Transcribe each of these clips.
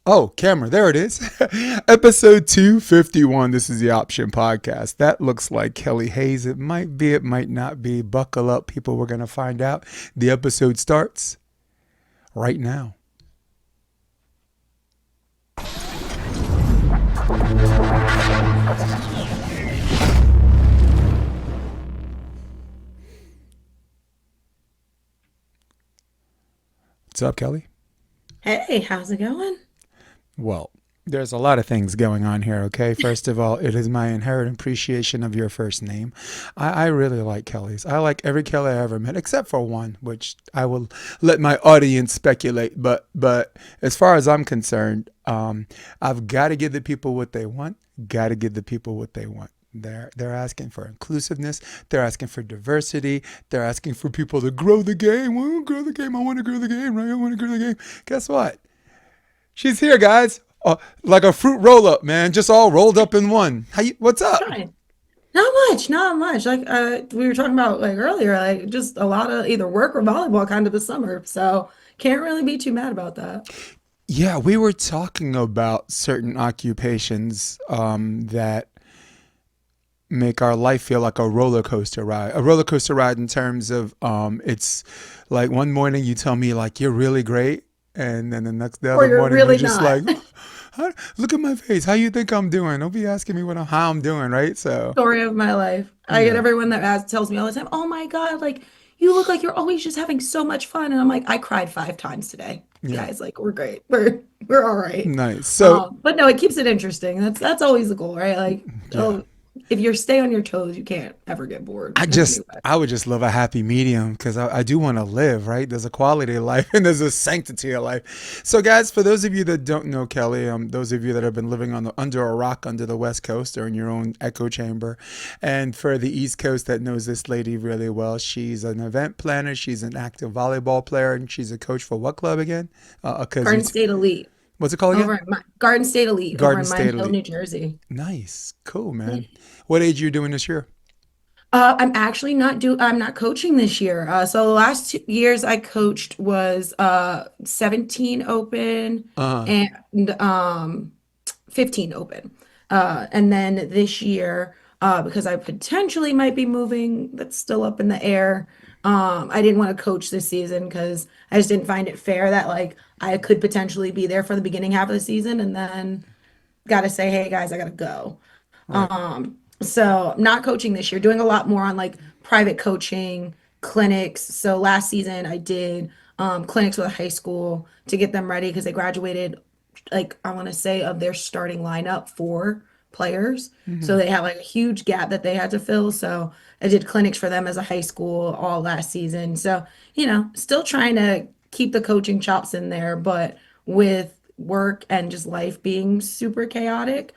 Oh, camera, there it is. Episode 251. This is the Option Podcast. That looks like Kelly Hayes. It might be, it might not be. Buckle up, people. We're going to find out. The episode starts right now. What's up, Kelly? Hey, how's it going? Well, there's a lot of things going on here, okay? First of all, it is my inherent appreciation of your first name. I really like Kelly's. I like every Kelly I ever met, except for one, which I will let my audience speculate. But as far as I'm concerned, I've got to give the people what they want. Got to give the people what they want. They're asking for inclusiveness. They're asking for diversity. They're asking for people to grow the game. I want to grow the game. I want to grow the game, right? I want to grow the game. Guess what? She's here, guys. Like a fruit roll up, man. Just all rolled up in one. What's up? Fine. Not much, not much. Like we were talking about like earlier, like just a lot of either work or volleyball kind of this summer. So can't really be too mad about that. Yeah, we were talking about certain occupations that make our life feel like a roller coaster ride. A roller coaster ride in terms of it's like one morning you tell me like you're really great, and then the Or other you're morning you're really just not. like, look at my face. How you think I'm doing? Don't be asking me how I'm doing, right? So Story of my life. I get yeah, everyone that asks, tells me all the time, "Oh my God, like you look like you're always just having so much fun." And I'm like, I cried 5 times today. yeah, Guys, like we're great. We're all right. nice. So But no, it keeps it interesting. That's always the goal, right? Like, yeah. oh, if you stay on your toes, you can't ever get bored in any way. I would just love a happy medium because I do want to live, right? There's a quality of life and there's a sanctity of life. So, guys, for those of you that don't know Kelly, those of you that have been living under a rock under the West Coast or in your own echo chamber, and for the East Coast that knows this lady really well, she's an event planner, she's an active volleyball player, and she's a coach for what club again? Because Garden State Elite what's it called again? Garden State Elite over Garden in State Mine Hill, Elite. New Jersey. Nice, cool, Yeah. man. What age are you doing this year? I'm not coaching this year. So the last 2 years I coached was 17 open Uh, and 15 open. And then this year, because I potentially might be moving, that's still up in the air. I didn't want to coach this season because I just didn't find it fair that like I could potentially be there for the beginning half of the season and then got to say, hey guys, I got to go. right. So I'm not coaching this year, doing a lot more on like private coaching clinics. So last season I did clinics with a high school to get them ready because they graduated, like I want to say, of their starting lineup for players. So Mm-hmm. they have like a huge gap that they had to fill. So I did clinics for them as a high school all last season. So, still trying to keep the coaching chops in there, but with work and just life being super chaotic,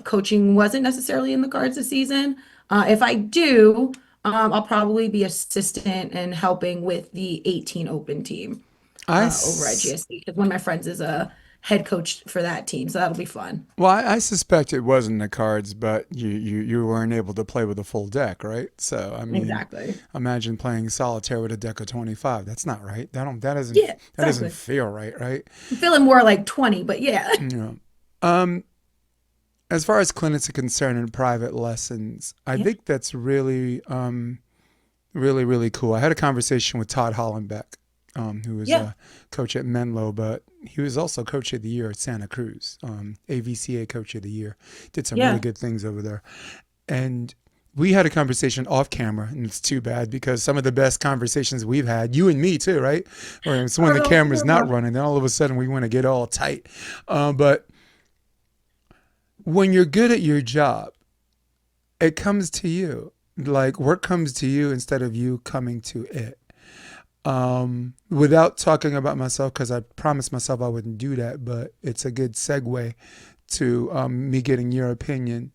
coaching wasn't necessarily in the cards this season. If I do, I'll probably be assistant and helping with the 18 open team I over at s- GSD because one of my friends is a head coach for that team, so that'll be fun. Well, I suspect it was in the cards, but you weren't able to play with a full deck, right? So, I mean, Exactly. imagine playing solitaire with a deck of 25. That's not right. Yeah, That doesn't exactly. feel right, right? I'm feeling more like 20, but yeah. Yeah. Um, as far as clinics are concerned and private lessons, I Yeah. think that's really, really, really cool. I had a conversation with Todd Hollenbeck, who was Yeah. a coach at Menlo, but he was also coach of the year at Santa Cruz, AVCA coach of the year. Did some really Yeah. good things over there. And we had a conversation off camera, and it's too bad because some of the best conversations we've had, you and me too, right? Or it's when the Oh, camera's not terrible. running, then all of a sudden we want to get all tight. But when you're good at your job, it comes to you. Like work comes to you instead of you coming to it. Without talking about myself, because I promised myself I wouldn't do that, but it's a good segue to me getting your opinion.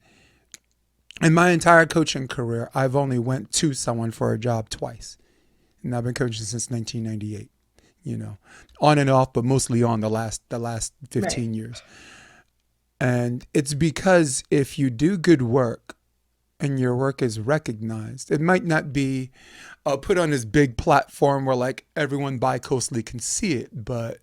In my entire coaching career, I've only went to someone for a job twice, and I've been coaching since 1998. You know, on and off, but mostly on the last Right. 15 years. And it's because if you do good work and your work is recognized, it might not be put on this big platform where like everyone bi-coastally can see it, but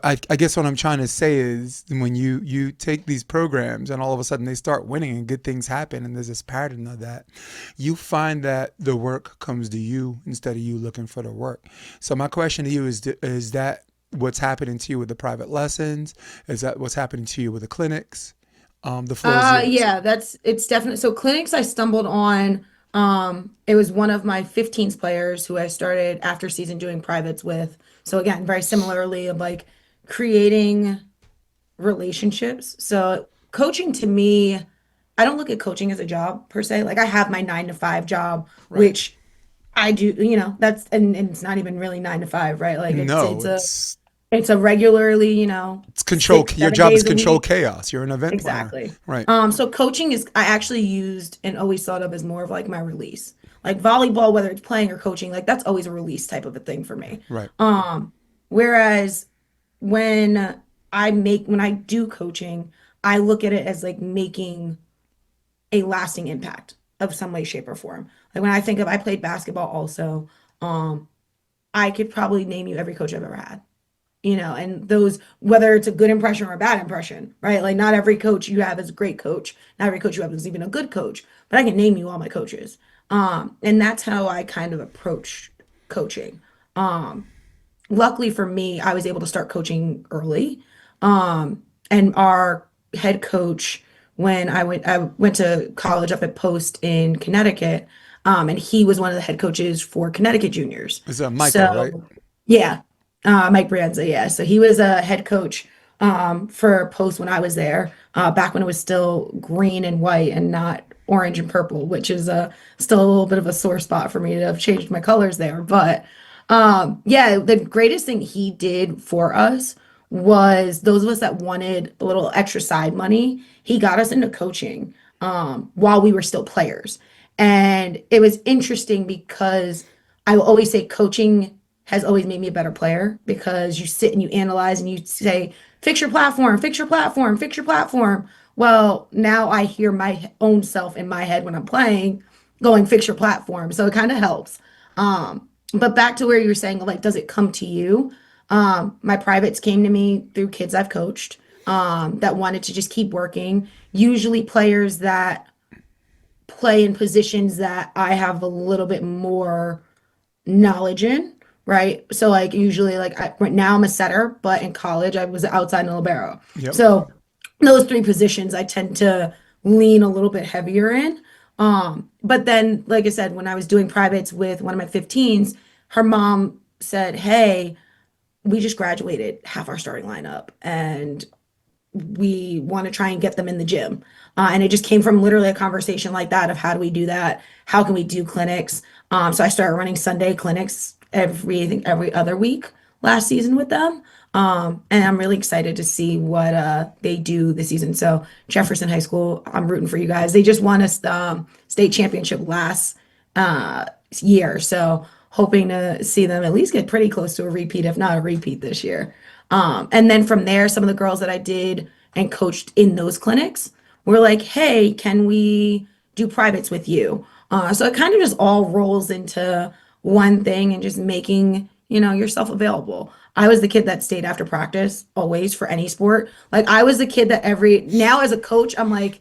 I guess what I'm trying to say is when you take these programs and all of a sudden they start winning and good things happen and there's this pattern of that, you find that the work comes to you instead of you looking for the work. So my question to you is that what's happening to you with the private lessons? Is that what's happening to you with the clinics? The floor is yours. Yeah, it's definitely so clinics I stumbled on. It was one of my 15s players who I started after season doing privates with. So again, very similarly of like creating relationships. So coaching to me, I don't look at coaching as a job per se. Like I have my 9 to 5 job, Right. which I do, that's and it's not even really 9 to 5, right? Like it's No, it's a it's a regularly, it's control. six, Your seven job is days a control week. chaos. You're an event planner. Exactly. Right. So coaching is I actually used and always thought of as more of like my release. Like volleyball, whether it's playing or coaching, like that's always a release type of a thing for me. Right. Whereas when when I do coaching, I look at it as like making a lasting impact of some way, shape, or form. Like when I think of I played basketball also, um, I could probably name you every coach I've ever had, and those, whether it's a good impression or a bad impression, right? Like not every coach you have is a great coach. Not every coach you have is even a good coach, but I can name you all my coaches. And that's how I kind of approach coaching. Um, Luckily for me, I was able to start coaching early. And our head coach, when I went to college up at Post in Connecticut, and he was one of the head coaches for Connecticut juniors. It's a Micah, right? So yeah, Mike Brianza, yeah. So he was a head coach for Post when I was there, back when it was still green and white and not orange and purple, which is still a little bit of a sore spot for me to have changed my colors there. But yeah, the greatest thing he did for us was those of us that wanted a little extra side money, he got us into coaching while we were still players. And it was interesting because I will always say coaching has always made me a better player because you sit and you analyze and you say, fix your platform, fix your platform, fix your platform. Well, now I hear my own self in my head when I'm playing going, fix your platform. So it kind of helps. But back to where you were saying, like, does it come to you? My privates came to me through kids I've coached that wanted to just keep working. Usually players that play in positions that I have a little bit more knowledge in, right? So like usually like right now I'm a setter, but in college I was outside and libero. Yep. So those three positions I tend to lean a little bit heavier in. But then like I said, when I was doing privates with one of my 15s, her mom said, "Hey, we just graduated half our starting lineup and we want to try and get them in the gym." And it just came from literally a conversation like that of how do we do that? How can we do clinics? So I started running Sunday clinics I think every other week last season with them. And I'm really excited to see what they do this season. So Jefferson High School, I'm rooting for you guys. They just won a state championship last uh, year. So hoping to see them at least get pretty close to a repeat, if not a repeat this year. And then from there, some of the girls that I did and coached in those clinics were like, hey, can we do privates with you? So it kind of just all rolls into one thing and just making, yourself available. I was the kid that stayed after practice always for any sport. Like I was the kid that now as a coach, I'm like,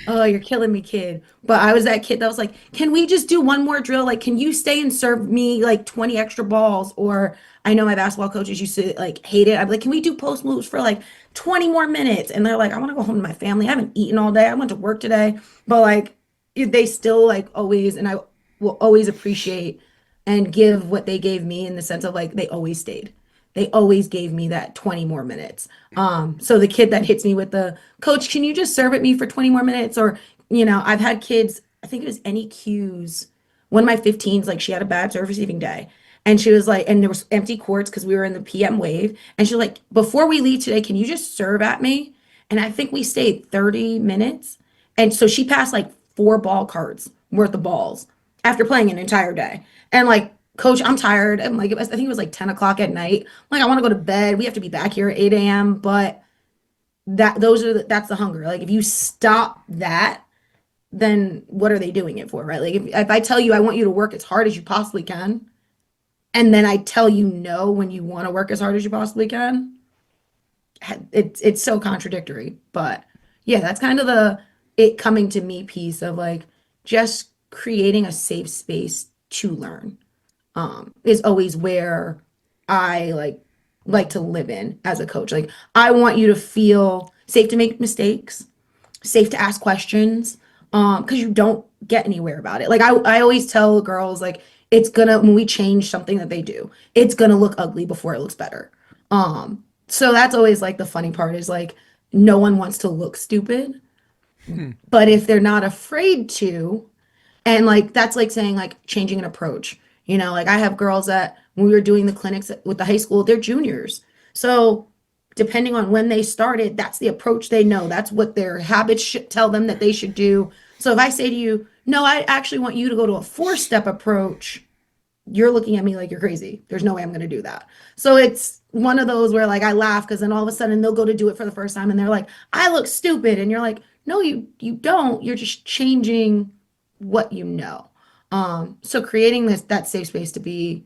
oh, you're killing me, kid. But I was that kid that was like, can we just do one more drill? Like, can you stay and serve me like 20 extra balls? Or I know my basketball coaches used to like hate it. I'm like, can we do post moves for like 20 more minutes? And they're like, I want to go home to my family. I haven't eaten all day. I went to work today. But like, they still like always, and I will always appreciate and give what they gave me in the sense of like, they always stayed. They always gave me that 20 more minutes. So the kid that hits me with the coach, can you just serve at me for 20 more minutes? Or, I've had kids, I think it was NEQs, one of my 15s, like she had a bad serve receiving day. And she was like, and there was empty courts because we were in the PM wave. And she's like, before we leave today, can you just serve at me? And I think we stayed 30 minutes. And so she passed like 4 ball cards worth of balls after playing an entire day. And like, coach, I'm tired. And like, I think it was like 10 o'clock at night. Like, I want to go to bed. We have to be back here at 8 a.m. But that's the hunger. Like, if you stop that, then what are they doing it for, right? Like, if I tell you I want you to work as hard as you possibly can, and then I tell you no when you want to work as hard as you possibly can, it's so contradictory. But yeah, that's kind of the it coming to me piece of like just creating a safe space to learn is always where I like to live in as a coach. Like I want you to feel safe to make mistakes, safe to ask questions, because you don't get anywhere about it. Like I always tell girls like it's gonna when we change something that they do, it's gonna look ugly before it looks better. So that's always like the funny part is like no one wants to look stupid, Hmm. but if they're not afraid to, and like that's like saying like changing an approach. You know, like I have girls that when we were doing the clinics with the high school, they're juniors. So depending on when they started, that's the approach they know. That's what their habits should tell them that they should do. So if I say to you, no, I actually want you to go to a four-step approach, you're looking at me like you're crazy. There's no way I'm going to do that. So it's one of those where like I laugh because then all of a sudden they'll go to do it for the first time and they're like, I look stupid. And you're like, no, you don't. You're just changing what you know. So creating that safe space to be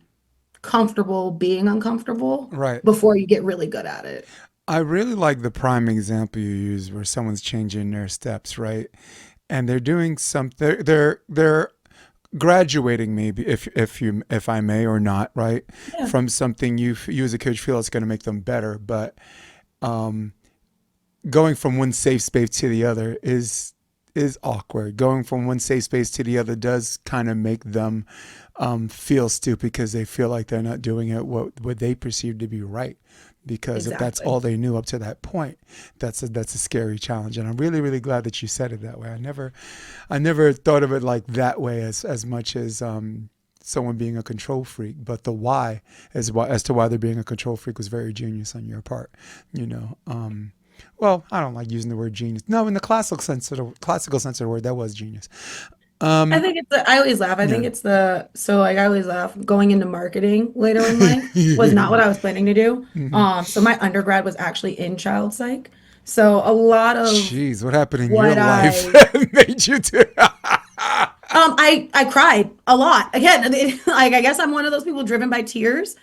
comfortable being uncomfortable Right. before you get really good at it. I really like the prime example you use where someone's changing their steps, right? And they're doing something. They're graduating, maybe, if I may or not, right, Yeah, from something you as a coach feel it's going to make them better. But um, going from one safe space to the other is awkward. Going from one safe space to the other does kind of make them feel stupid because they feel like they're not doing it what they perceive to be right. Because if that's exactly. all they knew up to that point, that's a scary challenge. And I'm really really glad that you said it that way. I never thought of it like that way as much as someone being a control freak. But the why as to why they're being a control freak was very genius on your part. You know. Well, I don't like using the word genius. No, in the classical sense of the word, that was genius. I Um, think I always laugh. I think yeah. it's so like I always laugh going into marketing later in life was not what I was planning to do. Mhm. So my undergrad was actually in child psych. So a lot of Jeez, what happened in your what life I that made you do? I cried a lot. Again, like I guess I'm one of those people driven by tears.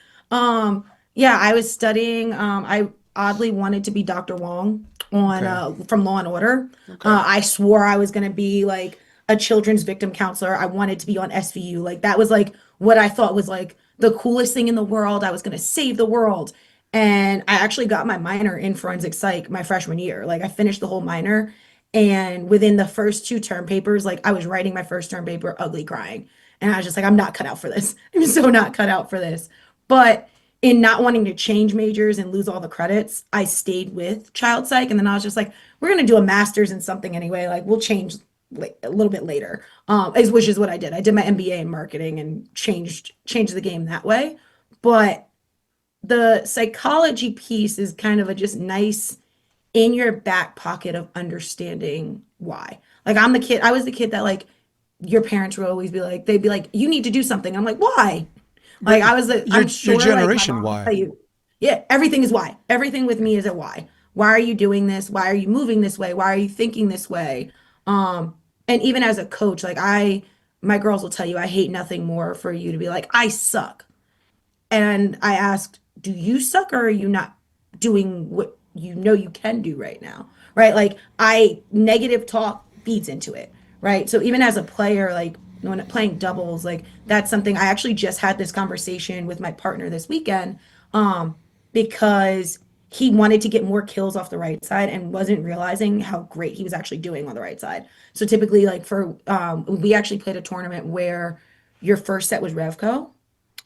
Yeah, I was studying. I oddly wanted to be Dr. Wong on Okay. from Law and Order. Okay. I swore I was gonna be like a children's victim counselor. I wanted to be on SVU. Like that was like what I thought was like the coolest thing in the world. I was gonna save the world. And I actually got my minor in forensic psych my freshman year. Like I finished the whole minor and within the first two term papers, like I was writing my first term paper, ugly crying. And I was just like, I'm not cut out for this. I'm so not cut out for this. But in not wanting to change majors and lose all the credits, I stayed with child psych. And then I was just like, we're going to do a master's in something anyway. Like we'll change a little bit later, which is what I did. I did my MBA in marketing and changed the game that way. But the psychology piece is kind of a just nice in your back pocket of understanding why. Like I was the kid that like your parents would always be like, they'd be like, you need to do something. I'm like, why? Like But I'm your sure like my generation, mom would why? tell you, yeah, everything is why. Everything with me is a why. Why are you doing this? Why are you moving this way? Why are you thinking this way? Um, and even as a coach, like my girls will tell you, I hate nothing more for you to be like, I suck. And I asked, do you suck or are you not doing what you know you can do right now? Right? Like I negative talk feeds into it. Right. So even as a player, like when playing doubles, like that's something I actually just had this conversation with my partner this weekend. Because he wanted to get more kills off the right side and wasn't realizing how great he was actually doing on the right side. So typically like for we actually played a tournament where your first set was Revco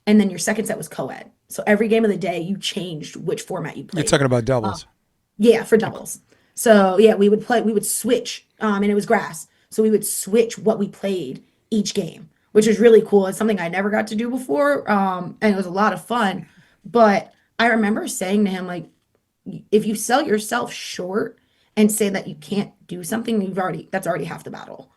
and then your second set was co-ed. So every game of the day, you changed which format you You're played. talking about Uh, doubles. yeah, for Okay. doubles. So yeah, we would switch, and it was grass. So we would switch what we played each game, which was really cool. It's something I never got to do before, and it was a lot of fun. But I remember saying to him, like, if you sell yourself short and say that you can't do something, that's already half the battle.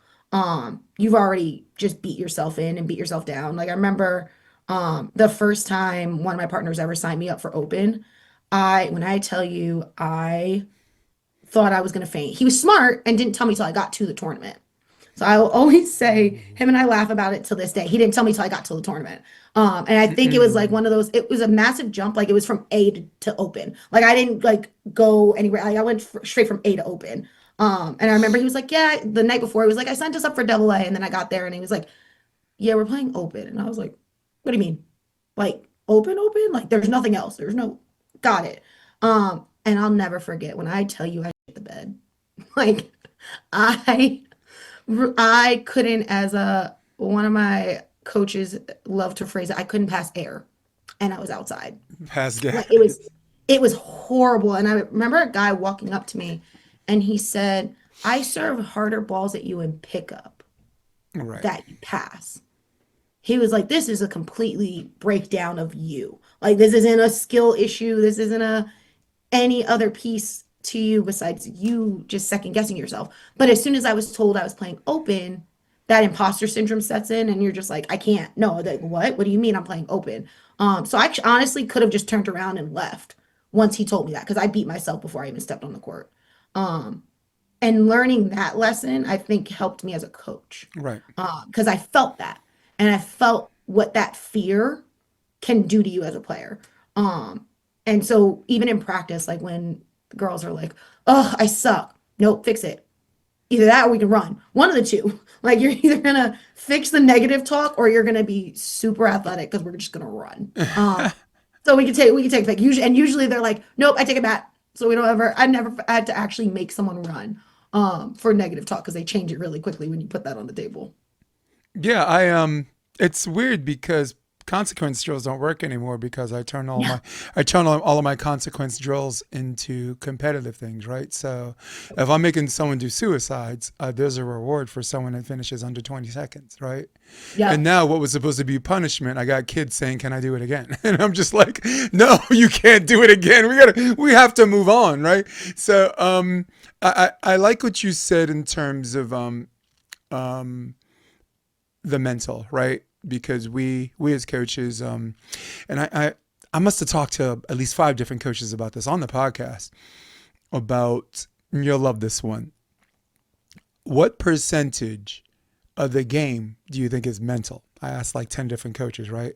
You've already just beat yourself in and beat yourself down. Like I remember the first time one of my partners ever signed me up for open, when I tell you I thought I was gonna faint. He was smart and didn't tell me till I got to the tournament. So I will always say, him and I laugh about it to this day. He didn't tell me till I got to the tournament. And I think it was like one of those, it was a massive jump. Like it was from A to open. Like I didn't like go anywhere. Like, I went straight from A to open. And I remember he was like, yeah, the night before he was like, I signed us up for double A. And then I got there and he was like, yeah, we're playing open. And I was like, what do you mean? Like open? Like there's nothing else. There's no, got it. And I'll never forget when I tell you I shit the bed. Like I I couldn't, as a one of my coaches loved to phrase it, I couldn't pass air, and I was outside. Pass Like gas. it was horrible. And I remember a guy walking up to me, and he said, "I serve harder balls at you in pickup Right. that you pass." He was like, "This is a completely breakdown of you. Like this isn't a skill issue. This isn't a any other piece to you besides you just second guessing yourself." But as soon as I was told I was playing open, that imposter syndrome sets in, and you're just like, I can't. No, like what? What do you mean I'm playing open? So I honestly could have just turned around and left once he told me that because I beat myself before I even stepped on the court. Um, and learning that lesson, I think, helped me as a coach Right. because I felt that, and I felt what that fear can do to you as a player. Um, and so even in practice, like when the girls are like, "Oh, I suck." Nope, fix it. Either that or we can run. One of the two. Like you're either gonna fix the negative talk or you're gonna be super athletic because we're just gonna run. So we can take like usually, and usually they're like, "Nope, I take it back." So we don't ever. I never had to actually make someone run for negative talk because they change it really quickly when you put that on the table. Yeah, it's weird because consequence drills don't work anymore because Yeah. I turn all of my consequence drills into competitive things, right? So if I'm making someone do suicides, there's a reward for someone that finishes under 20 seconds, right? And Yep. now what was supposed to be punishment, I got kids saying, "Can I do it again?" And I'm just like, "No, you can't do it again. We have to move on, right?" So I like what you said in terms of um the mental, right? Because we as coaches, and I must have talked to at least five different coaches about this on the podcast. About, you'll love this one. What percentage of the game do you think is mental? I asked like 10 different coaches, right?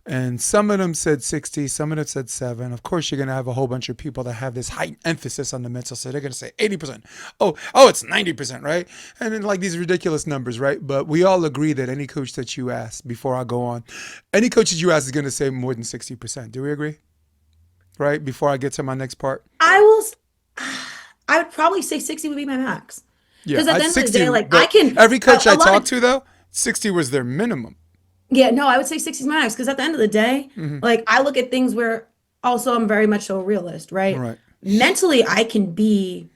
And some of them said 60, some of them said 7. Of course, you're going to have a whole bunch of people that have this heightened emphasis on the mental. So they're going to say 80%. Oh, it's 90%, right? And then like these ridiculous numbers, right? But we all agree that any coach that you ask, before I go on, any coach that you ask is going to say more than 60%. Do we agree? Right? Before I get to my next part? I will. I would probably say 60 would be my max. Yeah, Because at I the end of the day, 60, like I but can every coach a I lot of talked to though, 60 was their minimum. yeah, no, I would say 60 is my max. Because at the end of the day, Hmm. like I look at things where also I'm very much so a realist, right? Right. Mentally, I can be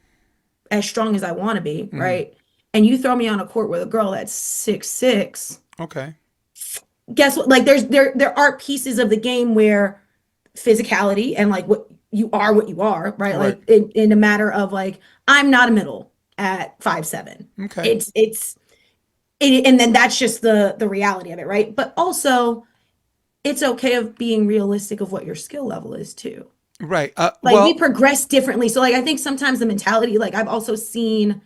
as strong as I want to be, Hmm. right? And you throw me on a court with a girl that's 6'6", Okay. guess what? Like there are pieces of the game where physicality and like what you are, right? Right. Like in a matter of like I'm not a middle at 5'7". Okay. It's and then that's just the reality of it, right? But also it's okay of being realistic of what your skill level is too. Right. Like we Well, progress differently. So like I think sometimes the mentality, like I've also seen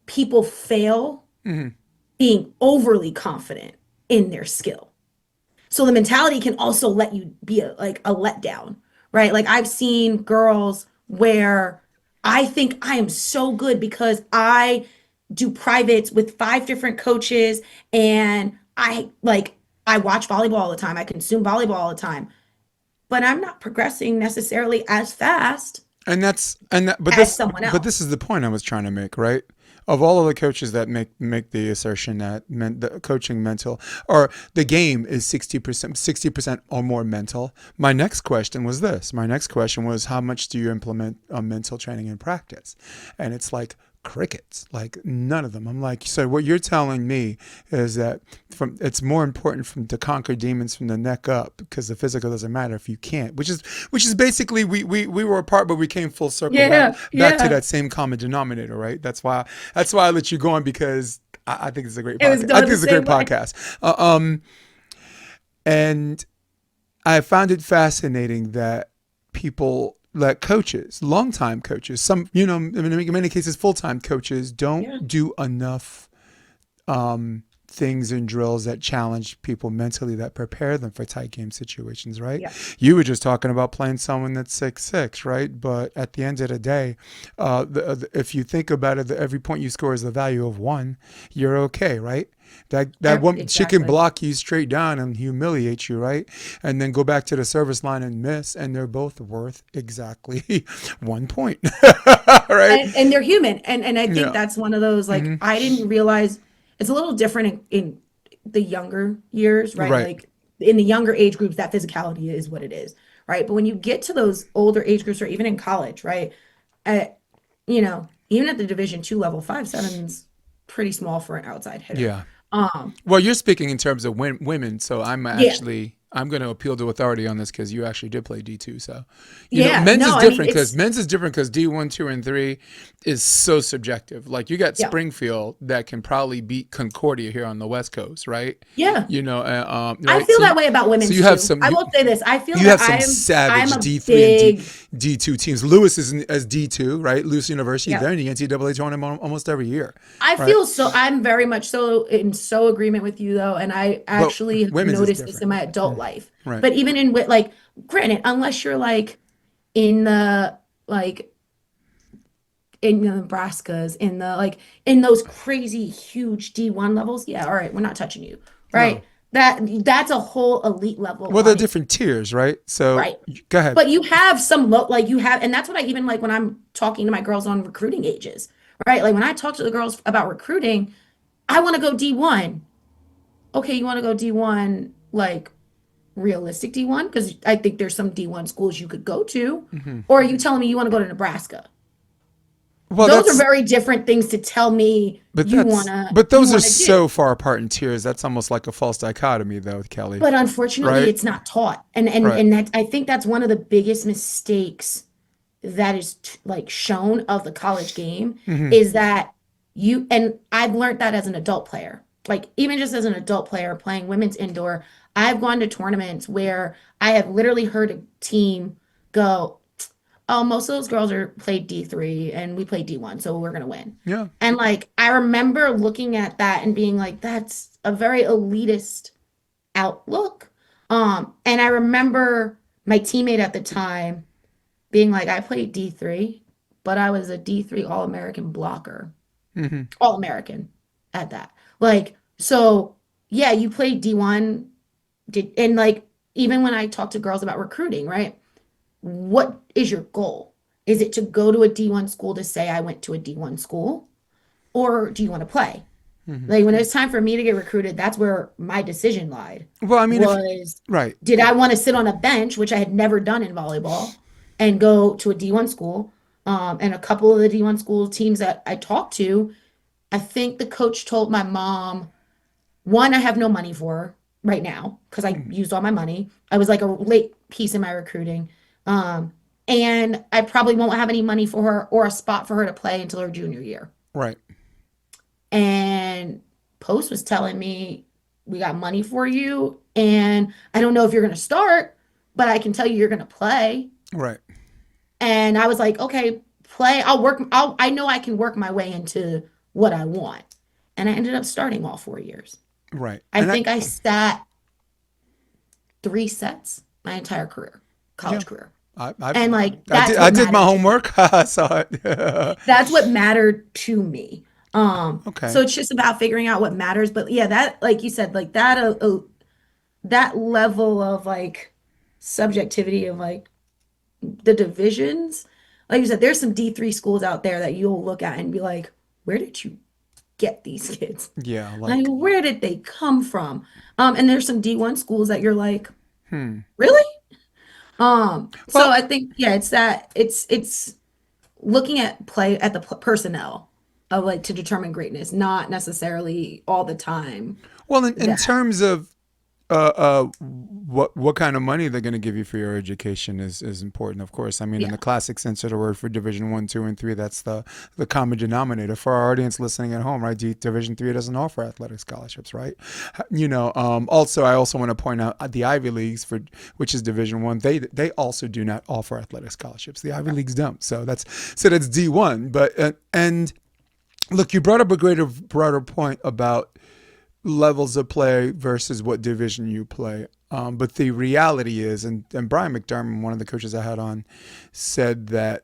people fail mhm. being overly confident in their skill. So the mentality can also let you be like a letdown, right? Like I've seen girls where I think I am so good because I do privates with 5 different coaches, and I watch volleyball all the time. I consume volleyball all the time, but I'm not progressing necessarily as fast as someone but this else. is the point I was trying to make, right? Of all of the coaches that make the assertion that the coaching mental or the game is 60% or more mental. My next question was this. My next question was, how much do you implement mental training in practice? And it's like crickets, like none of them. I'm like, so what you're telling me is that it's more important to conquer demons from the neck up, because the physical doesn't matter if you can't, which is basically we were apart, but we came full circle Yeah, back to yeah. that same common denominator, right? That's why I let you go on, because I think it's a great It was podcast. I done think the it's a great same way. podcast. And I found it fascinating that people, like coaches, longtime coaches, some, in many cases, full-time coaches, don't Yeah. do enough things and drills that challenge people mentally, that prepare them for tight game situations, right? Yeah. You were just talking about playing someone that's 6'6", right? But at the end of the day, if you think about it, every point you score is the value of one. You're okay, right? That woman, she can Exactly. block you straight down and humiliate you, right? And then go back to the service line and miss, and they're both worth exactly 1 point, right? And they're human. And I think Yeah. that's one of those, like, Hmm. I didn't realize it's a little different in the younger years, right? Right. Like in the younger age groups, that physicality is what it is, right? But when you get to those older age groups, or even in college, right? At, even at the Division II level, 5'7's pretty small for an outside hitter. Yeah. Um, Well, you're speaking in terms of women, so yeah, I'm going to appeal to authority on this because you actually did play D2. So, yeah, men's no, is I mean, different because it's, D1, 2, and 3 is so subjective. Like you got yeah, Springfield that can probably beat Concordia here on the West Coast, right? yeah. I Right. feel that way about So women's you have too. some I will say this. I feel you that have some I'm savage a D3 and big, D2 teams. Lewis is as D2, right? Lewis University, yeah. they're in the NCAA tournament almost every year, right? I'm very much so in so agreement with you though, and I But actually have women's is noticed this in different, my adult life. right? But even in like, granted, unless you're like in the like in the Nebraskas, in the like in those crazy huge D1 levels, yeah, all right, we're not touching you, No. right? That's a whole elite level Well, they're on its different tiers, right? So right. go ahead. But you have some low, like you have, and that's what I even like when I'm talking to my girls on recruiting ages, right? Like when I talk to the girls about recruiting, I want to go D1. Okay, you want to go D1, like realistic D1? Because I think there's some D1 schools you could go to. Hmm. Or are you telling me you want to go to Nebraska? Well, Those are that's very different things to tell me but that's but you those are wanna do. so far apart in tiers. That's almost like a false dichotomy, though, Kelly. But unfortunately, Right? it's not taught. And Right. and that I think that's one of the biggest mistakes that is like shown of the college game Hmm. is that and I've learned that as an adult player. Like even just as an adult player playing women's indoor, I've gone to tournaments where I have literally heard a team go, "Oh, most of those girls are played D3 and we play D1, so we're gonna win." Yeah. And like I remember looking at that and being like, that's a very elitist outlook. And I remember my teammate at the time being like, I played D3, but I was a D3 All American blocker, Hmm. All American at that. Like, so yeah, you played D1, and like, even when I talk to girls about recruiting, right? What is your goal? Is it to go to a D1 school to say I went to a D1 school? Or do you want to play? Hmm. Like when it was time for me to get recruited, that's where my decision lied. Well, I mean, if Was right. did I want to sit on a bench, which I had never done in volleyball, and go to a D1 school? And a couple of the D1 school teams that I talked to, I think the coach told my mom, one, I have no money for her right now because I Mhm. used all my money. I was like a late piece in my recruiting. Um, and I probably won't have any money for her or a spot for her to play until her junior year. Right. And Post was telling me, we got money for you. And I don't know if you're going to start, but I can tell you you're going to play. Right. And I was like, okay, play. I know I can work my way into what I want. And I ended up starting all 4 years. Right. I And I think I sat 3 sets my entire career, yeah, college career. I I And like, that's I what did my mattered to me. homework. I saw it. That's what mattered to me. So Okay. it's just about figuring out what matters. But yeah, that, like you said, like that level of like subjectivity of like the divisions, like you said, there's some D3 schools out there that you'll look at and be like, where did you get these kids? Yeah. Like, Like. where did they come from? And there's some D1 schools that you're like, Hmm. really? So Well. I think, yeah, it's looking at play at the personnel of like to determine greatness, not necessarily all the time Well. In that, terms of what kind of money they're going to give you for your education is important, of course. I mean, in yeah, the classic sense of the word for Division 1, 2, and 3, that's the common denominator for our audience listening at home, right? Division 3 doesn't offer athletic scholarships, right? Also, I also want to point out the Ivy Leagues for which is Division 1. They also do not offer athletic scholarships. The Ivy right. Leagues don't. So that's D1, but and Look, you brought up a greater, broader point about levels of play versus what division you play. But the reality is, and Brian McDermott, one of the coaches I had on, said that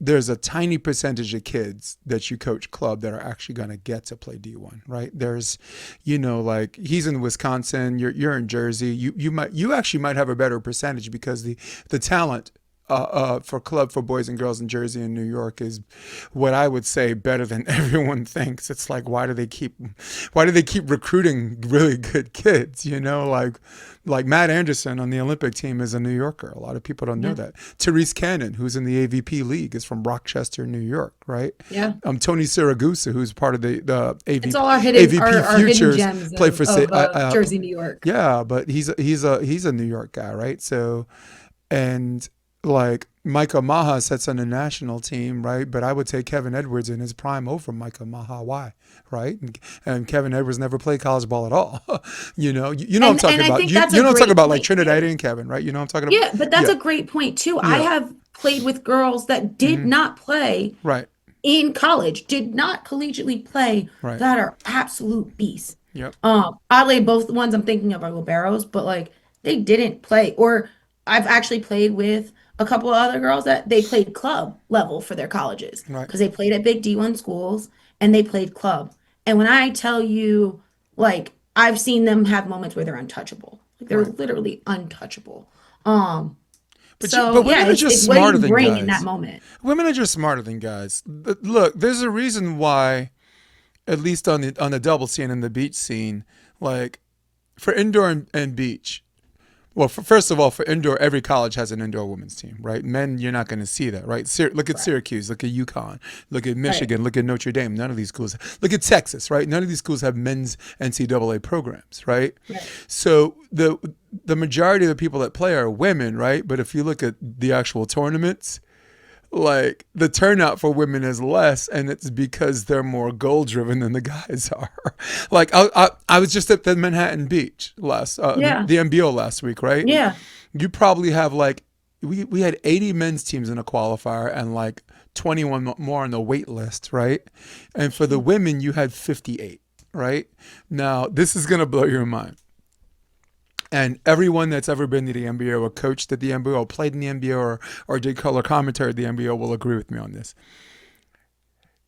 there's a tiny percentage of kids that you coach club that are actually going to get to play D1, right? There's, like he's in Wisconsin, you're in Jersey. You actually might have a better percentage because the talent for club for boys and girls in Jersey and New York is what I would say better than everyone thinks. It's like why do they keep recruiting really good kids? Like Matt Anderson on the Olympic team is a New Yorker. A lot of people don't know Yeah. that. Therese Cannon, who's in the AVP league, is from Rochester, New York, right? Yeah. Tony Siragusa, who's part of the It's AVP all our hidden our hidden Futures, gems play for of Jersey, New York. yeah, but he's a New York guy, right? So, and like Micah Maha sets on the national team, right? But I would take Kevin Edwards in his prime over Micah Maha. Why? Right? And Kevin Edwards never played college ball at all. You know what I'm talking And I about. think You that's know a what I'm talking great about, like point too. Trinidadian Kevin, right? You know what I'm talking about? Yeah, but that's Yeah. a great point too. I Yeah. have played with girls that did Hmm. not play Right. in college, did not collegiately play, Right. that are absolute beasts. Yep. Oddly, both the ones I'm thinking of are liberos, but like they didn't play. Or I've actually played with a couple of other girls that they played club level for their colleges Right. because they played at big D1 schools and they played club. And when I tell you, like, I've seen them have moments where they're untouchable. Like they're Right. literally untouchable. Um, But so yeah, women are it's just what do smarter you than bring in that guys. moment? Women are just smarter than guys. Look, there's a reason why, at least on the double scene and the beach scene, like for indoor and beach. Well, first of all, for indoor, every college has an indoor women's team, right? Men, you're not going to see that, right? Look at Right. Syracuse, look at UConn, look at Right. Michigan, look at Notre Dame. None of these schools. Look at Texas, right? None of these schools have men's NCAA programs, right? Right. So the majority of the people that play are women, right? But if you look at the actual tournaments, like the turnout for women is less, and it's because they're more goal driven than the guys are. Like I was just at the Manhattan Beach Yeah. the MBO last week, right? Yeah. You probably have like we had 80 men's teams in a qualifier and like 21 more on the wait list, right? And for the women, you had 58, right? Now this is gonna blow your mind. And everyone that's ever been to the NBA or coached at the NBA or played in the NBA or did color commentary at the NBA will agree with me on this.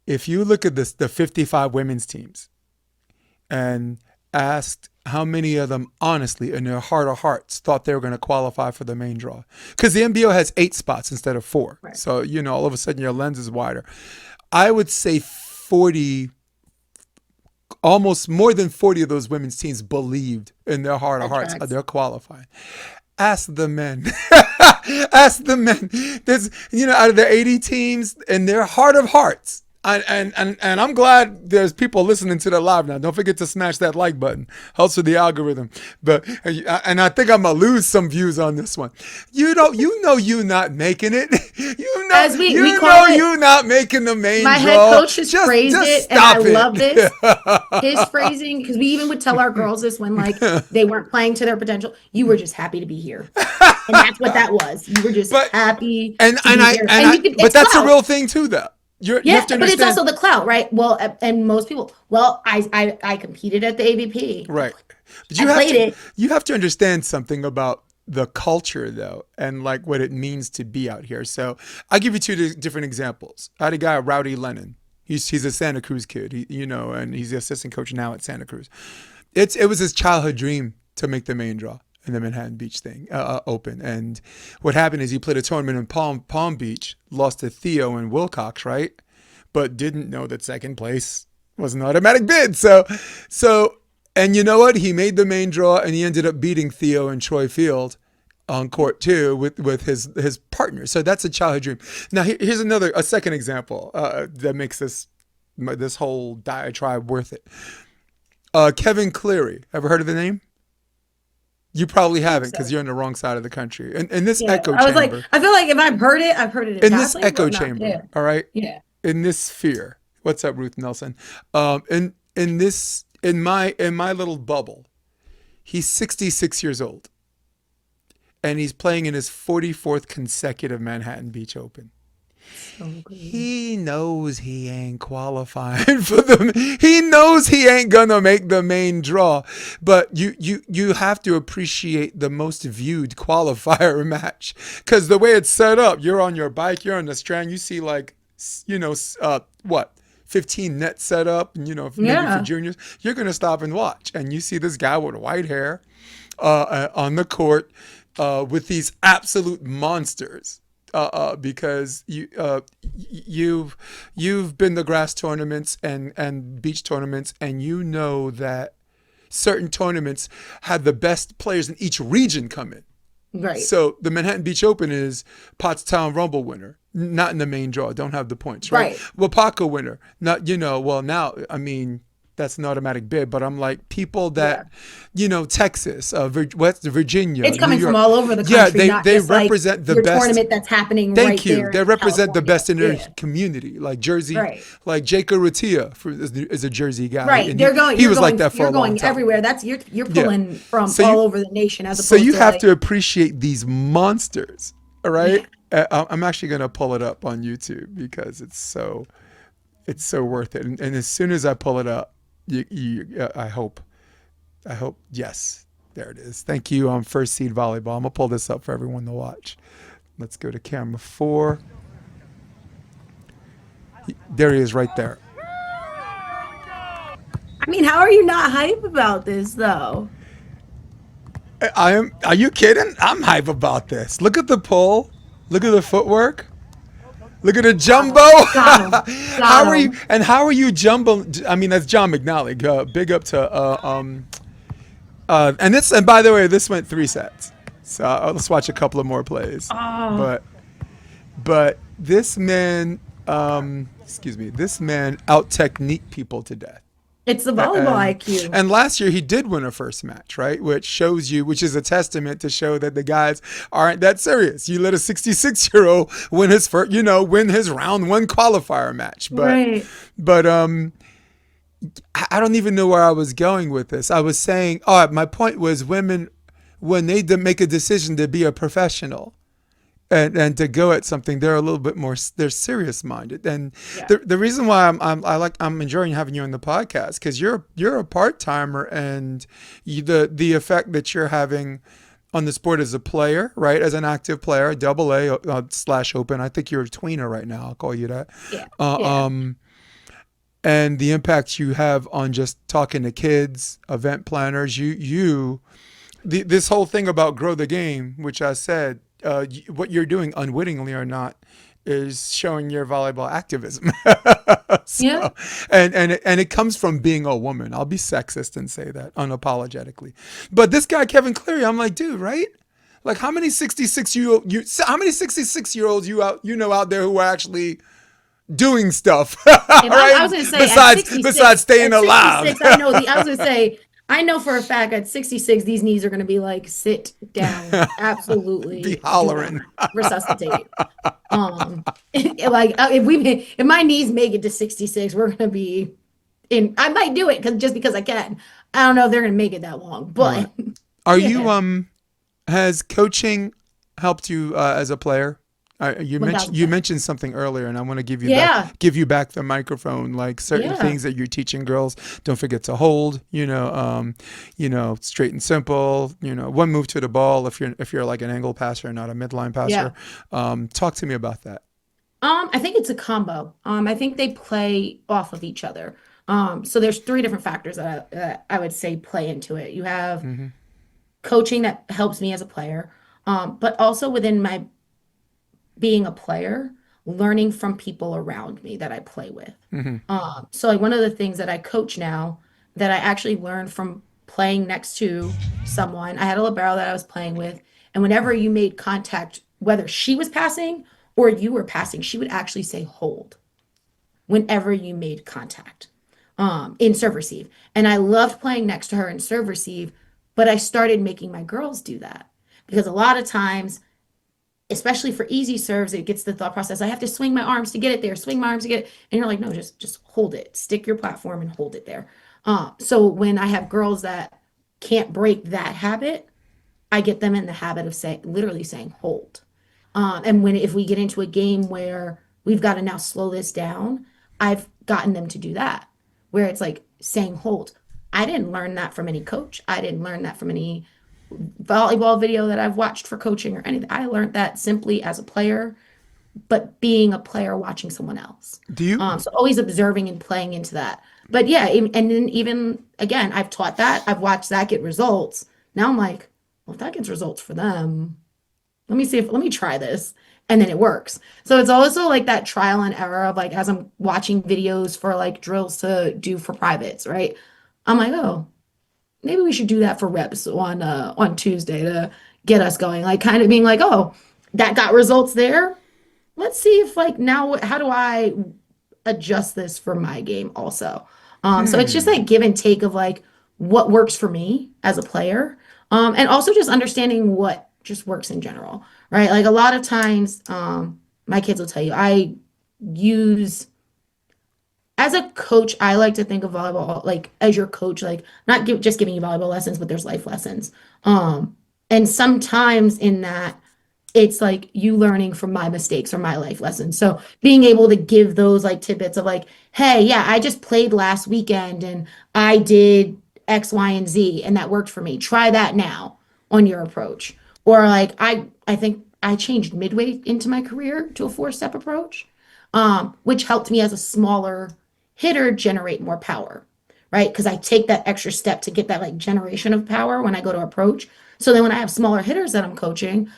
If you look at the 55 women's teams and asked how many of them honestly in their heart of hearts thought they were going to qualify for the main draw, because the NBO has 8 spots instead of 4. Right. So, all of a sudden your lens is wider. I would say 40, almost more than 40 of those women's teams believed in their heart of That hearts tracks. they're qualifying. Ask the men. Ask the men. There's, out of the 80 teams, in their heart of hearts, and I'm glad there's people listening to the live now. Don't forget to smash that like button. Helps with the algorithm. But and I think I'm gonna lose some views on this one. You not making it. As we know call it, you not making the main my head draw. coach has phrased it, and I stop love this. it. His phrasing, because we even would tell our girls this when like they weren't playing to their potential. You were just happy to be here, and that's what that was. You were just But happy and to and be I there, and and I you could. but It's that's a clout. real thing too, though. You Yeah, have to but it's understand. also the clout, right? Well, and most people. Well, I competed at the AVP. Right. But I played it. you have to understand something about the culture though, and like what it means to be out here. So I'll give you 2 different examples. I had a guy, Rowdy Lennon. He's a Santa Cruz kid, and he's the assistant coach now at Santa Cruz. It was his childhood dream to make the main draw in the Manhattan Beach thing open. And what happened is he played a tournament in Palm Beach, lost to Theo and Wilcox, right? But didn't know that second place was an automatic bid. So, and you know what? He made the main draw, and he ended up beating Theo and Troy Field on court 2 with his partner. So that's a childhood dream. Now here's a second example that makes this whole diatribe worth it. Kevin Cleary. Ever heard of the name? You probably haven't because So you're on the wrong side of the country. In this yeah, echo I was like, chamber, I feel like if I've heard it in in this passing, echo but not chamber, there. all right, Yeah. in this sphere. What's up, Ruth Nelson? In my little bubble, he's 66 years old, and he's playing in his 44th consecutive Manhattan Beach Open. So crazy. He knows he ain't qualifying for them. He knows he ain't gonna make the main draw. But you have to appreciate the most viewed qualifier match because the way it's set up, you're on your bike, you're on the strand, you see like what 15 nets set up, and maybe for Yeah. juniors, you're gonna stop and watch, and you see this guy with white hair on the court with these absolute monsters. Because you've been to grass tournaments and beach tournaments, and you know that certain tournaments have the best players in each region come in. Right. So the Manhattan Beach Open is Pottstown Rumble winner, not in the main draw, don't have the points, right? Right. Wapaka winner, not well now. I mean, that's an automatic bid, but I'm like people Yeah. that Texas, West Virginia, It's New coming from York. all over the Yeah, country, not they just like represent the your best. tournament that's happening Thank right you. there They in represent the California. best in their Yeah. community, like Jersey, Right. like Jacob Ratia is a Jersey guy, Right. and They're going, he was like that for you're a long going time. everywhere. That's you're Yeah. pulling from So all you over the nation as so opposed you to have like, to appreciate these monsters, all right? I'm actually gonna pull it up on YouTube because it's so worth it. And as soon as I pull it up, I hope yes, there it is. Thank you, First Seed Volleyball. I'm gonna pull this up for everyone to watch. Let's go to camera 4. There he is, right there. I mean, how are you not hype about this though? I am. Are you kidding? I'm hype about this. Look at the pull. Look at the footwork. Look at the jumbo. Got him. How Got are you? him. And how are you jumbo? I mean, that's John McNally. Big up to and by the way, this went 3 sets. So let's watch a couple of more plays. Oh, But this man, excuse me, this man out technique people to death. it's the volleyball and IQ. and last year he did win a first match, right? Which is a testament to show that the guys aren't that serious. You let a 66-year-old win his first, win his round 1 qualifier match, but Right. but I don't even know where I was going with this. I was saying, my point was women when they make a decision to be a professional and to go at something, they're a little bit more, they're serious minded. And Yeah. the reason why I'm enjoying having you on the podcast because you're a part timer, and the effect that you're having on the sport as a player, right? As an active player, double A slash open. I think you're a tweener right now. I'll call you that. Yeah. Uh, Yeah. um, and the impact you have on just talking to kids, event planners, this whole thing about grow the game, which I said, what you're doing unwittingly or not is showing your volleyball activism. Yeah. So, and it comes from being a woman. I'll be sexist and say that unapologetically. But this guy Kevin Cleary, I'm like, dude, right? Like how many 66-year-olds out there who are actually doing stuff, I right? was gonna say Besides staying at alive. 66, I was gonna say, I know for a fact at 66, these knees are gonna be like, sit down. Be Absolutely do hollering. not resuscitate. Like if my knees make it to 66, we're gonna be in. I might do it because I can. I don't know if they're gonna make it that long, Right. but Are you yeah, has coaching helped you as a player? You 1000%. mentioned something earlier, and I want to Yeah, give you back the microphone. Like certain yeah, things that you're teaching girls, don't forget to hold. Straight and simple. One move to the ball if you're like an angle passer, not a midline yeah. passer. Talk to me about that. I think it's a combo. I think they play off of each other. So there's three different factors that I would say play into it. You have Mm-hmm. coaching that helps me as a player, but also within my being a player, learning from people around me that I play with. Mm-hmm. So like one of the things that I coach now that I actually learned from playing next to someone, I had a libero that I was playing with, and whenever you made contact, whether she was passing or you were passing, she would actually say hold whenever you made contact in serve receive. And I loved playing next to her in serve receive, but I started making my girls do that because a lot of times especially for easy serves, it gets the thought process. I have to swing my arms to get it there, swing my arms to get it. And you're like, no, just hold it. Stick your platform and hold it there. So when I have girls that can't break that habit, I get them in the habit of literally saying hold. And if we get into a game where we've got to now slow this down. I've gotten them to do that, where it's like saying hold. I didn't learn that from any coach. I didn't learn that from any volleyball video that I've watched for coaching or anything. I learned that simply as a player, but being a player watching someone else. Do you? So always observing and playing into that. But yeah, and then even again, I've taught that. I've watched that get results. Now I'm like, well, if that gets results for them, let me try this. And then it works. So it's also like that trial and error of like as I'm watching videos for like drills to do for privates, right? I'm like, oh, maybe we should do that for reps on Tuesday to get us going. Like kind of being like, oh, that got results there. Let's see if like now how do I adjust this for my game also. So it's just Hmm. like give and take of like what works for me as a player. And also just understanding what just works in general, right? Like a lot of times, my kids will tell you, I use as a coach, I like to think of volleyball like as your coach, like not just giving you volleyball lessons, but there's life lessons. And sometimes in that it's like you learning from my mistakes or my life lessons. So being able to give those like tidbits of like, hey, yeah, I just played last weekend and I did X, Y, and Z, and that worked for me. Try that now on your approach. Or like I think I changed midway into my career to a four-step approach, which helped me as a smaller hitter generate more power, right? Because I take that extra step to get that like generation of power when I go to approach. So then when I have smaller hitters that I'm coaching,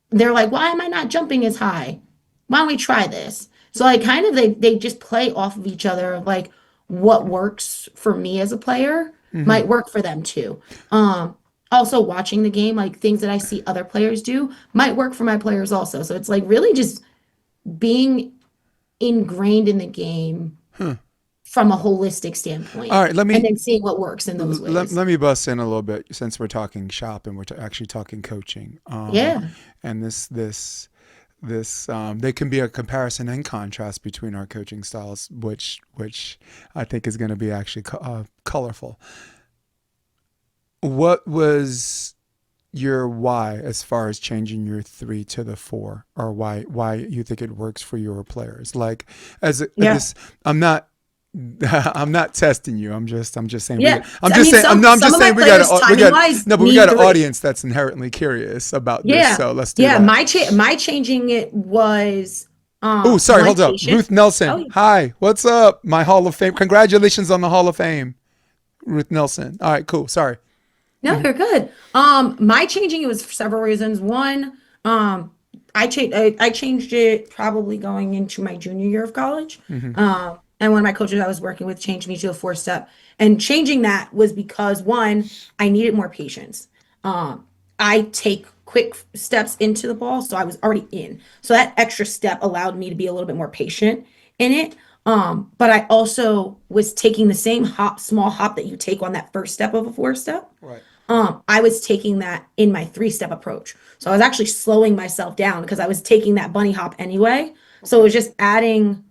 they're like, why am I not jumping as high? Why don't we try this? So like kind of they just play off of each other of like what works for me as a player Hmm. might work for them too. Also watching the game, like things that I see other players do might work for my players also. So it's like really just being ingrained in the game Huh. from a holistic All standpoint right. Let and me then seeing what works in those let, ways. let me bust in a little bit since we're talking shop and we're actually talking coaching. Yeah. And there can be a comparison and contrast between our coaching styles, which I think is going to be actually colorful. What was your why as far as changing your three to the four, or why you think it works for your players? Like Yeah. this, I'm not. I'm not testing you. I'm just saying we got. Yeah. I mean, I'm some just of my saying players we timing got wise no, but we got need an three. audience that's inherently curious about this. Yeah. So let's do Yeah. that. My changing it was Oh, sorry, one hold up. patient. Ruth Nelson. Oh, Hi, what's up? My Hall of Fame. Congratulations on the Hall of Fame, Ruth Nelson. All right, cool. Sorry. no, you're good. My changing it was for several reasons. One, I changed it probably going into my junior year of college. Mm-hmm. And one of my coaches I was working with changed me to a four step. And changing that was because one, I needed more patience. I take quick steps into the ball, so I was already in. So that extra step allowed me to be a little bit more patient in it. But I also was taking the same small hop that you take on that first step of a four step. Right. I was taking that in my three-step approach. So I was actually slowing myself down because I was taking that bunny hop anyway. So it Okay. was just adding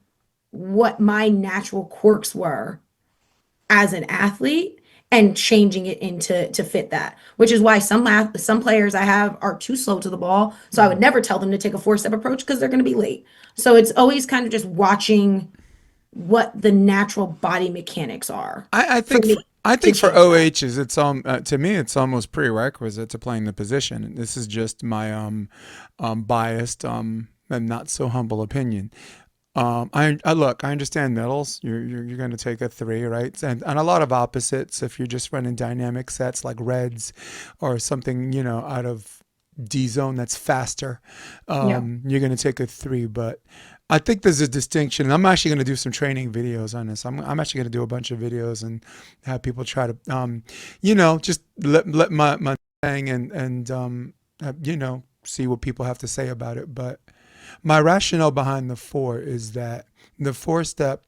what my natural quirks were as an athlete and changing it into to fit that. Which is why some players I have are too slow to the ball. So I Mm-hmm. would never tell them to take a four-step approach because they're going to be late. So it's always kind of just watching what the natural body mechanics are I for think for, me I to think for change that. OHs, it's to me it's almost prerequisite to playing the position. This is just my biased and not so humble opinion. I look, I understand middles. You're going to take a three, right? And a lot of opposites. If you're just running dynamic sets like reds, or something, out of D zone that's faster, Yeah. you're going to take a three. But I think there's a distinction. And I'm actually going to do some training videos on this. I'm actually going to do a bunch of videos and have people try to, just let my thing see what people have to say about it. But my rationale behind the four is that the four step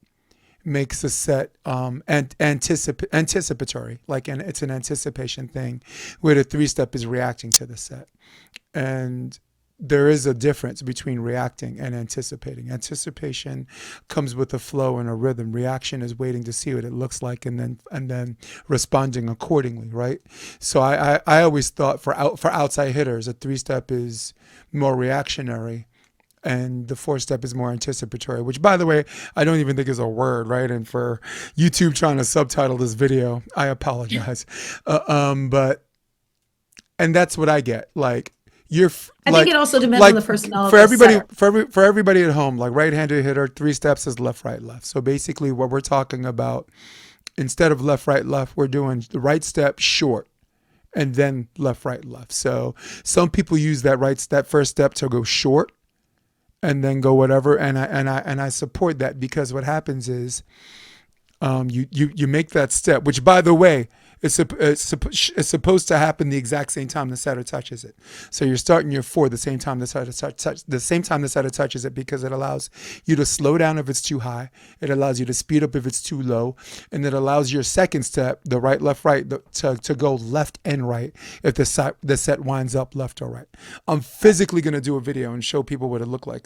makes a set anticipatory, like it's an anticipation thing, where the three step is reacting to the set. And there is a difference between reacting and anticipating. Anticipation comes with a flow and a rhythm. Reaction is waiting to see what it looks like and then responding accordingly, right? So I always thought for outside hitters, a three step is more reactionary, and the four step is more anticipatory, which, by the way, I don't even think is a word, right? And for YouTube trying to subtitle this video, I apologize. But and that's what I get. Like you're I think it like also depends on like the personnel of for the everybody setter. for everybody at home, like right-handed hitter, three steps is left, right, left. So basically, what we're talking about, instead of left, right, left, we're doing the right step short and then left, right, left. So some people use that first step to go short and then go whatever, and I support that, because what happens is you make that step, which, by the way, it's supposed to happen the exact same time the setter touches it. So you're starting your four the same time the same time the setter touches it, because it allows you to slow down if it's too high, it allows you to speed up if it's too low, and it allows your second step, the right, left, right, to go left and right if the set winds up left or right. I'm physically going to do a video and show people what it looks like,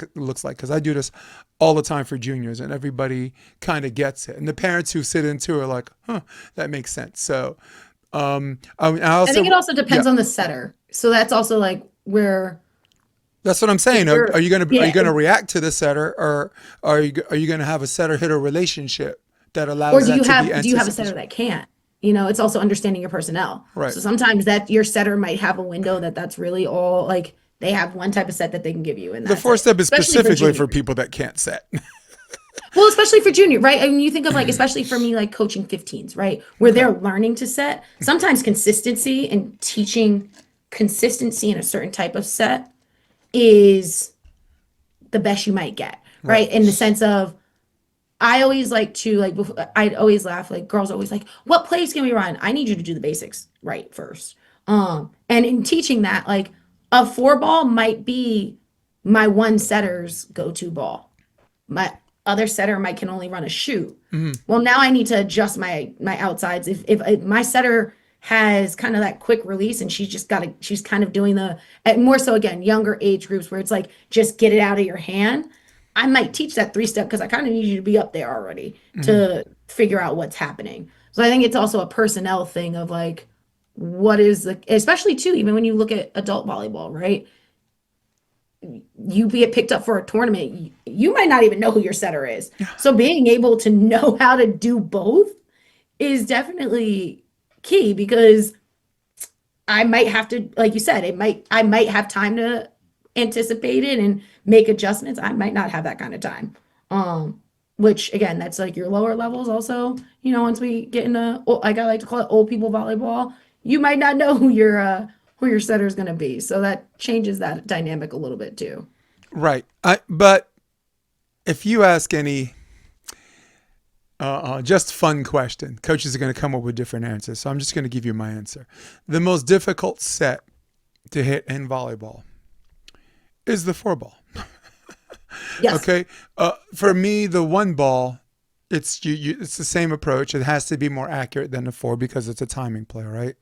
because I do this all the time for juniors, and everybody kind of gets it, and the parents who sit into it are like, huh, that makes sense. So I I think it also, also yeah, depends on the setter. So that's also like where that's what I'm if saying. Are you're, you gonna yeah, react to the setter, or are you gonna have a setter hitter relationship that or allows that to be do you have a setter anticipation? that can't? You know, it's also understanding your personnel. Right. So sometimes that your setter might have a window that's really all like they have one type of set that they can give you, and The that's four it. step is Especially for specifically for juniors. people that can't set. Well, especially for junior, right? I mean, you think of like, especially for me, like coaching 15s, right? Where Okay. they're learning to set. Sometimes consistency and teaching consistency in a certain type of set is the best you might get, Right. right? In the sense of, I always like to like, I'd always laugh, like girls always like, what plays can we run? I need you to do the basics right first. And in teaching that, like a four ball might be my one setter's go-to ball. My other setter might can only run a shoot. Mm-hmm. Well, now I need to adjust my outsides. If my setter has kind of that quick release and she's kind of doing the and more so again younger age groups where it's like just get it out of your hand. I might teach that three step because I kind of need you to be up there already Mm-hmm. to figure out what's happening. So I think it's also a personnel thing of like what is the especially too even when you look at adult volleyball, right? You get picked up for a tournament, you might not even know who your setter is. So being able to know how to do both is definitely key because I might have to, like you said, I might have time to anticipate it and make adjustments. I might not have that kind of time. Which again, that's like your lower levels also, once we get into like I like to call it old people volleyball, you might not know who your setter is going to be. So that changes that dynamic a little bit too. Right. But if you ask any just fun question, coaches are going to come up with different answers. So I'm just going to give you my answer. The most difficult set to hit in volleyball is the four ball. Yes. Okay. For me, the one ball, it's the same approach. It has to be more accurate than the four because it's a timing play, right?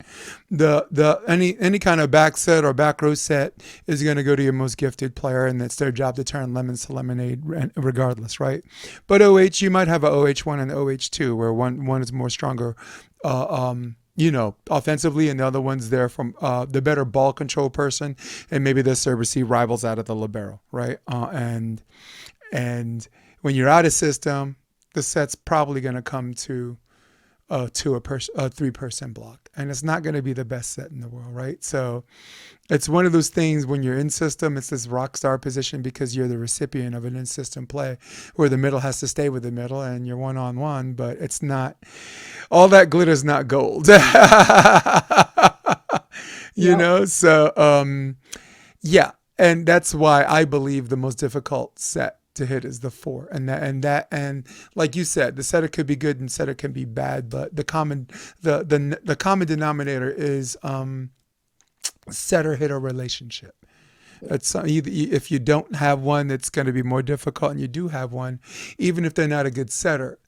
The any kind of back set or back row set is going to go to your most gifted player, and it's their job to turn lemons to lemonade, regardless, right? But OH, you might have a OH1 and OH2, where one is more stronger. Offensively, and the other one's there from the better ball control person, and maybe the serve receive rivals out of the libero, right? And when you're out of system, the set's probably going to come to a 3-person block, and it's not going to be the best set in the world, right? So it's one of those things when you're in system, it's this rock star position because you're the recipient of an in system play where the middle has to stay with the middle and you're one on one, but it's not all that glitter's not gold. Yep. So yeah, and that's why I believe the most difficult set to hit is the four, and like you said, the setter could be good and setter can be bad, but the common denominator is setter hitter relationship. It's either, if you don't have one, it's going to be more difficult, and you do have one, even if they're not a good setter,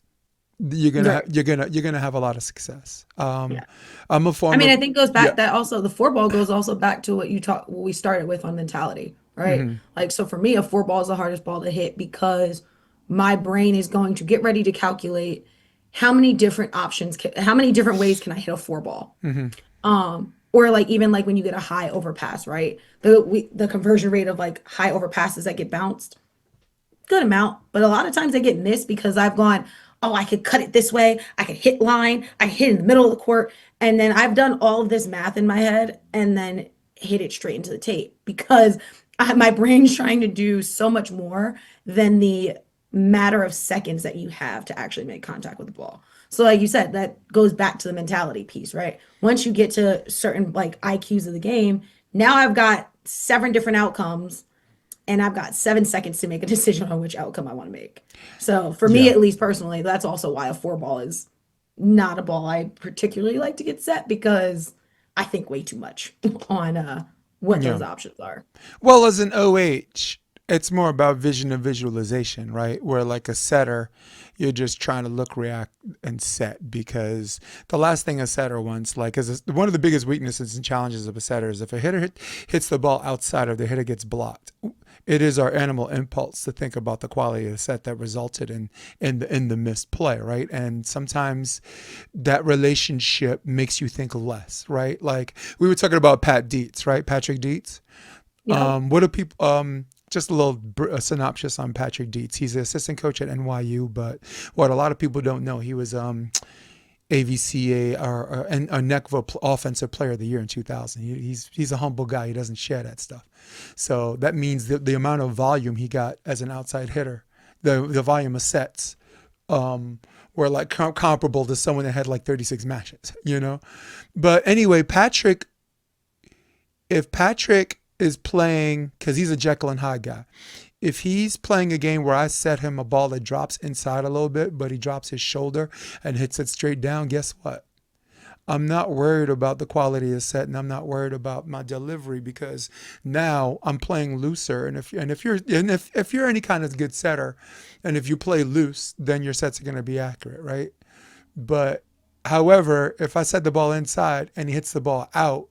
Right. you're gonna have a lot of success. Yeah. I'm a I mean, former, I think goes yeah. back that also the four ball goes also back to what we started with on mentality, right? Hmm. Like so for me, a four ball is the hardest ball to hit because my brain is going to get ready to calculate how many different ways can I hit a four ball? Hmm. or like even like when you get a high overpass, right? The conversion rate of like high overpasses that get bounced, good amount, but a lot of times they get missed because I've gone, oh, I could cut it this way, I could hit line, I could hit in the middle of the court, and then I've done all of this math in my head and then hit it straight into the tape because my brain's trying to do so much more than the matter of seconds that you have to actually make contact with the ball. So like you said, that goes back to the mentality piece, right? Once you get to certain like IQs of the game, now I've got 7 different outcomes and I've got 7 seconds to make a decision on which outcome I want to make. So for me, Yeah. at least personally, that's also why a 4 ball is not a ball I particularly like to get set because I think way too much on what Yeah. those options are. Well, as an OH, it's more about vision and visualization, right? Where like a setter, you're just trying to look, react, and set because the last thing a setter wants, like, is one of the biggest weaknesses and challenges of a setter is if a hitter hits the ball outside or the hitter gets blocked. It is our animal impulse to think about the quality of the set that resulted in the missed play, right? And sometimes that relationship makes you think less, right? Like we were talking about Pat Dietz, right? Patrick Dietz. Yep. What do people? Just a little synopsis on Patrick Dietz. He's the assistant coach at NYU, but what a lot of people don't know, he was AVCA or a NECVA offensive player of the year in 2000. He's a humble guy. He doesn't share that stuff. So that means that the amount of volume he got as an outside hitter, the volume of sets, were like comparable to someone that had like 36 matches, you know. But anyway, if Patrick is playing, because he's a Jekyll and Hyde guy, if he's playing a game where I set him a ball that drops inside a little bit, but he drops his shoulder and hits it straight down, guess what? I'm not worried about the quality of set, and I'm not worried about my delivery because now I'm playing looser. And if you're any kind of good setter, and if you play loose, then your sets are going to be accurate, right? But however, if I set the ball inside and he hits the ball out,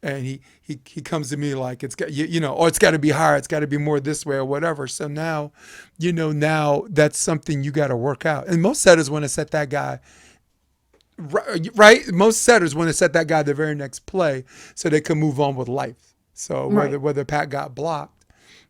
and he comes to me like it's got or it's got to be higher, it's got to be more this way or whatever. So now, now that's something you got to work out. And most setters want to set that guy right. Most setters want to set that guy the very next play so they can move on with life. So Right. whether Pat got blocked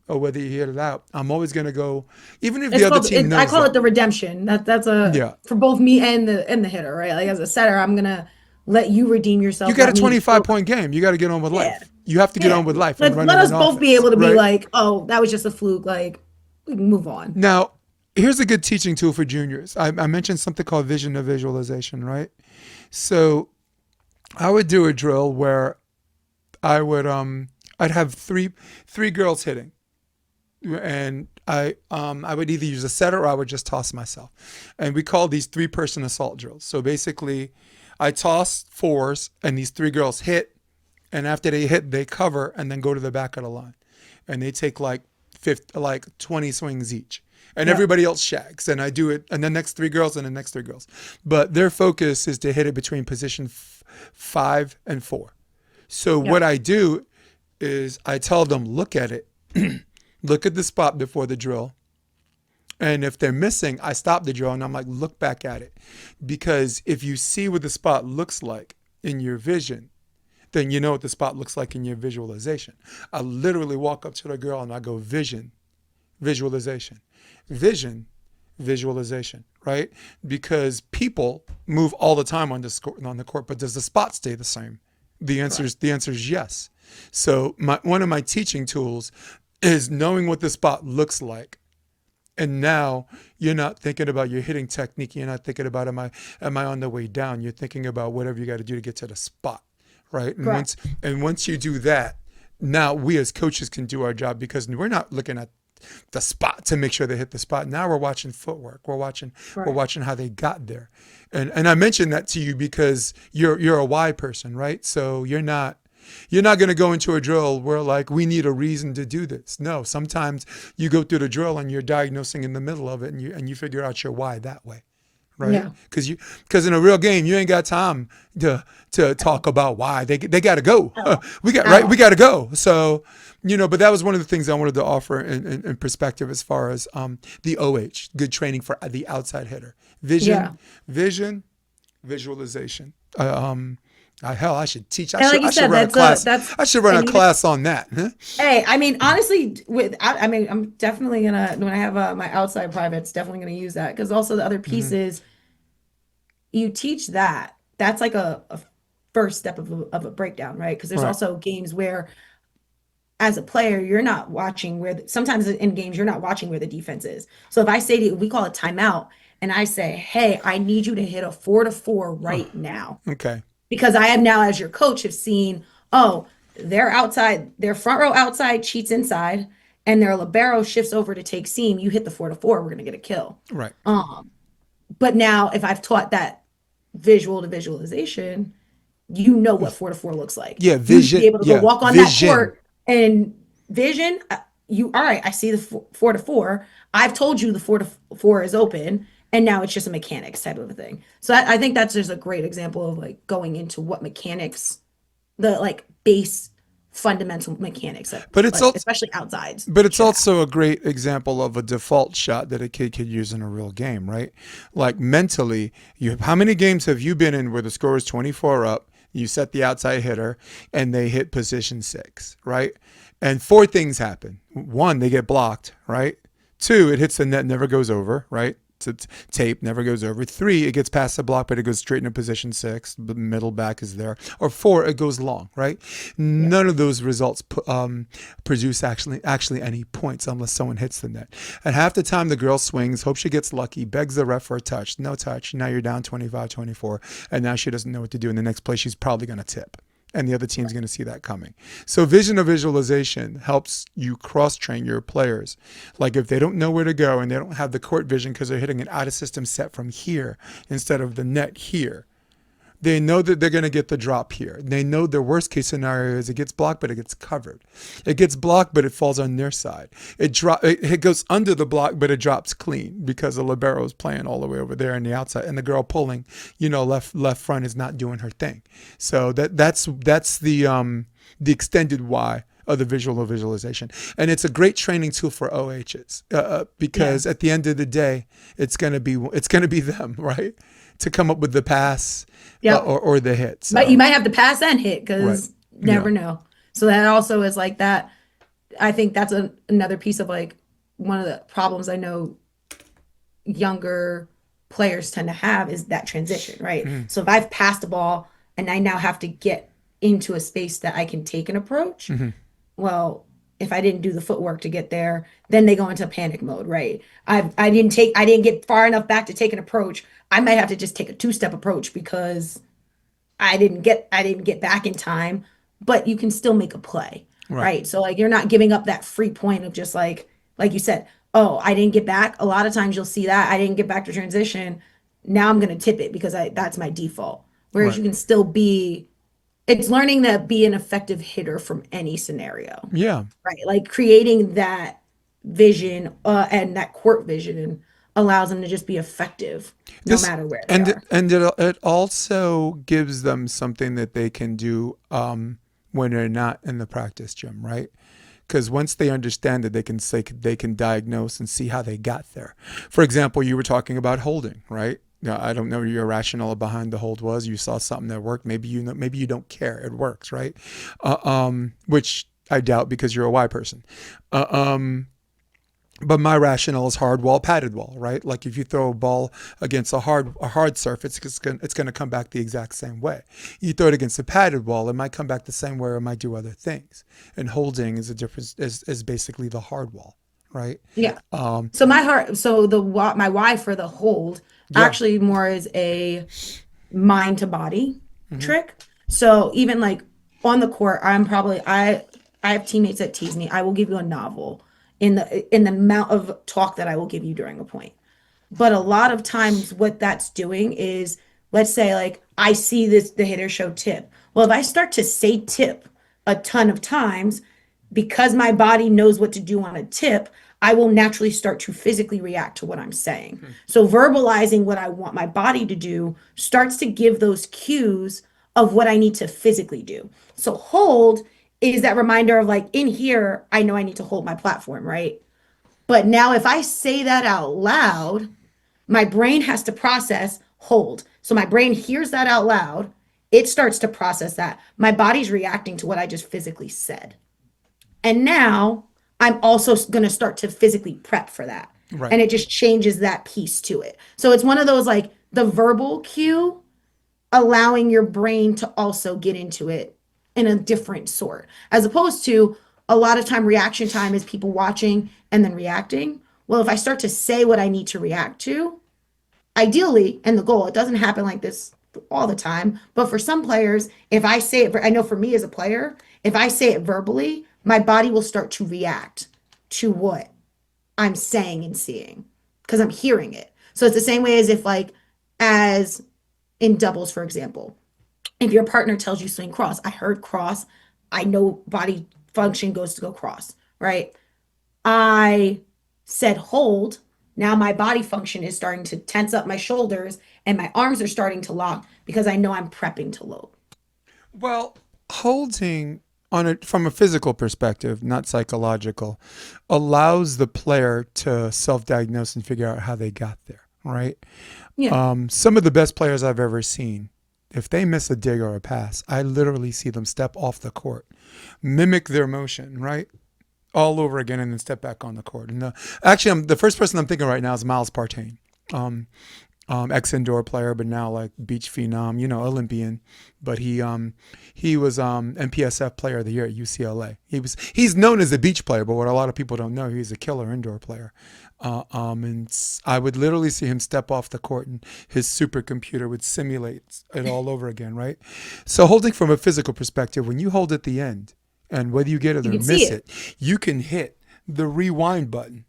or whether he hit it out, I'm always gonna go, even if the It's other called team I knows call it that. the redemption. That's a Yeah, for both me and the hitter, right? Like as a setter, I'm gonna let you redeem you yourself, got a let me 25 feel point game. You got to get on with yeah. life. You have to get Yeah. on with life and Let running us an both be offense, able to be right? like, oh, that was just a fluke. Like we can move on. Now, here's a good teaching tool for juniors. I mentioned something called vision to visualization, right? So I would do a drill where I'd have three girls hitting, and I would either use a setter or I would just toss myself, and we call these 3-person assault drills. So basically, I toss fours, and these 3 girls hit, and after they hit, they cover and then go to the back of the line, and they take like 20 swings each. And Yep. everybody else shags, and I do it, and the next 3 girls, and the next 3 girls. But their focus is to hit it between position 5 and 4. So what Yep. I do is I tell them, look at it, look at the spot before the drill, and if they're missing, I stop the drill and I'm like, look back at it, because if you see what the spot looks like in your vision, then you know what the spot looks like in your visualization. I literally walk up to the girl and I go, vision, visualization, vision, visualization, right? Because people move all the time on the court, but does the spot stay the same? Correct. The answer is yes. So one of my teaching tools is knowing what the spot looks like. And now you're not thinking about your hitting technique. You're not thinking about am I on the way down? You're thinking about whatever you got to do to get to the spot, right? Correct. And once you do that, now we as coaches can do our job because we're not looking at the spot to make sure they hit the spot. Now we're watching footwork. We're Right. watching how they got there. And I mentioned that to you because you're a why person, right? So you're not going to go into a drill where like we need a reason to do this. No, sometimes you go through the drill and you're diagnosing in the middle of it and you figure out your why that way. Right? Yeah. Because in a real game you ain't got time to talk about why they got to go. At all. we got At right. We all. got to go. So but that was one of the things I wanted to offer in perspective as far as the OH, good training for the outside hitter. Yeah. Vision, visualization. Hell, I should teach. And like you I should said, run a class. that's I should run a and even class on that. Huh? hey, I mean, honestly, I mean, I'm definitely gonna when I have my outside privates, definitely gonna use that because also the other piece Hmm. is you teach that. That's like a first step of a breakdown, right? Because there's Right. also games where as a player, you're not watching sometimes in games, you're not watching where the defense is. So if I say to you, we call it timeout, and I say, hey, I need you to hit a 4-4 Oh, right now. okay. Because I have now, as your coach, have seen, oh, their outside, their front row outside cheats inside, and their libero shifts over to take seam. You hit the 4-4, we're gonna get a kill. Right. But now if I've taught that visual to visualization, you know what 4-4 looks like. Yeah. You should be Vision. able to go Yeah. walk on that Vision. court and vision. You all right? I see the 4-4. I've told you the 4-4 is open, and now it's just a mechanics type of a thing. So I think that's just a great example of like going into what mechanics, the like base fundamental mechanics that But it's like also especially outsides But it's should have. also a great example of a default shot that a kid could use in a real game, right? Like mentally, how many games have you been in where the score is 24 up, you set the outside hitter, and they hit position six, right? And four things happen. One, they get blocked, right? Two, it hits the net, never goes over, right? Tape never goes over. Three, it gets past the block, but it goes straight into position six. The middle back is there. Or four, it goes long, right? Yeah. None of those results produce actually any points unless someone hits the net. And half the time, the girl swings, hopes she gets lucky, begs the ref for a touch. No touch. Now you're down 25-24, and now she doesn't know what to do. In the next play, she's probably going to tip, and the other team's going to see that coming. So vision or visualization helps you cross-train your players. Like if they don't know where to go and they don't have the court vision because they're hitting an out-of-system set from here instead of the net here, they know that they're going to get the drop here. They know their worst case scenario is it gets blocked, but it gets covered. It gets blocked, but it falls on their side. It goes under the block, but it drops clean because the libero is playing all the way over there on the outside, and the girl pulling, left front is not doing her thing. So that's the extended why of the visual visualization, and it's a great training tool for OHs Yeah. because at the end of the day, it's gonna be them, right, to come up with the pass Yep. or the hit. But you So might have to pass and hit right, because yeah. never know. So that also is like that. I think that's another piece of like one of the problems I know younger players tend to have is that transition, right? Mm-hmm. So if I've passed a ball and I now have to get into a space that I can take an approach, Mm-hmm. well, if I didn't do the footwork to get there, then they go into panic mode, right? I didn't get far enough back to take an approach. I might have to just take a two-step approach because I didn't get back in time, but you can still make a play, Right, right? So like you're not giving up that free point of just like you said, oh, I didn't get back. A lot of times you'll see that I didn't get back to transition. Now I'm going to tip it because I that's my default. Whereas right, you can still be it's learning to be an effective hitter from any scenario, yeah. right? Like creating that vision and that court vision allows them to just be effective no This matter where they and are. it also gives them something that they can do when they're not in the practice gym, right? Because once they understand it, they can diagnose and see how they got there. For example, you were talking about holding, right? Now, I don't know what your rationale behind the hold was. You saw something that worked. Maybe you don't care. It works, right? Which I doubt because you're a Y person. Uh, um, but my rationale is hard wall, padded wall, right? Like if you throw a ball against a hard surface, it's gonna come back the exact same way. You throw it against a padded wall, it might come back the same way, or it might do other things. And holding is a difference is basically the hard wall, right? Yeah. Um, So my why for the hold yeah. actually more is a mind to body Hmm. trick. So even like on the court, I have teammates that tease me. I will give you a novel in the amount of talk that I will give you during a point. But a lot of times, what that's doing is, let's say, like, I see the hitter show tip. Well, if I start to say tip a ton of times, because my body knows what to do on a tip, I will naturally start to physically react to what I'm saying. So, verbalizing what I want my body to do starts to give those cues of what I need to physically do. So, hold is that reminder of like, in here, I know I need to hold my platform, right? But now, if I say that out loud, my brain has to process hold. So my brain hears that out loud it starts to process that. My body's reacting to what I just physically said. And now I'm also going to start to physically prep for that. Right. And it just changes that piece to it. So it's one of those like the verbal cue, allowing your brain to also get into it in a different sort, as opposed to a lot of time reaction time is people watching and then reacting. Well, if I start to say what I need to react to, ideally, and the goal, it doesn't happen like this all the time, but for some players, if I say it, I know for me as a player, if I say it verbally, my body will start to react to what I'm saying and seeing because I'm hearing it. So it's the same way as if, like, as in doubles, for example, if your partner tells you swing cross, I heard cross, I know body function goes to go cross, right? I said hold. Now my body function is starting to tense up my shoulders and my arms are starting to lock because I know I'm prepping to load. Well, holding on it from a physical perspective, not psychological, allows the player to self-diagnose and figure out how they got there, right? Yeah. Some of the best players I've ever seen, if they miss a dig or a pass, I literally see them step off the court, mimic their motion, right? All over again, and then step back on the court. And actually, the first person I'm thinking right now is Miles Partain. Um, Ex-indoor player, but now like beach phenom, Olympian. But he was MPSF Player of the Year at UCLA. He's known as a beach player, but what a lot of people don't know, he's a killer indoor player. And I would literally see him step off the court, and his supercomputer would simulate it all over again, right? So holding from a physical perspective, when you hold at the end, and whether you get it You or can see miss it. it, you can hit the rewind button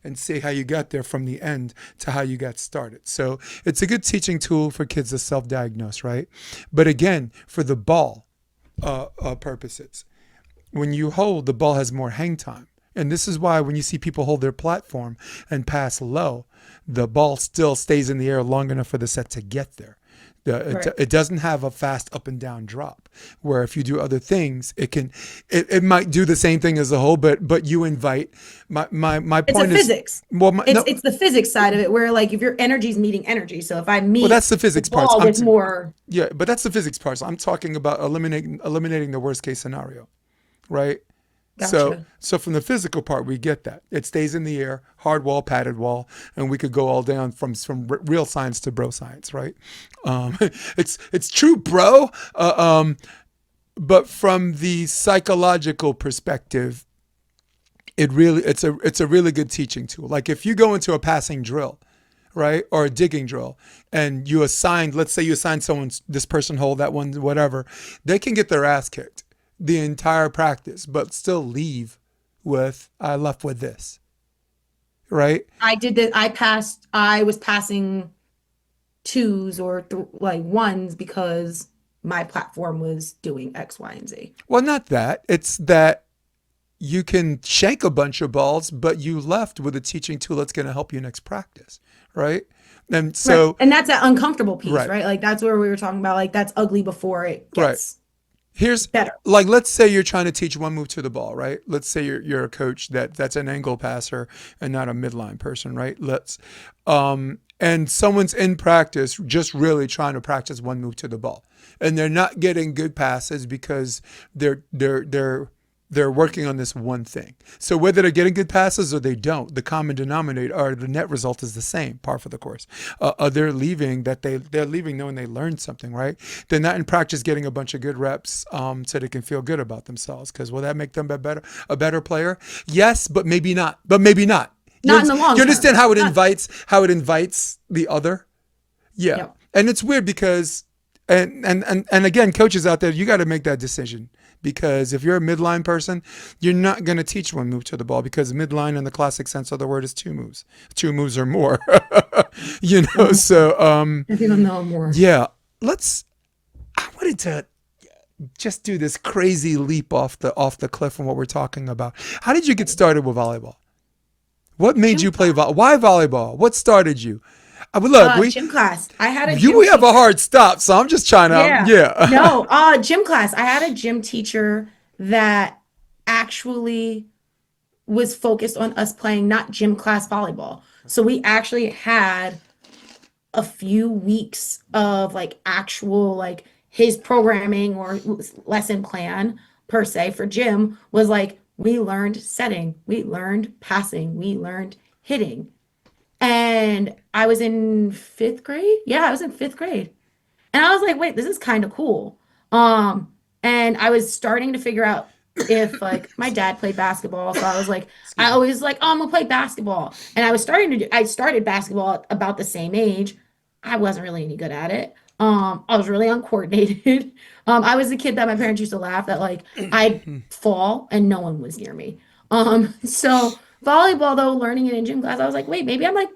and see how you got there from the end to how you got started. So it's a good teaching tool for kids to self-diagnose, right? But again, for the ball purposes, when you hold, the ball has more hang time. And this is why when you see people hold their platform and pass low, the ball still stays in the air long enough for the set to get there. Right. It doesn't have a fast up and down drop. Where if you do other things, it might do the same thing as a whole, but you invite my It's a point is, physics. well, It's no, it's the physics side of it where like if your energy is meeting energy. So if I well, meet that's the the physics parts. ball with more, Yeah, but that's the physics parts. I'm talking about eliminating the worst case scenario, right? So gotcha. so from the physical part, we get that it stays in the air, hard wall, padded wall, and we could go all down real science to bro science, right? It's true, bro. But from the psychological perspective, it's a really good teaching tool. Like if you go into a passing drill, right, or a digging drill, and let's say you assign this person hold that one, whatever, they can get their ass kicked the entire practice, but still leave with, I left with this, right? I did that. I was passing twos or like ones because my platform was doing X, Y, and Z. Well, not that. It's that you can shank a bunch of balls, but you left with a teaching tool that's going to help you next practice, right? And Right. so, And that's that uncomfortable piece, right, right? Like that's where we were talking about, like that's ugly before it right. gets Here's better. like, let's say you're trying to teach one move to the ball, right? Let's say you're a coach that's an angle passer and not a midline person, right? And someone's in practice just really trying to practice one move to the ball, and they're not getting good passes because they're working on this one thing. So whether they're getting good passes or they don't, the common denominator or the net result is the same, par for the course. They're leaving knowing they learned something, right? They're not in practice getting a bunch of good reps, so they can feel good about themselves. Because will that make them a better player? Yes, but maybe not. But maybe not. Not in the long You term. understand how it Not, invites the other? Yeah, yep. and it's weird because and again, coaches out there, you got to make that decision. Because if you're a midline person, you're not going to teach one move to the ball, because midline in the classic sense of the word is two moves or more. So If you don't know more. yeah, I wanted to just do this crazy leap off the cliff from what we're talking about. How did you get started with volleyball? What made Gym you play class. Why volleyball? What started you? Look, Gym class. I had a gym we have a teacher. hard stop, so I'm just trying to, Yeah. yeah. No, gym class. I had a gym teacher that actually was focused on us playing not gym class volleyball. So we actually had a few weeks of like actual like his programming or lesson plan per se for gym was like we learned setting, we learned passing, we learned hitting. And I was in fifth grade. Yeah, I was in fifth grade. And I was like, wait, this is kind of cool. Um, and I was starting to figure out if like my dad played basketball. So I was like, I Excuse me. always like, oh, I'm gonna play basketball. And I was starting to do, I started basketball at about the same age. I wasn't really any good at it. I was really uncoordinated. I was the kid that my parents used to laugh that like I'd fall and no one was near me. So volleyball though, learning it in gym class, I was like, wait, maybe I'm like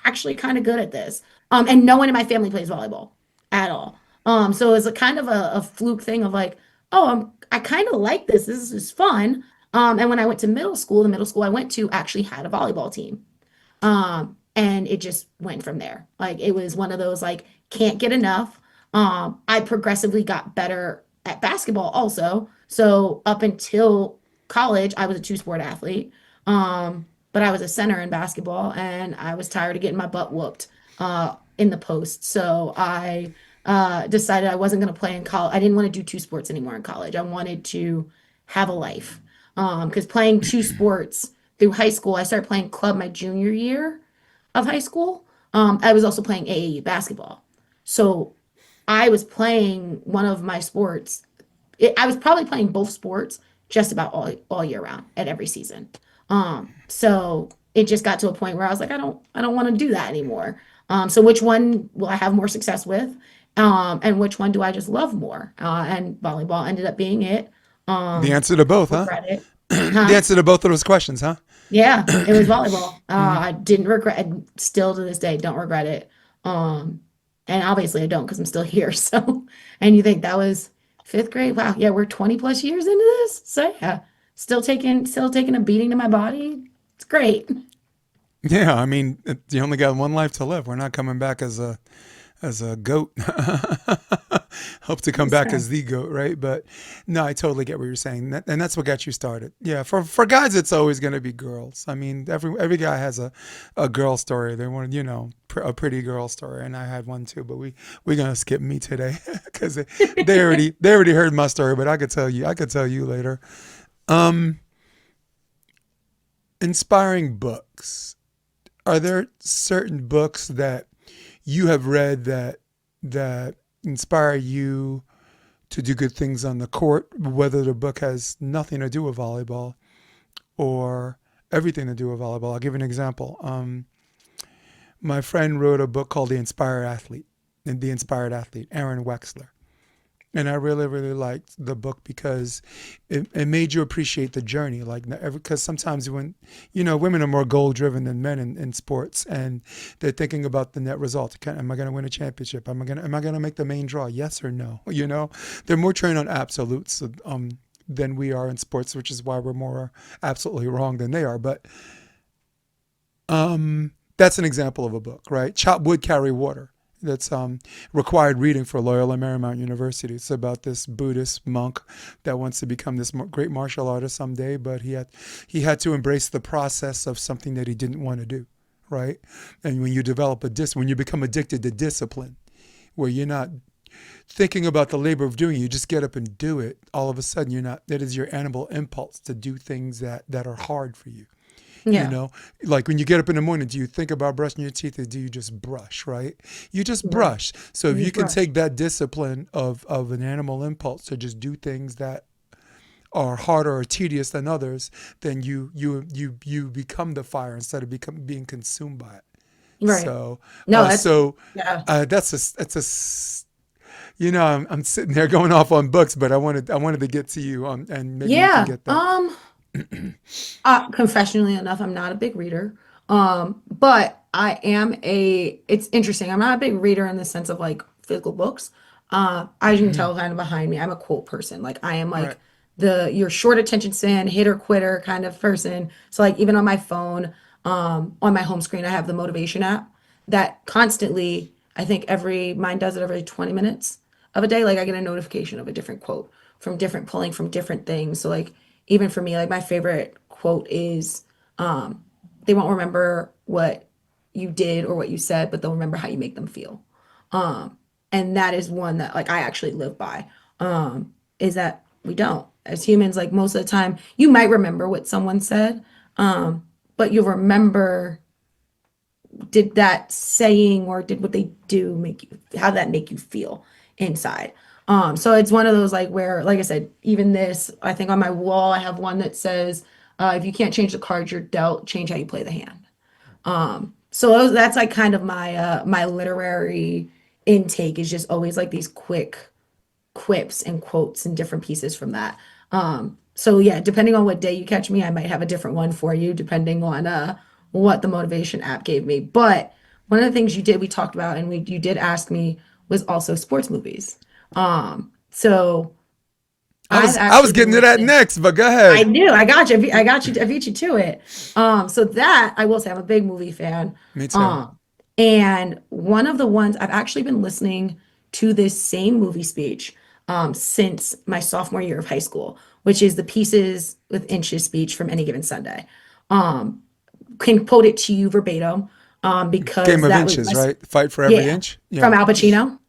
actually kind of good at this. And no one in my family plays volleyball at all. So it was a kind of a fluke thing of like, oh, I kind of like this. This is fun. And when I went to middle school, the middle school I went to actually had a volleyball team. And it just went from there. Like it was one of those like can't get enough. I progressively got better at basketball also. So up until college, I was a two-sport athlete. But I was a center in basketball and I was tired of getting my butt whooped in the post. So I decided I wasn't going to play in college. I didn't want to do two sports anymore in college. I wanted to have a life. Because playing two sports through high school, I started playing club my junior year of high school. I was also playing AAU basketball. So I was playing one of my sports. I was probably playing both sports just about all year round at every season. So it just got to a point where I was like, I don't want to do that anymore. So which one will I have more success with? And which one do I just love more? And volleyball ended up being it. The Um, answer to both, huh? regret it. The Huh? answer to both of those questions, huh? Yeah, it was volleyball. Hmm. I didn't regret it. Still to this day, don't regret it. Um, and obviously I don't because I'm still here. So, and you think that was fifth grade? Wow, yeah, we're 20 plus years into this. So yeah, still taking a beating to my body. It's great. Yeah, I mean, you only got one life to live. We're not coming back as a goat. Hope to come Yes, back sir. as the goat, right? But no, I totally get what you're saying, and that's what got you started. Yeah, for guys, it's always going to be girls. I mean, every guy has a girl story. They want a pretty girl story, and I had one too. But we're gonna skip me today because they already heard my story. But I could tell you later. Um, Inspiring books. Are there certain books that you have read that inspire you to do good things on the court, whether the book has nothing to do with volleyball or everything to do with volleyball? I'll give you an example. My friend wrote a book called The Inspired Athlete, Aaron Wexler. And I really, really liked the book because it made you appreciate the journey. Like, because sometimes when, women are more goal driven than men in sports, and they're thinking about the net result. Am I going to win a championship? Am I going to make the main draw? Yes or no? They're more trained on absolutes than we are in sports, which is why we're more absolutely wrong than they are. But that's an example of a book, right? Chop wood, carry water. That's required reading for Loyola Marymount University. It's about this Buddhist monk that wants to become this great martial artist someday, but he had to embrace the process of something that he didn't want to do, right? And when you develop when you become addicted to discipline, where you're not thinking about the labor of doing it, you just get up and do it. All of a sudden, you're not. That is your animal impulse to do things that are hard for you. You Yeah. know, like when you get up in the morning, do you think about brushing your teeth or do you just brush, right? You just Right. brush. So if You you just can brush. take that discipline of an animal impulse to just do things that are harder or tedious than others, then you become the fire instead of being consumed by it. Right. So No, uh, that's so yeah. I'm sitting there going off on books, but I wanted to get to you and maybe you can Yeah. get that. Confessionally enough, I'm not a big reader. But I am it's interesting. I'm not a big reader in the sense of like physical books. As you can tell kind of behind me, I'm a quote person. Like I am Right. like your short attention span, hit or quitter kind of person. So like even on my phone, on my home screen, I have the motivation app that constantly, I think mine does it every 20 minutes of a day. Like I get a notification of a different quote pulling from different things. So like even for me, like my favorite quote is, um, they won't remember what you did or what you said, but they'll remember how you make them feel. And that is one that like I actually live by. Is that we don't as humans, like most of the time, you might remember what someone said, but you'll remember did that saying or did what they do make you how did that make you feel inside. So it's one of those like where, like I said, even this, I think on my wall I have one that says, if you can't change the cards you're dealt, change how you play the hand. That's like kind of my literary intake is just always like these quick quips and quotes and different pieces from that. So yeah, depending on what day you catch me, I might have a different one for you, depending on what the motivation app gave me. But one of the things we talked about, and you did ask me, was also sports movies. So I've I was actually been getting to that listening. next, but go I ahead. knew I got you. I got you. I beat you to it. So that I will say, I'm a big movie fan. Me too. Um, and one of the ones I've actually been listening to this same movie speech since my sophomore year of high school, which is the Pieces with Inches speech from Any Given Sunday. Um, can quote it to you verbatim Game because of that was Inches, right? Fight for every yeah, inch. Yeah. from Al Pacino.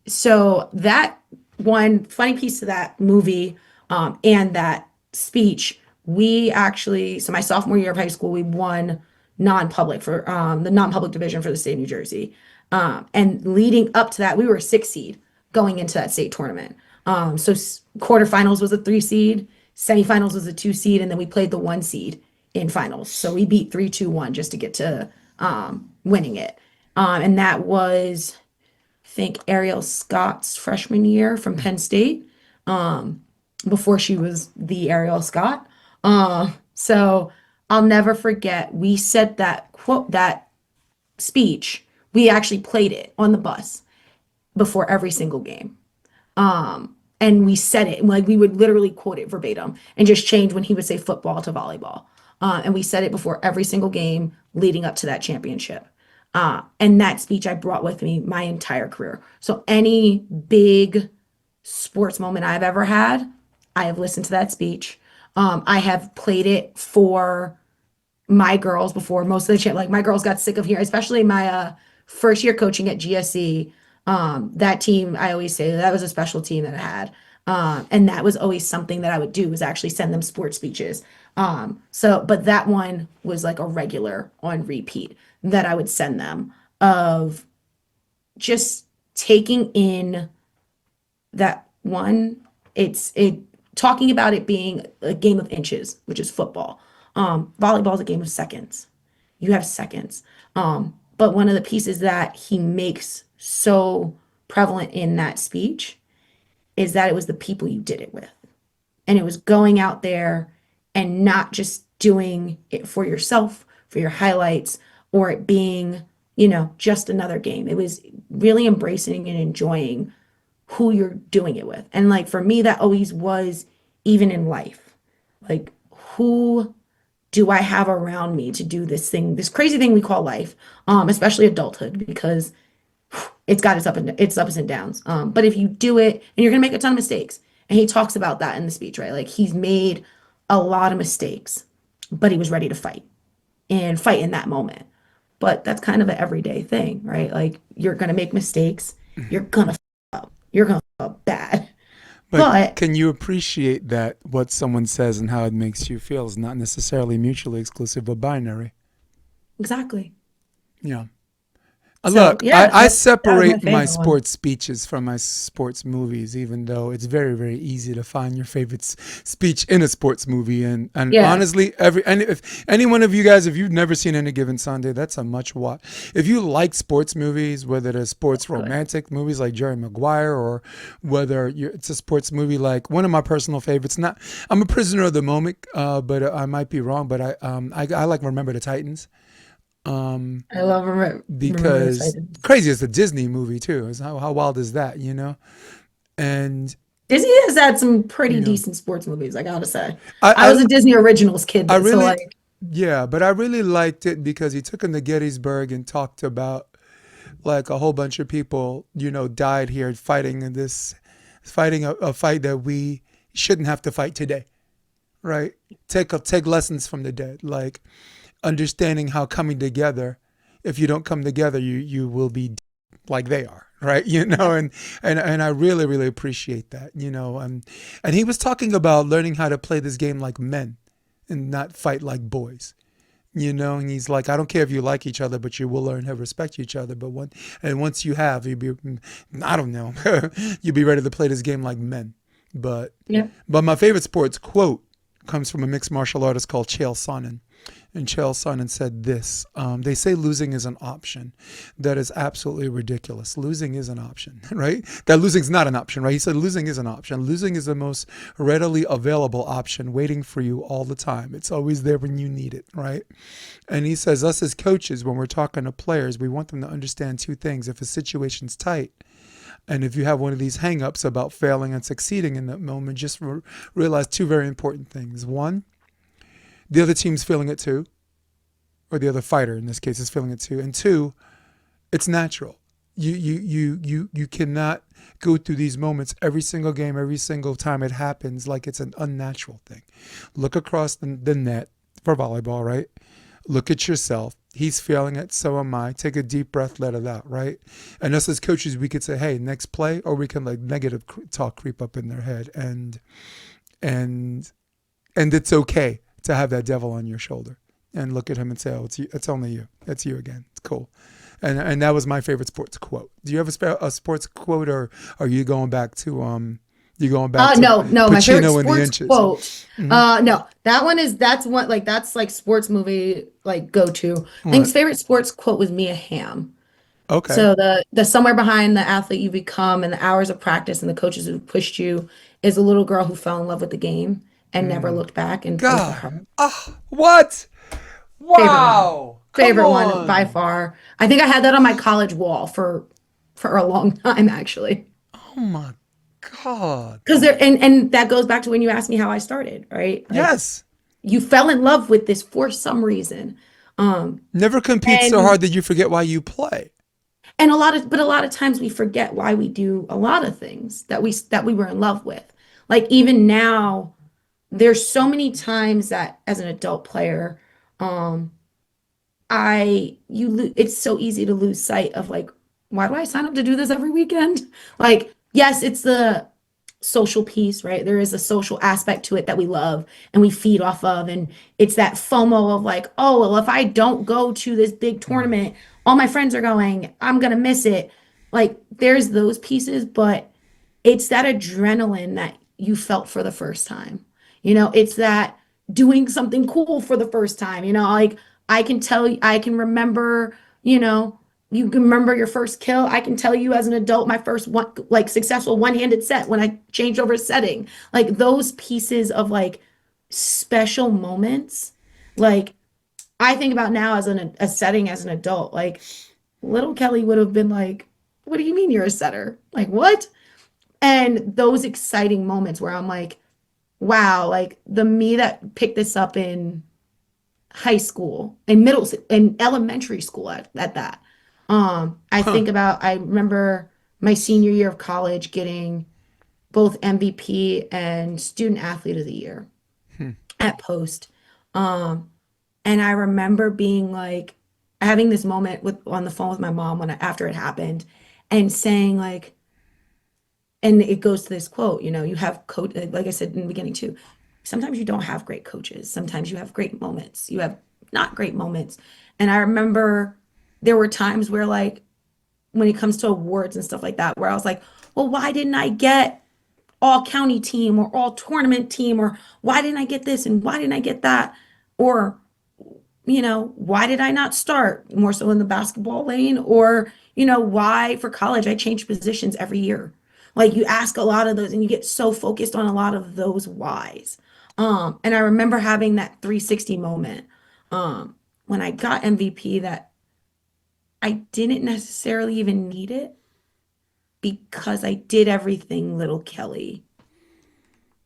So that one funny piece of that movie and that speech, we actually, so my sophomore year of high school, we won non-public for the non-public division for the state of New Jersey. And leading up to that, we were a 6 seed going into that state tournament. Quarterfinals was a 3 seed, semifinals was a 2 seed, and then we played the 1 seed in finals. So we beat 3-2-1 just to get to winning it. And that was think Ariel Scott's freshman year from Penn State, before she was the Ariel Scott. So I'll never forget. We said that quote, that speech. We actually played it on the bus before every single game. And we said it, and like we would literally quote it verbatim and just change when he would say football to volleyball. And we said it before every single game leading up to that championship. And that speech I brought with me my entire career. So any big sports moment I've ever had, I have listened to that speech. I have played it for my girls before most of the like my girls got sick of hearing, especially my first year coaching at GSE. That team, I always say that was a special team that I had. And that was always something that I would do was actually send them sports speeches. But that one was like a regular on repeat that I would send them of just taking in that one. It talking about it being a game of inches, which is football. Volleyball is a game of seconds. You have seconds. But one of the pieces that he makes so prevalent in that speech is that it was the people you did it with. And it was going out there and not just doing it for yourself, for your highlights, or it being, just another game. It was really embracing and enjoying who you're doing it with. And like for me, that always was even in life. Like, who do I have around me to do this thing, this crazy thing we call life, especially adulthood, because it's got its ups and downs. But if you do it, and you're gonna make a ton of mistakes, and he talks about that in the speech, right? Like he's made a lot of mistakes, but he was ready to fight and fight in that moment. But that's kind of an everyday thing, right? Like you're gonna make mistakes, you're gonna you're gonna feel bad, But but can you appreciate that what someone says and how it makes you feel is not necessarily mutually exclusive or binary? exactly. Yeah. So Look, yeah, I that was my separate my favorite one. sports speeches from my sports movies, even though it's very, very easy to find your favorite speech in a sports movie. And Yeah, honestly, and if any one of you guys, if you've never seen Any Given Sunday, that's a much watch. If you like sports movies, whether they're sports exactly. romantic movies like Jerry Maguire, or whether it's a sports movie like one of my personal favorites. Not, I'm a prisoner of the moment, but I might be wrong. But I like Remember the Titans. I love remember the Because Titans. crazy, it's a Disney movie too. How wild is that, you know? And Disney has had some pretty you know, decent sports movies, I gotta say. I I was a Disney Originals kid, I so really, like, yeah, but I really liked it because he took him to Gettysburg and talked about like a whole bunch of people, died here fighting a fight that we shouldn't have to fight today, right? Take lessons from the dead, like understanding how coming together. If you don't come together, you will be dead, like they are, right? You know, Yeah. and I really really appreciate that, you know. And he was talking about learning how to play this game like men and not fight like boys. You know, and he's like, I don't care if you like each other, but you will learn how to respect each other. But once you have, you'll be, I don't know, you'll be ready to play this game like men. But Yeah. but my favorite sports quote comes from a mixed martial artist called Chael Sonnen. And Chael Sonnen said this: "They say losing is an option. That is absolutely ridiculous. Losing is an option, right? That losing is not an option, right? He said losing is an option. Losing is the most readily available option, waiting for you all the time. It's always there when you need it, right?" And he says, us as coaches, when we're talking to players, we want them to understand two things. If a situation's tight, and if you have one of these hangups about failing and succeeding in that moment, just realize two very important things. One, the other team's feeling it too, or the other fighter in this case is feeling it too. And two, it's natural. You cannot go through these moments every single game, every single time it happens like it's an unnatural thing. Look across the net for volleyball, right? Look at yourself. He's feeling it, so am I. Take a deep breath, let it out, right? And us as coaches, we could say, hey, next play, or we can like negative talk creep up in their head, and and it's okay to have that devil on your shoulder and look at him and say, oh, it's you, it's only you, it's you again, it's cool. And that was my favorite sports quote. Do you have a sports quote, or are you going back to you going back to No, no, my favorite Pacino and the sports inches? quote. Hmm. No, that's what like that's like sports movie like go to. I think Right. his favorite sports quote was Mia Hamm. Okay. So the somewhere behind the athlete you become and the hours of practice and the coaches who pushed you is a little girl who fell in love with the game and never Mm. looked back and played for her. God. Ah, what? Favorite one. Wow. Come Favorite one by on. far. I think I had that on my college wall for a long time actually. Oh my God. Because there and that goes back to when you asked me how I started, right? Like Yes. you fell in love with this for some reason. Um Never compete so and hard that you forget why you play. and a lot of times we forget why we do a lot of things that we were in love with. Like even now, there's so many times that as an adult player, um, it's so easy to lose sight of like, why do I sign up to do this every weekend? Like, yes, it's the social piece, right? There is a social aspect to it that we love and we feed off of. And it's that FOMO of like, oh, well, if I don't go to this big Mm. tournament, all my friends are going, I'm gonna miss it. Like, there's those pieces, but it's that adrenaline that you felt for the first time. It's that doing something cool for the first time. Like I can remember, you can remember your first kill. I can tell you as an adult, my first one, like successful one-handed set when I changed over setting. Like those pieces of like special moments. Like I think about now as a setting as an adult, like little Kelly would have been like, what do you mean you're a setter? Like what? And those exciting moments where I'm like, wow, like the me that picked this up in high school and and elementary school at that. Huh. I remember my senior year of college getting both MVP and student athlete of the year Hmm. at Post. Um, and I remember being like having this moment with on the phone with my mom after it happened and saying like, and it goes to this quote, you have coach, like I said in the beginning too, sometimes you don't have great coaches. Sometimes you have great moments. You have not great moments. And I remember there were times where like when it comes to awards and stuff like that, where I was like, well, why didn't I get all county team or all tournament team? Or why didn't I get this? And why didn't I get that? Or why did I not start more so in the basketball lane? Or, why for college I changed positions every year. Like you ask a lot of those and you get so focused on a lot of those whys. And I remember having that 360 moment when I got MVP that I didn't necessarily even need it because I did everything little Kelly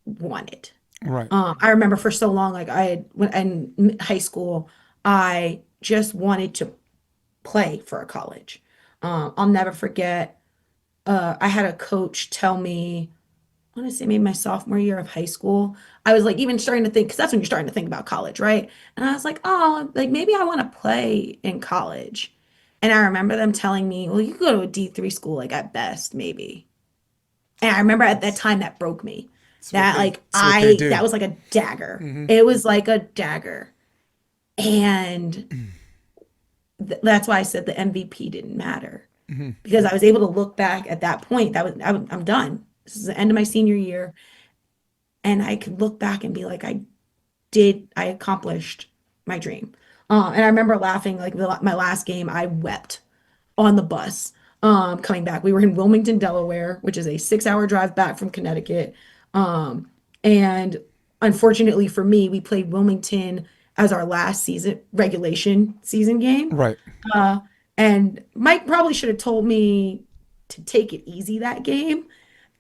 wanted. Right. I remember for so long, like I had when in high school, I just wanted to play for a college. I'll never forget. I had a coach tell me, I want to say maybe my sophomore year of high school. I was like even starting to think, because that's when you're starting to think about college, right? And I was like, oh, like maybe I want to play in college. And I remember them telling me, well, you could go to a D3 school, like at best, maybe. And I remember at that time that broke me. That like it's what they that do. was like a dagger. Hmm. It was like a dagger. And that's why I said the MVP didn't matter Hmm. because I was able to look back at that point. I'm done. This is the end of my senior year, and I could look back and be like, I accomplished my dream. And I remember laughing like my last game, I wept on the bus coming back. We were in Wilmington, Delaware, which is a 6 hour drive back from Connecticut. And unfortunately for me, we played Wilmington as our last season regulation season game. Right. Uh, and Mike probably should have told me to take it easy that game.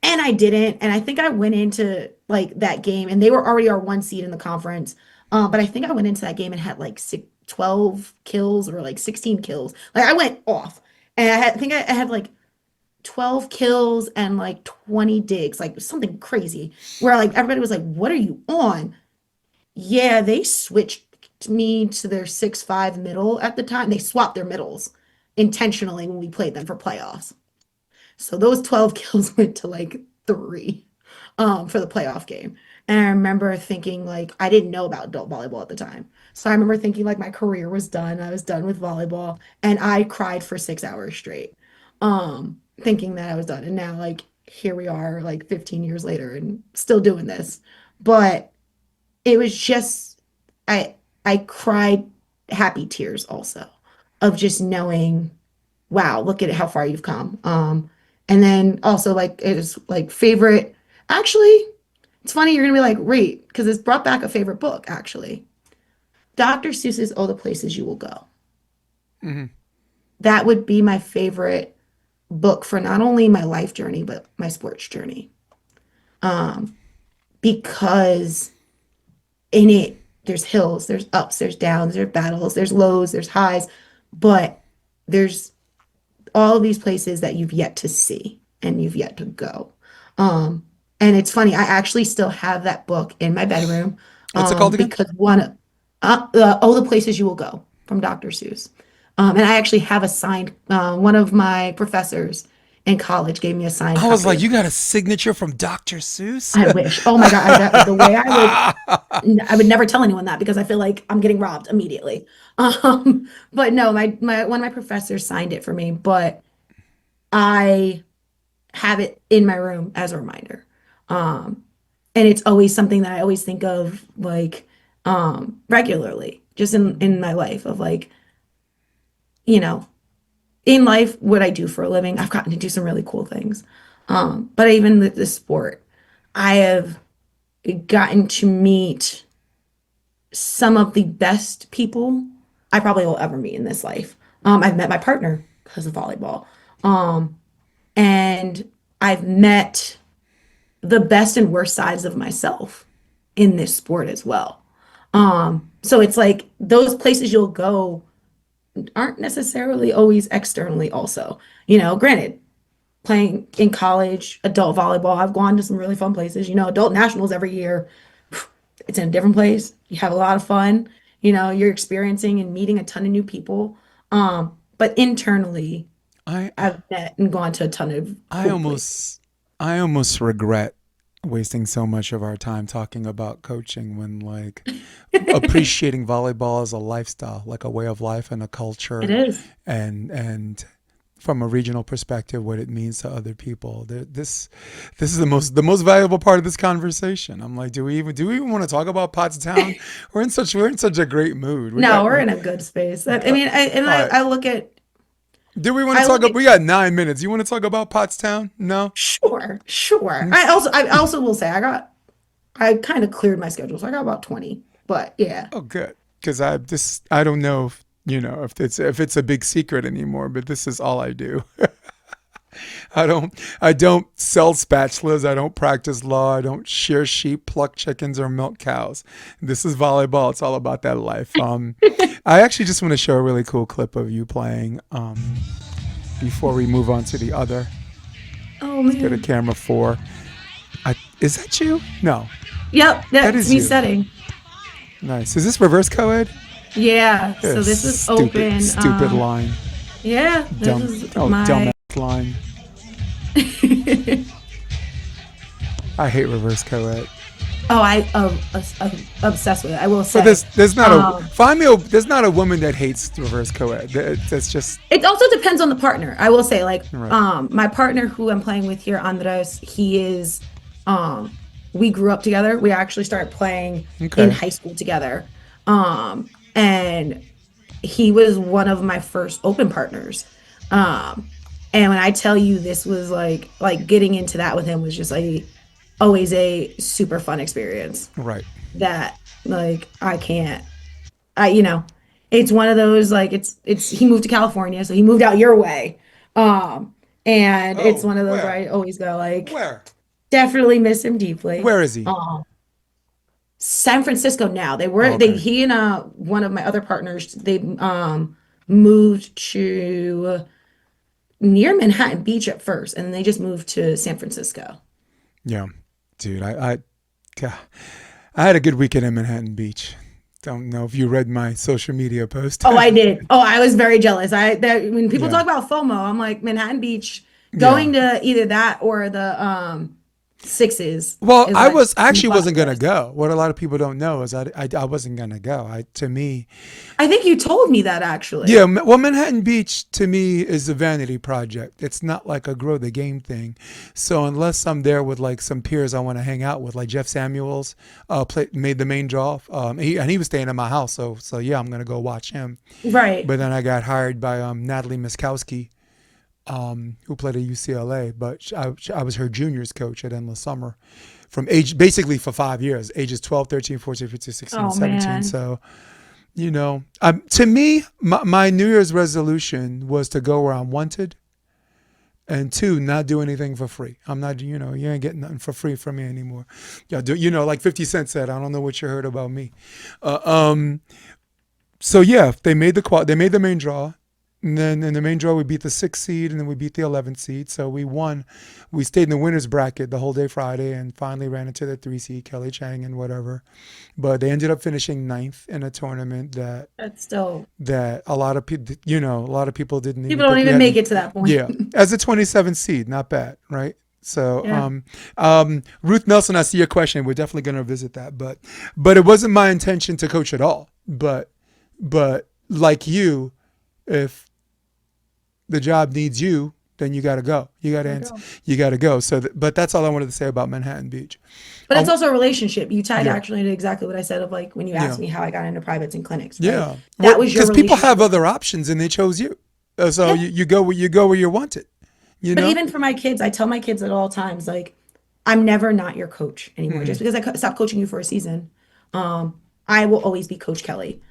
And I didn't. And I think I went into like that game and they were already our one seed in the conference. But I think I went into that game and had like 12 kills or like 16 kills. Like I went off. And I think I had like 12 kills and like 20 digs, like something crazy. Where like everybody was like, "What are you on?" Yeah, they switched me to their 6'5" middle at the time. They swapped their middles intentionally when we played them for playoffs. So those 12 kills went to like three for the playoff game. And I remember thinking like I didn't know about adult volleyball at the time. So I remember thinking like my career was done. I was done with volleyball and I cried for 6 hours straight. Thinking that I was done. And now like here we are like 15 years later and still doing this. But it was just I I cried happy tears also of just knowing, wow, look at how far you've come. And then also like it is like favorite. Actually, it's funny you're gonna be like, wait, because it's brought back a favorite book, actually. Dr. Seuss's All the Places You Will Go. Hmm. That would be my favorite book for not only my life journey, but my sports journey. Um, because in it, there's hills, there's ups, there's downs, there's battles, there's lows, there's highs, but there's all of these places that you've yet to see and you've yet to go. Um, and it's funny, I actually still have that book in my bedroom What's it called again? because all the places you will go from Dr. Seuss. And I actually have a signed, one of my professors in college gave me a signed I was copy like, of you it. got a signature from Dr. Seuss? I wish. Oh my God, the way I would never tell anyone that because I feel like I'm getting robbed immediately. But no, my one of my professors signed it for me, but I have it in my room as a reminder. Um, and it's always something that I always think of like regularly, just in my life of like, you know, in life, what I do for a living, I've gotten to do some really cool things. But even with the sport, I have gotten to meet some of the best people I probably will ever meet in this life. I've met my partner because of volleyball. Um, and I've met the best and worst sides of myself in this sport as well. So it's like those places you'll go aren't necessarily always externally also. Granted, playing in college, adult volleyball, I've gone to some really fun places, adult nationals every year. It's in a different place. You have a lot of fun. You're experiencing and meeting a ton of new people. But internally, I I've met and gone to a ton of I cool places. almost I almost regret wasting so much of our time talking about coaching when like appreciating volleyball as a lifestyle, like a way of life and a It culture, is. and from a regional perspective what it means to other people. This is the most valuable part of this conversation. I'm like, do we even want to talk about Pottstown? We're in such a great mood. We No, got we're in a good space. I mean, all right. I look at Do we want to I talk look about? at We got 9 minutes. You want to talk about Pottstown? No. sure, sure. I also will say I kind of cleared my schedule, so I got about 20. But yeah. Oh, good. Because I don't know if if it's a big secret anymore, but this is all I do. I don't sell spatulas. I don't practice law. I don't shear sheep, pluck chickens, or milk cows. This is volleyball. It's all about that life. I actually just want to show a really cool clip of you playing. Before we move on to the other, Oh let's go to man. camera 4. Is that you? No, Yep, that that's is me you. setting. Nice. Is this reverse co-ed? Yeah. Yeah, So this is stupid, open. stupid line. Yeah, this Dumb. is Oh, my. dumbass line. I hate reverse co-ed. Oh, obsessed with it. I will But say. there's not a Um, find me a there's not a woman that hates reverse co-ed. That's just it also depends on the partner. I will say, like, right. my partner who I'm playing with here, Andres, he is, um, we grew up together. We actually started playing in Okay. high school together. And he was one of my first open partners. Um, and when I tell you this was like getting into that with him was just like always a super fun experience Right. that like I can't I you know it's one of those like it's he moved to California, so he moved out your way. Um and it's Oh, one of those where where? I always go like Where? definitely miss him deeply. Where is he? San Francisco now. They Oh, were they okay. he and one of my other partners they moved to near Manhattan Beach at first, and then they just moved to San Francisco. Yeah. Dude, God, I had a good weekend in Manhattan Beach. Don't know if you read my social media post. Oh, I did. Oh, I was very jealous. When people Yeah. talk about FOMO, I'm like Manhattan Beach. Yeah. Going to either that or the sixes Well, is like I on the actually wasn't bucket gonna list. go. What a lot of people don't know is I wasn't gonna go. To me, I think you told me that yeah. actually. Well, Manhattan Beach to me is a vanity project. It's not like a grow the game thing. So unless I'm there with like some peers I want to hang out with, like Jeff Samuels, made the main draw. And he was staying at my house, so yeah, I'm gonna go watch him. Right. But then I got hired by Natalie Miskowski, who played at UCLA, but I was her juniors coach at Endless Summer from age basically for 5 years, ages 12, 13, 14, 15, 16, and Oh 17. man. So, to me, my New Year's resolution was to go where I'm wanted, and two, not do anything for free. I'm not, you ain't getting nothing for free from me anymore. Yeah, like 50 Cent said, I don't know what you heard about me. Uh, um, so yeah, they made the main draw. And then in the main draw, we beat the 6th seed, and then we beat the 11th seed. So we won. We stayed in the winners bracket the whole day Friday, and finally ran into the 3 seed, Kelly Chang and whatever. But they ended up finishing ninth in a tournament that That's still a lot of people, a lot of people didn't even people don't think we even make had. it to that point. Yeah, as a 27th seed, not bad, right? So, Yeah. Ruth Nelson, I see your question. We're definitely going to visit that, but it wasn't my intention to coach at all. But like you, if the job needs you, then you got to go. You got to There you answer. go. You got to go. But that's all I wanted to say about Manhattan Beach. But it's Um, also a relationship. You tied yeah, actually to exactly what I said of like when you asked yeah, me how I got into privates and clinics, right? yeah. Well, That was your because people relationship have with other them. options and they chose you. So Yeah. you go where you're wanted. You But know. even for my kids, I tell my kids at all times, like, I'm never not your coach anymore. Hmm. Just because stopped coaching you for a season, I will always be Coach Kelly.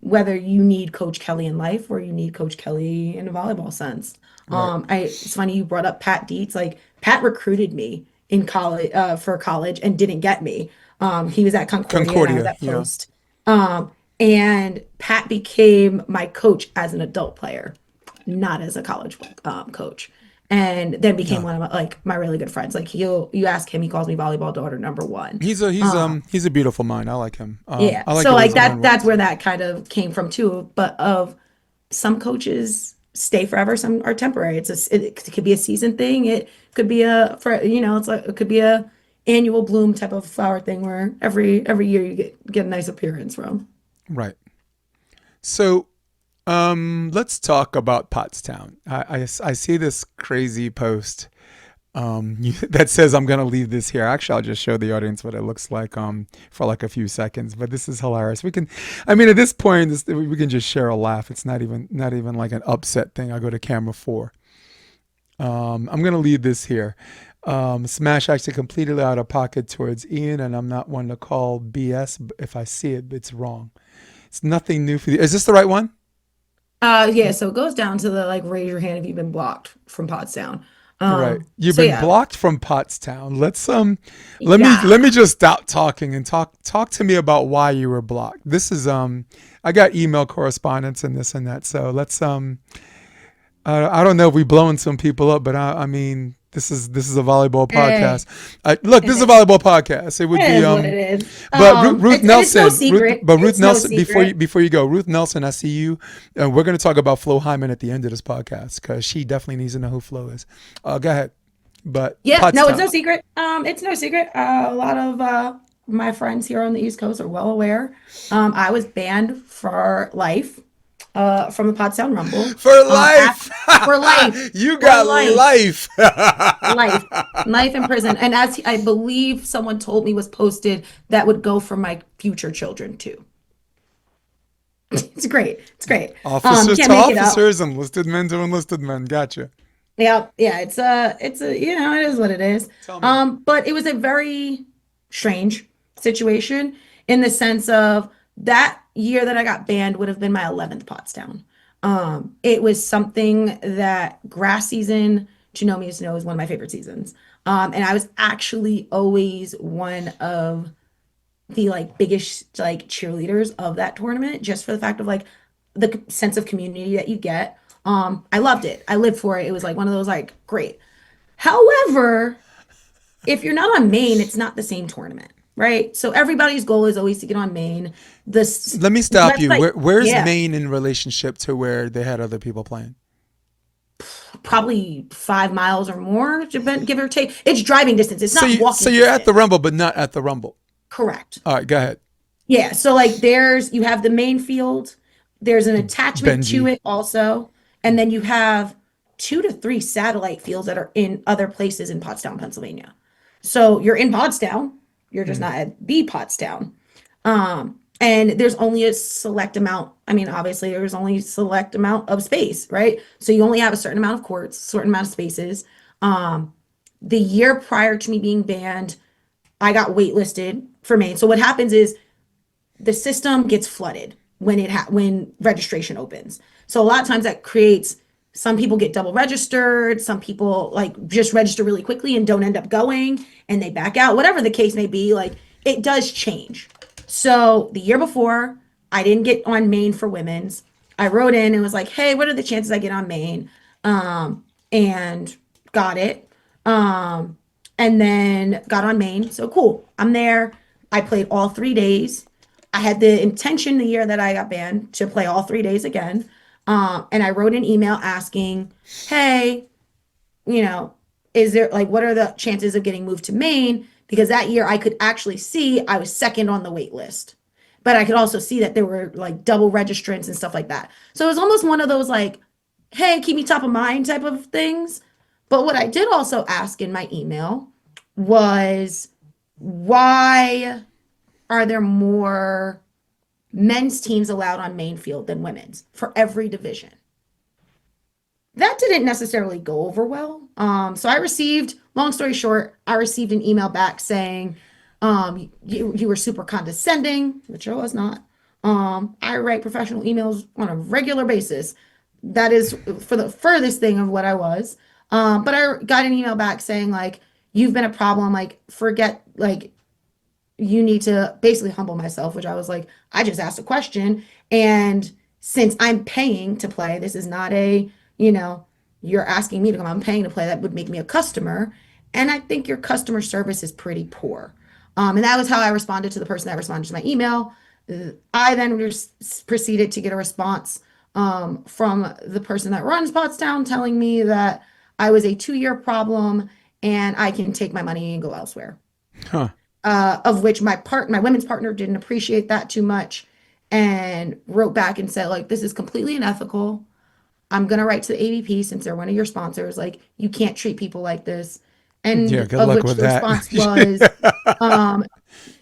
Whether you need Coach Kelly in life or you need Coach Kelly in a volleyball sense. Right. It's funny you brought up Pat Dietz. Like Pat recruited me in college for college and didn't get me. He was at Concordia and I was Concordia. at Yeah. Post. And Pat became my coach as an adult player, not as a college coach. And then became Yeah. one of my really good friends. Like you ask him, he calls me volleyball daughter number one. He's a beautiful mind. I like him. Yeah. I like So the like ways around that's works. where that kind of came from too. But of some coaches stay forever, some are temporary. It could be a season thing. It could be a for it's like it could be a annual bloom type of flower thing where every year you get a nice appearance from. Right. So let's talk about Pottstown. I see this crazy post that says I'm gonna leave this here. Actually, I'll just show the audience what it looks like for like a few seconds. But this is hilarious. I mean, at this point, we can just share a laugh. It's not even like an upset thing. I go to camera 4. I'm gonna leave this here. Smash actually completely out of pocket towards Ian, and I'm not one to call BS. If I see it, it's wrong. It's nothing new for you. Is this the right one? Yeah, so it goes down to the like raise your hand if you've been blocked from Pottstown. Right. You've So been yeah, blocked from Pottstown. Let yeah. me just stop talking and talk to me about why you were blocked. This is I got email correspondence and this and that. So let's I don't know if we blowing some people up, but I mean This is a volleyball Hey, podcast. Look, this is a it volleyball podcast. It would be is what it is. but Ruth It's no Nelson, secret. Ruth It's no Nelson. secret. Before you go, Ruth Nelson, I see you. We're going to talk about Flo Hyman at the end of this podcast because she definitely needs to know who Flo is. Go ahead. But Yeah, no, it's Pottstown. no secret. It's no secret. A lot of my friends here on the East Coast are well aware. I was banned for life from the Pottstown Rumble. For Af life. for life, You for got life, life. life, life in prison. And as I believe someone told me was posted, that would go for my future children too. It's great. It's great. Officers Can't to make it up. officers, enlisted men to enlisted men. Gotcha. Yeah, yeah, it's a, it is what it is. Tell me. But it was a very strange situation in the sense of that year that I got banned would have been my 11th Pottstown. It was something that grass season, Genomius know, is one of my favorite seasons. And I was actually always one of the like biggest like cheerleaders of that tournament, just for the fact of like the sense of community that you get. I loved it. I lived for it. It was like one of those like great. However, if you're not on main, it's not the same tournament, right? So everybody's goal is always to get on main. This Let me stop you. website, Where's yeah, Maine in relationship to where they had other people playing? probably 5 miles or more, give or take. It's driving distance. It's So not so walking you're at the distance. Rumble, but not at the Rumble. Correct. All right, go ahead. Yeah. So like you have the main field, there's an attachment to Benji. it also, and then you have 2 to 3 satellite fields that are in other places in Pottstown, Pennsylvania. So you're in Pottstown, you're just Mm. not at the Pottstown. And there's only a select amount. I mean, obviously, there's only a select amount of space, right? So you only have a certain amount of courts, certain amount of spaces. Um, the year prior to me being banned, I got waitlisted for Maine. So what happens is the system gets flooded when registration opens. So a lot of times that creates some people get double registered, some people like just register really quickly and don't end up going and they back out, whatever the case may be, like it does change. So the year before, I didn't get on main for women's. I wrote in and was like, "Hey, what are the chances I get on main?" And got it. Um, and then got on main. So cool. I'm there. I played all 3 days. I had the intention the year that I got banned to play all 3 days again. And I wrote an email asking, "Hey, you know, is there like what are the chances of getting moved to Maine?" Because that year I could actually see I was second on the wait list. But I could also see that there were like double registrants and stuff like that. So it was almost one of those like, "Hey, keep me top of mind" type of things. But what I did also ask in my email was, why are there more men's teams allowed on main field than women's for every division? That didn't necessarily go over well. So I received, long story short, I received an email back saying, you were super condescending, which I was not. I write professional emails on a regular basis. That is for the furthest thing of what I was. But I got an email back saying like, "You've been a problem. Like, forget like you need to basically humble myself," which I was like, I just asked a question. And since I'm paying to play, this is not a, you know, you're asking me to come, I'm paying to play. That would make me a customer. And I think your customer service is pretty poor. And that was how I responded to the person that responded to my email. I then proceeded to get a response from the person that runs Pottstown telling me that I was a 2 year problem and I can take my money and go elsewhere, Huh. of which my women's partner didn't appreciate that too much and wrote back and said like, "This is completely unethical. I'm gonna write to the AVP since they're one of your sponsors. Like, you can't treat people like this." Yeah, And good of luck which with the that. response was, um,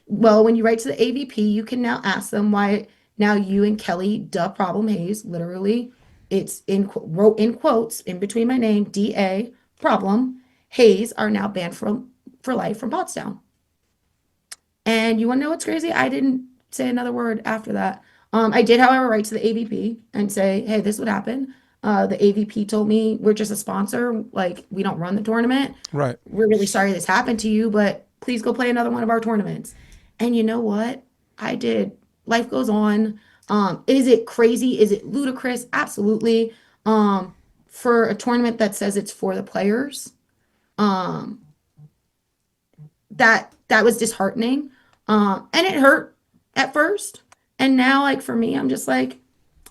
"Well, when you write to the AVP, you can now ask them why now you and Kelly, duh, problem Hayes, literally, it's wrote in quotes in between my name, DA, problem Hayes, are now banned for life from Pottstown." And you want to know what's crazy? I didn't say another word after that. I did, however, write to the AVP and say, "Hey, this would happen." The AVP told me, "We're just a sponsor. Like, we don't run the tournament. Right. We're really sorry this happened to you, but please go play another one of our tournaments." And you know what? I did. Life goes on. Is it crazy? Is it ludicrous? Absolutely. For a tournament that says it's for the players, Um, that was disheartening. And it hurt at first. And now, like for me, I'm just like,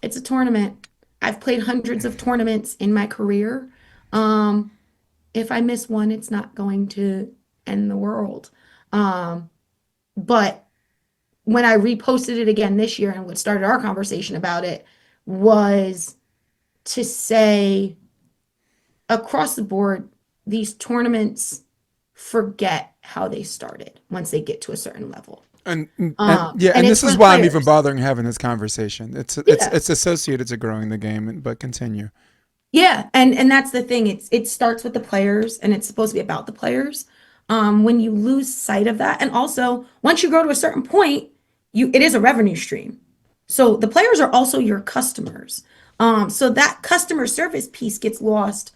it's a tournament. I've played hundreds of tournaments in my career. Um, if I miss one, it's not going to end the world. Um, but when I reposted it again this year and what started our conversation about it was to say across the board, these tournaments forget how they started once they get to a certain level. And yeah, And and it's this for is the why I'm even players. bothering having this conversation. Yeah. It's associated to growing the game, but continue. Yeah, and that's the thing. It starts with the players and it's supposed to be about the players. When you lose sight of that, and also once you grow to a certain point, it is a revenue stream. So the players are also your customers. So that customer service piece gets lost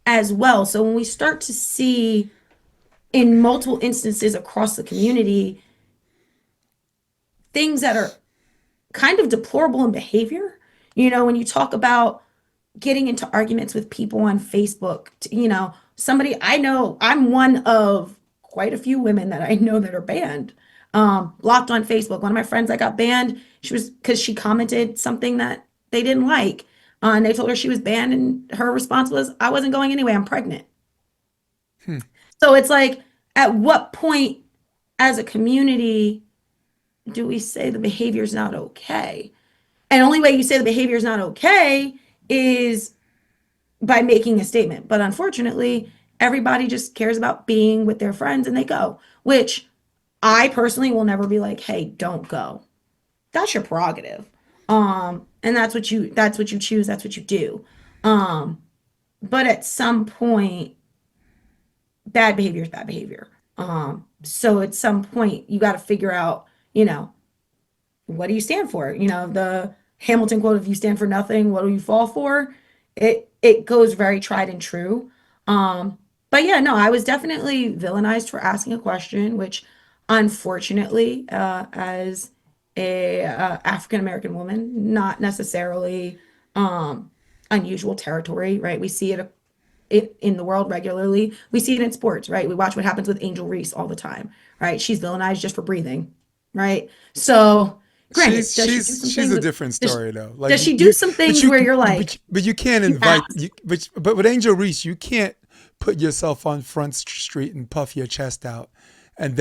as well. So when we start to see in multiple instances across the community things that are kind of deplorable in behavior, when you talk about getting into arguments with people on Facebook, somebody I know, I'm one of quite a few women that I know that are banned, blocked on Facebook. One of my friends that got banned, she was because she commented something that they didn't like. And they told her she was banned, and her response was, I wasn't going anyway, I'm pregnant. Hmm. So it's like, at what point as a community do we say the behavior is not okay? And only way you say the behavior is not okay is by making a statement. But unfortunately, everybody just cares about being with their friends and they go, which I personally will never be like, hey, don't go. That's your prerogative. And that's what you choose, that's what you do. Um, but at some point, bad behavior is bad behavior. So at some point you got to figure out, what do you stand for? The Hamilton quote, if you stand for nothing, what do you fall for? It goes very tried and true. But yeah, no, I was definitely villainized for asking a question, which unfortunately, as a African American woman, not necessarily um unusual territory, right? We see it in the world regularly. We see it in sports, right? We watch what happens with Angel Reese all the time, right? She's villainized just for breathing, right? So, granted, does she do some She's things? a different Does, story though. Like does she do some but things where you're like, but you can't you invite asked? you but with Angel Reese, you can't put yourself on front street and puff your chest out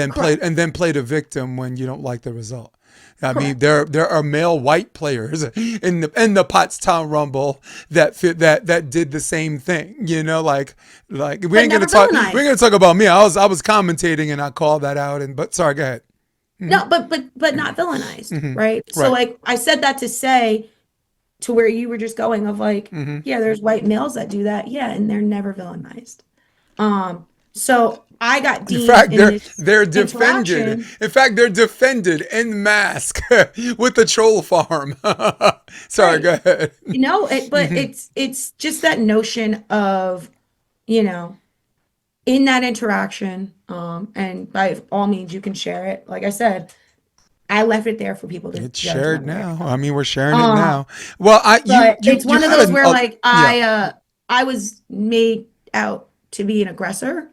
Correct, and then play the victim when you don't like the result. I mean, correct. there are male white players in the Pottstown Rumble that did the same thing. Like But never we ain't villainized. gonna talk about me. I was commentating and I called that out. And but sorry, go ahead. Hmm. No, but not villainized, Hmm. right? So Right. like I said that to say to where you were just going of like, Hmm. yeah, there's white males that do that, yeah, and they're never villainized. So I got In deemed fact, in this they're defended. interaction. In fact, they're defended en mask with the troll farm. Sorry, Right. go ahead. But it's just that notion of, you know, in that interaction, and by all means you can share it. Like I said, I left it there for people to It's judge shared one way or now. the I other. mean, we're sharing it Um, now. Well, but it's you one of had those where like yeah. I was made out to be an aggressor,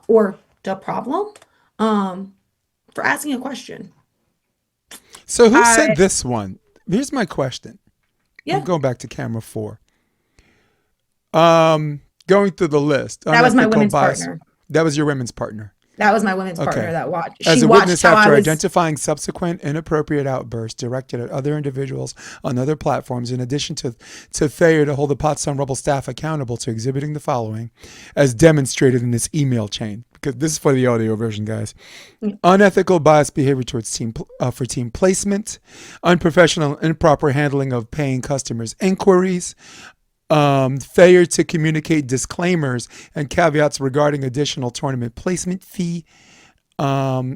or the problem, um, for asking a question. So who I said this one? Here's my question. I'm Yeah, going back to camera 4. Going through the list. that was my Unethical women's bias. partner. That was your women's partner. That was my women's partner Okay. that watched. She As a watched witness how I after was. identifying subsequent inappropriate outbursts directed at other individuals on other platforms, in addition to failure to hold the Pottstown Rebel staff accountable to exhibiting the following, as demonstrated in this email chain. Because this is for the audio version, guys. Unethical biased behavior towards for team placement, unprofessional and improper handling of paying customers' inquiries, failure to communicate disclaimers and caveats regarding additional tournament placement fee.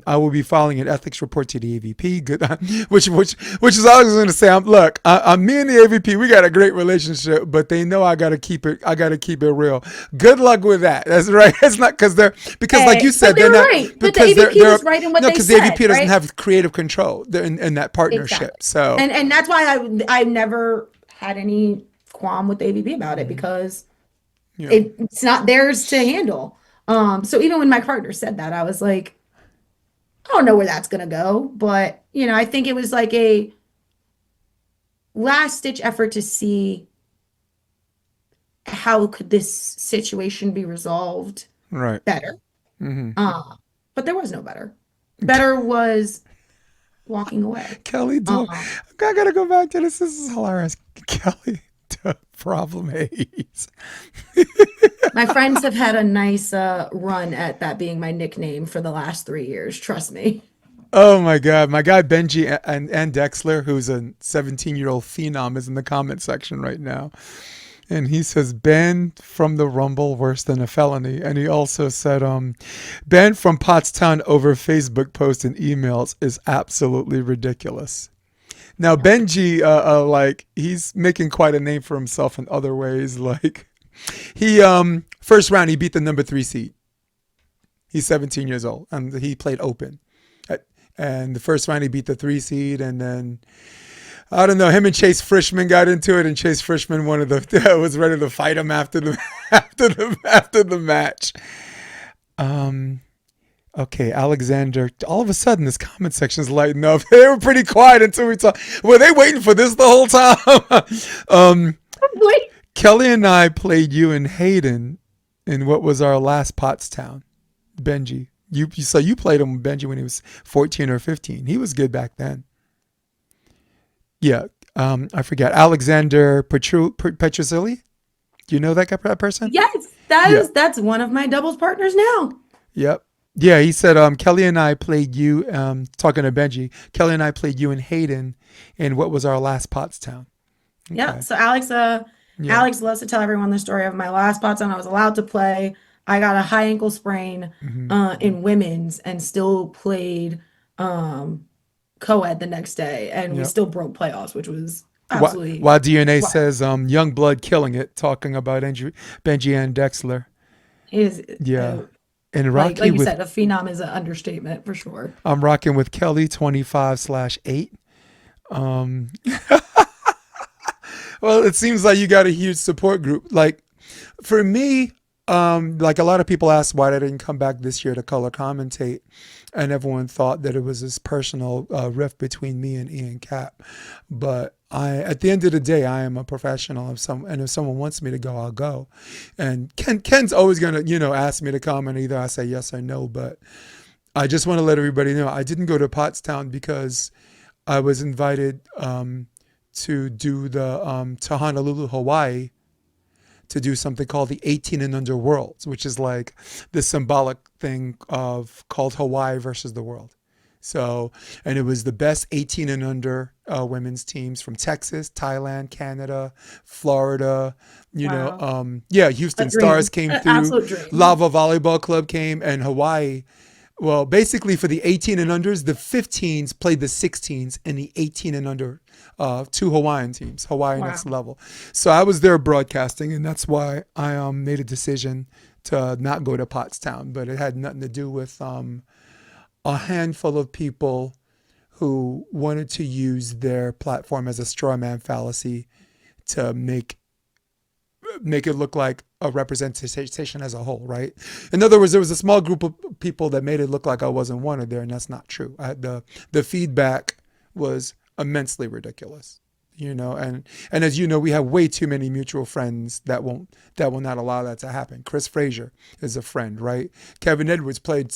I will be filing an ethics report to the AVP. Good, which is always going to say, look, me and the AVP, we got a great relationship, but they know I got to keep it. I got to keep it real. Good luck with that. That's right. It's not because, like you But said, they they're were not right. But the because AVP they're was right in what no, they because the said, AVP doesn't right? have creative control in that Exactly. partnership. So And that's why I never had any qualm with the AVP about it because you know, it's not theirs to handle. So even when my partner said that, I was like, I don't know where that's gonna go. But I think it was like a last ditch effort to see how could this situation be resolved Right. better. Hmm. Uh, but there was no better. Better was walking away. Kelly, Um, I gotta go back to this. This is hilarious. Kelly, problem A's. my friends have had a nice run at that being my nickname for the last 3 years. Trust me. Oh my God. My guy Benji and Dexler, who's a 17-year-old phenom, is in the comment section right now. And he says, banned from the Rumble, worse than a felony. And he also said, banned from Pottstown over Facebook posts and emails is absolutely ridiculous. Now, Yeah. Benji, like, he's making quite a name for himself in other ways. Like, he, first round, he beat the number 3 seed. He's 17 years old, and he played open. And the first round, he beat the 3 seed, and then I don't know. Him and Chase Frischman got into it, and Chase Frischman was ready to fight him after the after the match. Um. Okay, Alexander. All of a sudden, this comment section's lighting up. They were pretty quiet until we talked. Were they waiting for this the whole time? um. Probably. Kelly and I played you and Hayden in what was our last Pottstown. Benji. You played him with Benji when he was 14 or 15. He was good back then. Yeah. I forget. Alexander Petrosilli? Do you know that person? Yes, Yeah. that's one of my doubles partners now. Yep. Yeah, he said Kelly and I played you talking to Benji. Kelly and I played you and Hayden in what was our last Pottstown. Yeah. Okay. So Yeah. Alex loves to tell everyone the story of my last spot on. I was allowed to play. I got a high ankle sprain Hmm. in women's and still played um co-ed the next day, and we Yep. still broke playoffs, which was absolutely While DNA wild. says young blood killing it, talking about Benji and Dexler. It is Yeah. And like Rocky you with said, a phenom is an understatement for sure. I'm rocking with Kelly 25/8. Um well, it seems like you got a huge support group. Like for me, like a lot of people asked why I didn't come back this year to color commentate, and everyone thought that it was this personal rift between me and Ian Cap. But at the end of the day, I am a professional. And if someone wants me to go, I'll go. And Ken's always gonna, ask me to come, and either I say yes or no. But I just want to let everybody know I didn't go to Pottstown because I was invited to do to Honolulu, Hawaii, to do something called the 18 and under worlds, which is like the symbolic thing of called Hawaii versus the world. So, and it was the best 18 and under women's teams from Texas, Thailand, Canada, Florida. Wow. Yeah, A Houston Stars dream. came An through, absolute dream. Lava Volleyball Club came, and Hawaii. Well, basically for the 18 and unders, the 15s played the 16s, and the 18 and under two Hawaiian teams, Hawaii Next Wow. Level. So I was there broadcasting, and that's why I made a decision to not go to Pottstown. But it had nothing to do with a handful of people who wanted to use their platform as a straw man fallacy to make it look like a representation as a whole, right? In other words, there was a small group of people that made it look like I wasn't wanted there, and that's not true. The feedback was immensely ridiculous, and as you know, we have way too many mutual friends that will not allow that to happen. Chris Frazier is a friend, right? Kevin Edwards played,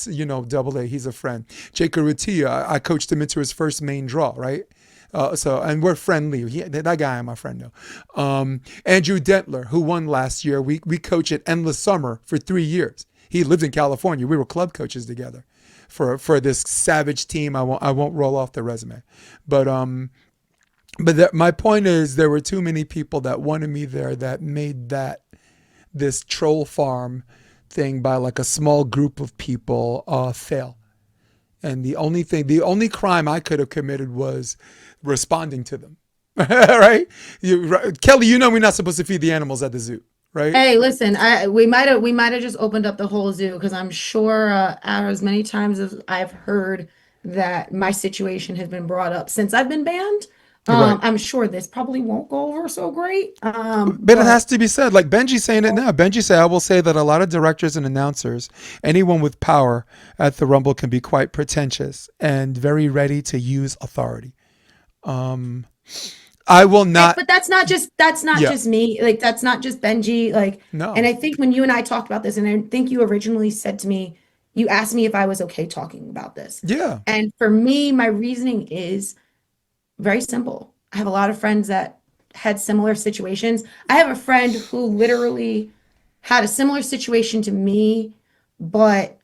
double A. He's a friend. Jake Urrutia, I coached him into his first main draw, right? And we're friendly. That guy, I'm my friend now. Andrew Dentler, who won last year, we coached at Endless Summer for 3 years. He lived in California. We were club coaches together for this savage team. I won't roll off the resume, but my point is there were too many people that wanted me there that made that this troll farm thing by like a small group of people fail. And the only crime I could have committed was responding to them. Right? Kelly, we're not supposed to feed the animals at the zoo, right? Hey, listen, we might have just opened up the whole zoo because I'm sure as many times as I've heard that my situation has been brought up since I've been banned. Right. I'm sure this probably won't go over so great. But it has But to be said. Like Benji's saying it now. Benji said, I will say that a lot of directors and announcers, anyone with power at the Rumble can be quite pretentious and very ready to use authority. Um, I will not. but that's not Yeah. just me. Like that's not just Benji. Like, and No. I think when you and I talked about this, and I think you originally said to me, you asked me if I was okay talking about this. Yeah. And for me, my reasoning is very simple. I have a lot of friends that had similar situations. I have a friend who literally had a similar situation to me, but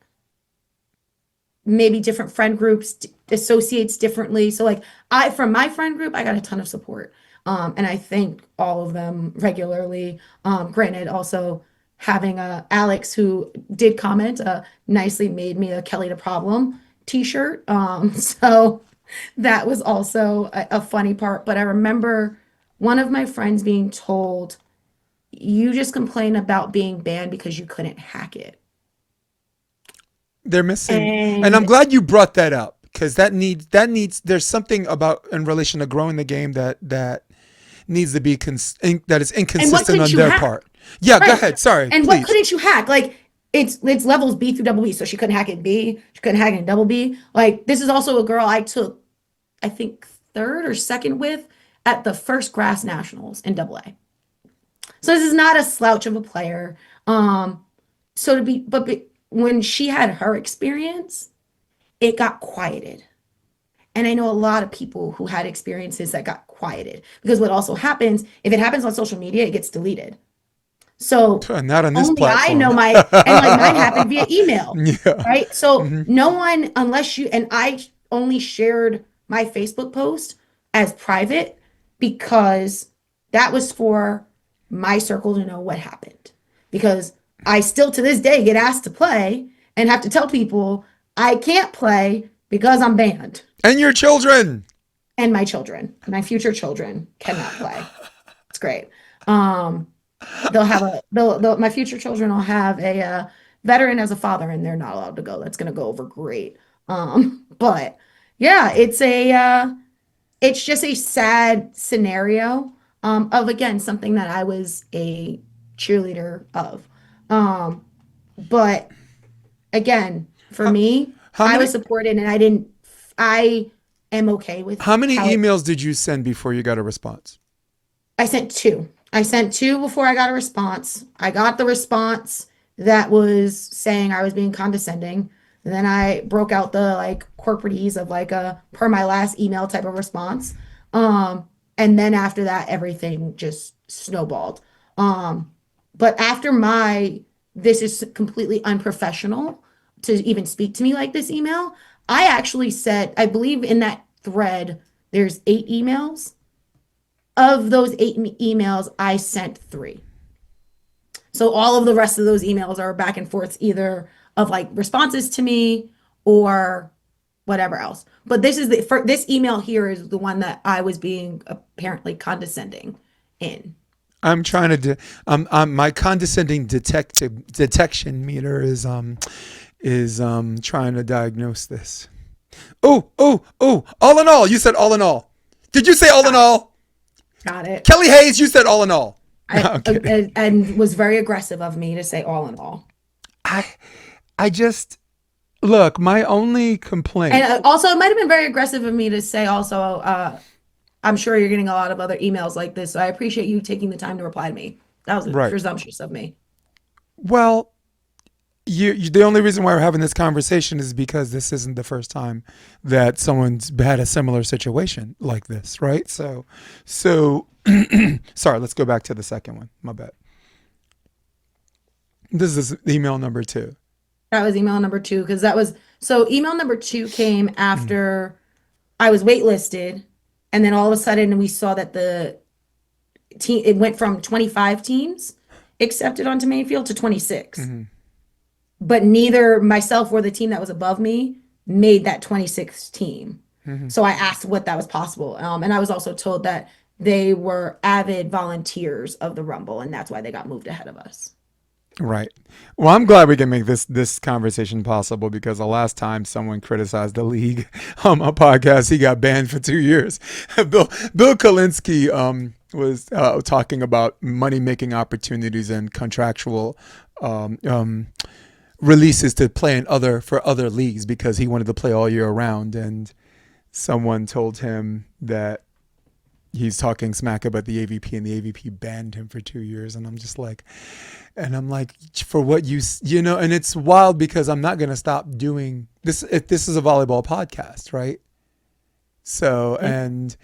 maybe different friend groups associates differently. So like I from my friend group, I got a ton of support. And I thank all of them regularly. Granted, also having Alex who did comment nicely made me a Kelly the Problem t-shirt. So that was also a funny part. But I remember one of my friends being told, you just complain about being banned because you couldn't hack it. They're missing, and I'm And glad you brought that up because that needs. There's something about in relation to growing the game that needs to be that is what inconsistent couldn't on you their hack? part. Yeah. Go Right. ahead. Sorry. And what Please. couldn't you hack? Like it's levels B through double B. So she couldn't hack it B. She couldn't hack it in double B. Like this is also a girl I took, I think, third or second with at the first grass nationals in double A. So this is not a slouch of a player. So to be, when she had her experience, it got quieted. And I know a lot of people who had experiences that got quieted because what also happens, if it happens on social media, it gets deleted. So Not on this only I platform. know and like mine happened via email, Yeah. right? So Hmm. no one, unless you, and I only shared my Facebook post as private because that was for my circle to know what happened. Because I still to this day get asked to play and have to tell people I can't play because I'm banned. And your children. And my children, my future children cannot play. It's great. Um, my future children will have a veteran as a father and they're not allowed to go. That's going to go over great. But yeah, it's just a sad scenario of again something that I was a cheerleader of. Um, but again, for How, me, how I many was supported and I am okay with how many how it. emails did you send before you got a response? I sent two. I sent two before I got a response. I got the response that was saying I was being condescending. And then I broke out the like corporatese of like a per my last email type of response. And then after that, everything just snowballed. Um, but after my this is completely unprofessional to even speak to me like this email, I actually said, I believe in that thread, there's 8 emails. Of those 8 emails, I sent 3. So all of the rest of those emails are back and forths either of like responses to me or whatever else. But this is this email here is the one that I was being apparently condescending in. I'm trying to. My condescending detection meter is trying to diagnose this. Oh, oh, oh! All in all, you said all in all. Did you say all in Got it. all? Got it. Kelly Hayes, you said all in all. No, I'm kidding. And was very aggressive of me to say all in all. I I just look. My only And complaint. also, it might have been very aggressive of me to say also, I'm sure you're getting a lot of other emails like this. So I appreciate you taking the time to reply to me. That was Right. presumptuous of me. Well, the only reason why we're having this conversation is because this isn't the first time that someone's had a similar situation like this, right? So sorry. Let's go back to the second one. My bad. This is email number 2. That was email number two because that was so email number two came Mm-hmm. after I was waitlisted, and then all of a sudden we saw that the team it went from 25 teams accepted onto Mayfield to 26. Mm-hmm. But neither myself or the team that was above me made that 26 team. Mm-hmm. So I asked what that was possible. And I was also told that they were avid volunteers of the Rumble, and that's why they got moved ahead of us. Right. Well, I'm glad we can make this conversation possible because the last time someone criticized the league on my podcast, he got banned for 2 years. Bill Kalinsky was talking about money making opportunities and contractual um, um, releases to play in other leagues because he wanted to play all year round, and someone told him that he's talking smack about the AVP, and the AVP banned him for 2 years. And I'm just like, and I'm like, for what you know, and it's wild because I'm not gonna stop doing this. If this is a volleyball podcast, right? So and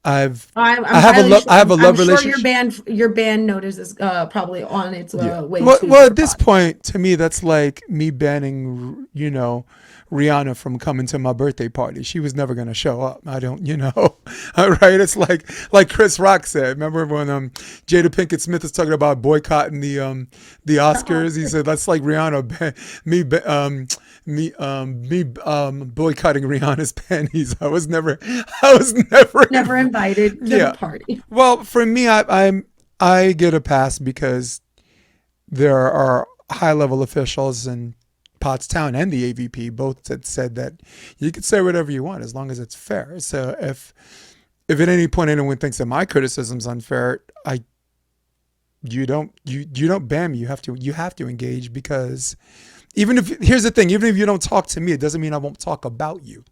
I have a I have a I'm love sure relationship. your band notice is probably on its Yeah. way Well, to well, your at this pod. point, to me, that's like me banning, Rihanna from coming to my birthday party. She was never gonna show up. I don't, all right. It's like Chris Rock said. Remember when Jada Pinkett Smith was talking about boycotting the Oscars? He said that's like Rihanna me boycotting Rihanna's panties. I was never Never invited to the yeah. party. Well, for me, I get a pass because there are high level officials in Pottstown and the AVP both that said that you can say whatever you want as long as it's fair. So if at any point anyone thinks that my criticism's unfair, you don't ban me. You have to engage because even if here's the thing, even if you don't talk to me, it doesn't mean I won't talk about you.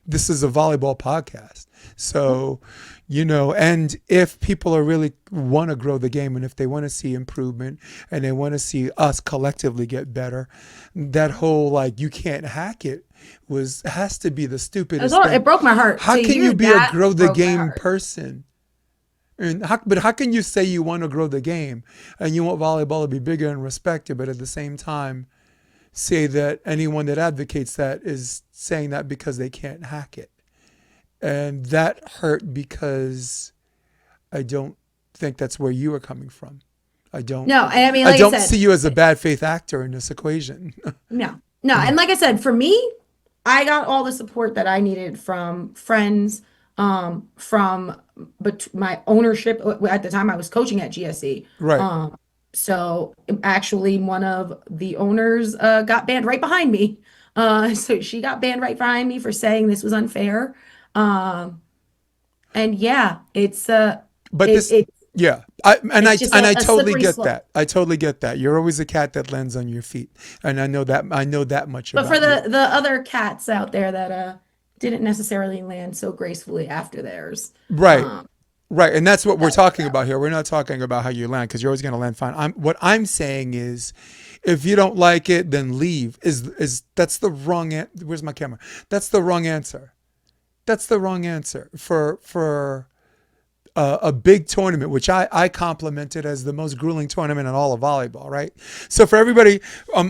This is a volleyball podcast. So, and if people are really want to grow the game and if they want to see improvement and they want to see us collectively get better, that whole like you can't hack it has to be the stupidest It thing. broke my heart How to can hear you be a that. grow the Broke my game heart. person? But how can you say you want to grow the game and you want volleyball to be bigger and respected, but at the same time say that anyone that advocates that is saying that because they can't hack it? And that hurt because I don't think that's where you are coming from. I don't No, and I mean, I like I don't see said, you as a bad faith actor in this equation. no, no, and like I said, for me, I got all the support that I needed from friends, from but my ownership at the time I was coaching at GSE. Right. So actually, one of the owners got banned right behind me. So she got banned right behind me for saying this was unfair. Um, and yeah, But it, this it yeah. it's just I a totally slippery get slope. that. I totally get that. You're always a cat that lands on your feet. And I know that much But for about you. the other cats out there that didn't necessarily land so gracefully after theirs, Right. um, Right, and that's what we're that was talking about here. We're not talking about how you land because you're always going to land fine. What I'm saying is, if you don't like it, then leave. Is that's the wrong? Where's my camera? That's the wrong answer. That's the wrong answer for a big tournament, which I complimented as the most grueling tournament in all of volleyball, right? So for everybody,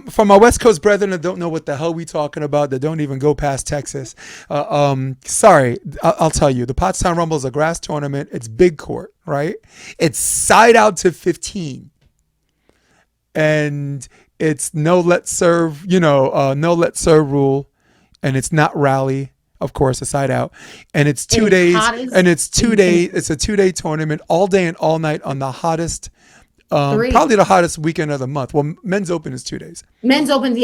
for my West Coast brethren that don't know what the hell we talking about, that don't even go past Texas, sorry, I'll tell you, the Pottstown Rumble is a grass tournament. It's big court, right? It's side out to 15, and it's no let serve, no let serve rule, and it's not rally, of course, a side out, and it's it two is days, hot as and it's two can days. be. It's a 2 day tournament, all day and all night on the hottest, Three. probably the hottest weekend of the month. Well, men's open is 2 days. Men's opens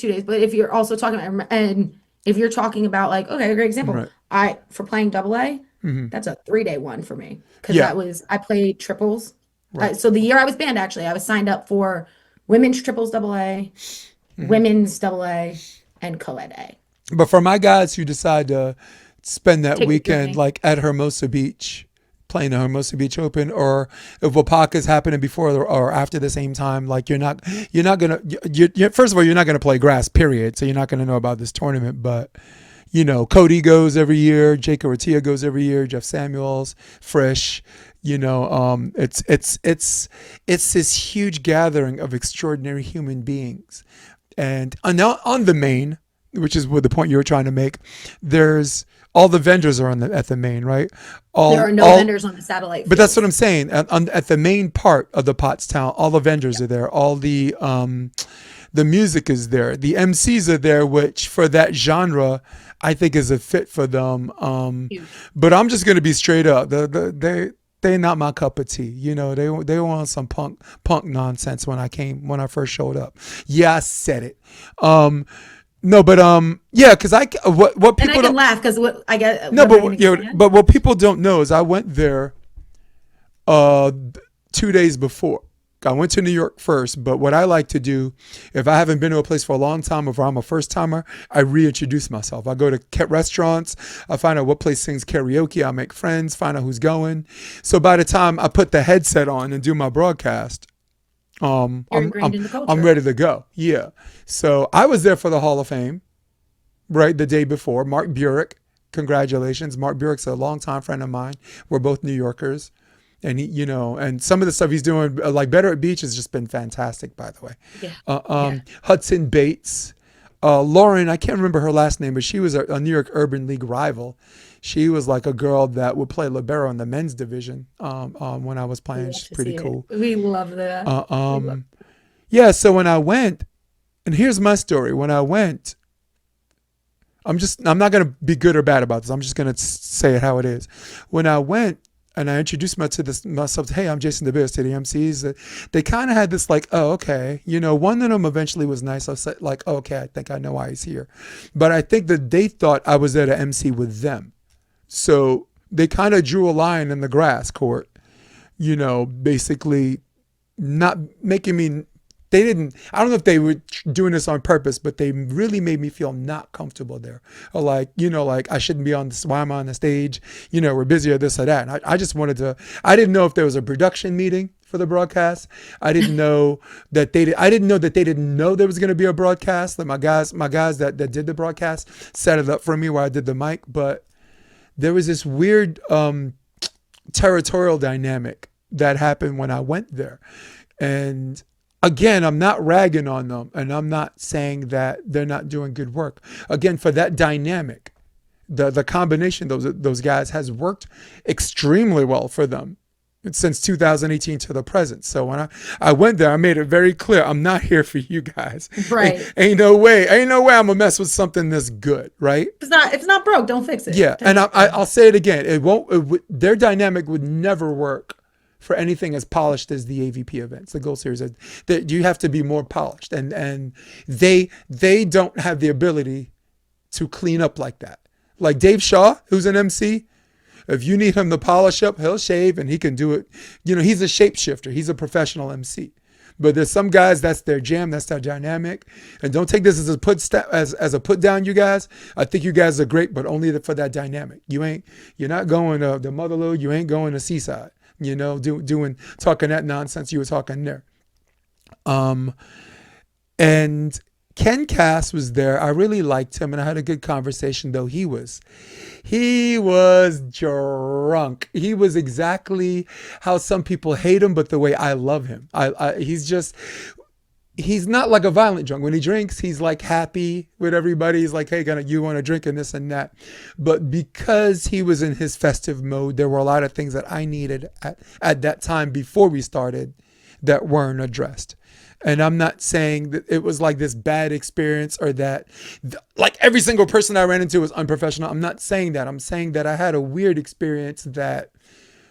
2 days. But if you're also talking about, and if you're talking about like, okay, a great example, Right. for playing double A, Hmm. that's a 3 day one for me because Yeah. I played triples. Right. So the year I was banned, actually, I was signed up for women's triples double A, women's double A, and co-ed A. But for my guys who decide to spend that Take the weekend journey. like at Hermosa Beach, playing the Hermosa Beach Open, or if Wapaka's happening before or after the same time, like you're not gonna first of all, you're not gonna play grass, period. So you're not gonna know about this tournament. But Cody goes every year, Jake Ortia goes every year, Jeff Samuels, Frisch. It's this huge gathering of extraordinary human beings, and on the main, which is what the point you were trying to make, there's all the vendors are at the main, right? There are no vendors on the satellite But that's what fields. I'm saying. At the main part of the Pottstown, all the vendors are there. All the music is there. The MCs are there, which for that genre, I think is a fit for them. Huge. But I'm just gonna be straight up. they not my cup of tea. You know, they were on some punk nonsense when I first showed up. Yeah, I said it. Um, no, but yeah, because what And I people can don't laugh because what I get, no, what were you but going to you know, expand? but what people don't know is I went there uh 2 days before. I went to New York first, but what I like to do, if I haven't been to a place for a long time, or if I'm a first timer, I reintroduce myself. I go to restaurants, I find out what place sings karaoke, I make friends, find out who's going. So by the time I put the headset on and do my broadcast, um, You're I'm I'm ingrained in the I'm culture. ready to go. Yeah. So I was there for the Hall of Fame, right, the day before. Mark Burek, congratulations. Mark Burek's a longtime friend of mine. We're both New Yorkers. And and some of the stuff he's doing, like Better at Beach, has just been fantastic, by the way. Yeah. Yeah. Hudson Bates, Lauren, I can't remember her last name, but she was a New York Urban League rival. She was like a girl that would play libero in the men's division when I was We playing. love She's to pretty see it. cool. We love that. Uh, We love. um, yeah, so when I went, and here's my story. When I went, I'm not going to be good or bad about this. I'm just going to say it how it is. When I went, and I introduced myself, hey, I'm Jason DeBeers to the MCs. They kind of had this like, oh, okay. One of them eventually was nice. I was like, oh, okay, I think I know why he's here. But I think that they thought I was there to MC with them. So they kind of drew a line in the grass court, basically not making me, they didn't, I don't know if they were doing this on purpose, but they really made me feel not comfortable there. Or like I shouldn't be on this, why am I on the stage? We're busy or this or that. And I just wanted to, I didn't know if there was a production meeting for the broadcast. I didn't know that I didn't know that they didn't know there was going to be a broadcast. Like my guys that did the broadcast set it up for me where I did the mic. But there was this weird territorial dynamic that happened when I went there. And again, I'm not ragging on them, and I'm not saying that they're not doing good work. Again, for that dynamic, the combination of those guys has worked extremely well for them since 2018 to the present. So when I went there, I made it very clear I'm not here for you guys. Right. Ain't no way I'm gonna mess with something this good, right? If it's not broke, don't fix it. Yeah, Type and of thing. I'll say it again. Their dynamic would never work for anything as polished as the AVP events, the Gold Series. That you have to be more polished, and they don't have the ability to clean up like that. Like Dave Shaw, who's an MC, if you need him to polish up, he'll shave and he can do it. He's a shapeshifter. He's a professional MC. But there's some guys that's their jam, that's their dynamic. And don't take this as a put down, you guys. I think you guys are great, but only for that dynamic. You're not going to the Motherlode. You ain't going to Seaside. Talking that nonsense you were talking there. Um, and Ken Cass was there. I really liked him, and I had a good conversation. Though he was drunk. He was exactly how some people hate him, but the way I love him. He's not like a violent drunk. When he drinks, he's like happy with everybody. He's like, hey, you want a drink and this and that. But because he was in his festive mode, there were a lot of things that I needed at that time before we started that weren't addressed. And I'm not saying that it was like this bad experience or that like every single person I ran into was unprofessional. I'm not saying that. I'm saying that I had a weird experience that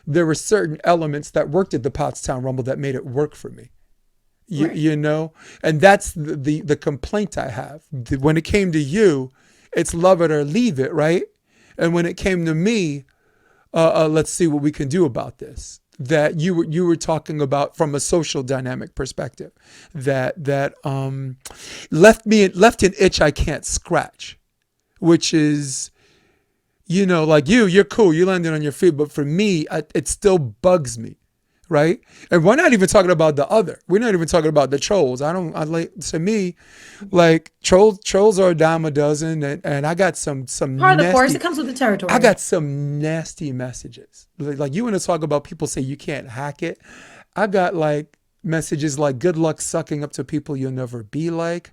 there were certain elements that worked at the Pottstown Rumble that made it work for me. You, Right. you know, and that's the complaint I have. When it came to you, it's love it or leave it, right? And when it came to me, let's see what we can do about this. That you were talking about from a social dynamic perspective, that left an itch I can't scratch, which is, like you're cool, you landed on your feet, but for me, it still bugs me, right? And we're not even talking about the other. We're not even talking about the trolls. I like, to me, like trolls are a dime a dozen, and I got some Part of the course, nasty. it comes with the I territory. got some nasty messages. Like you want to talk about people say you can't hack it. I got like messages like good luck sucking up to people you'll never be like.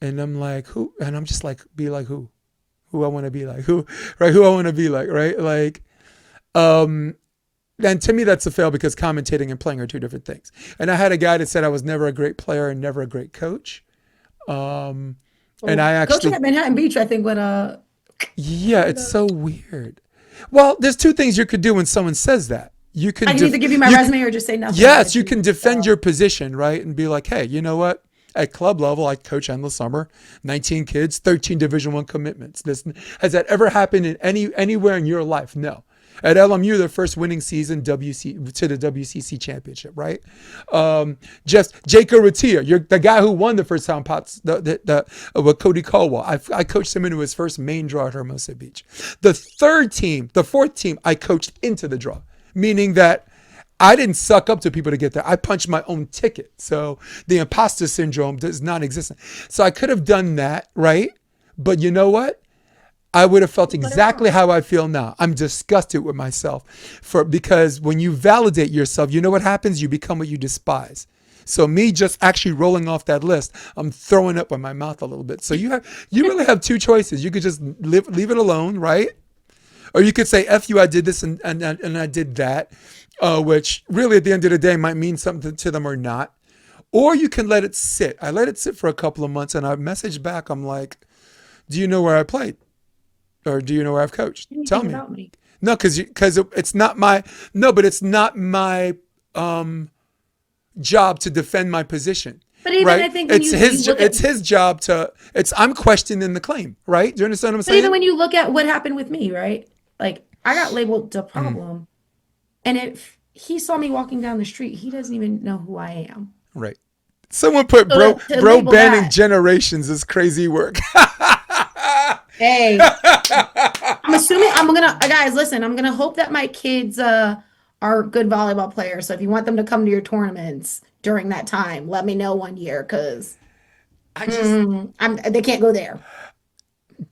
And I'm like, who? And I'm just like, be like who? Who I want to be like? Who? Right? Who I want to be like? Right? Like, um, and to me that's a fail because commentating and playing are two different things. And I had a guy that said I was never a great player and never a great coach. Um, and Well, I coaching actually, at Manhattan Beach, I think, yeah, with it's so weird. Well, there's two things you could do when someone says that. You I can can either give you my resume or just say nothing. yes, you can defend your position, right? And be like, hey, you know what? At club level, I coach endless summer, 19 kids, 13 Division One commitments. Has that ever happened in anywhere in your life? No. At LMU, their first winning season to the WCC championship, right? Just Jacob Ratia, you're the guy who won the first time with Cody Caldwell. I coached him into his first main draw at Hermosa Beach. The fourth team, I coached into the draw, meaning that I didn't suck up to people to get there. I punched my own ticket. So the imposter syndrome does not exist. So I could have done that, right? But you know what? I would have felt exactly how I feel now. I'm disgusted with myself because when you validate yourself, you know what happens? You become what you despise. So me just actually rolling off that list, I'm throwing up with my mouth a little bit. So you really have two choices. You could just leave it alone, right? Or you could say, F you, I did this and I did that, which really at the end of the day might mean something to them or not. Or you can let it sit. I let it sit for a couple of months and I messaged back. I'm like, do you know where I played? Or do you know where I've coached? Tell me. About me. No, because it's not my, no, but it's not my job to defend my position. But even right? I think when it's his job to, I'm questioning the claim, right? Do you understand what I'm saying? But even when you look at what happened with me, right? Like I got labeled the problem. And if he saw me walking down the street, he doesn't even know who I am. Right. Someone put So bro banning generations is crazy work. Hey, I'm assuming guys, listen, I'm gonna hope that my kids are good volleyball players. So if you want them to come to your tournaments during that time, let me know one year because they can't go there.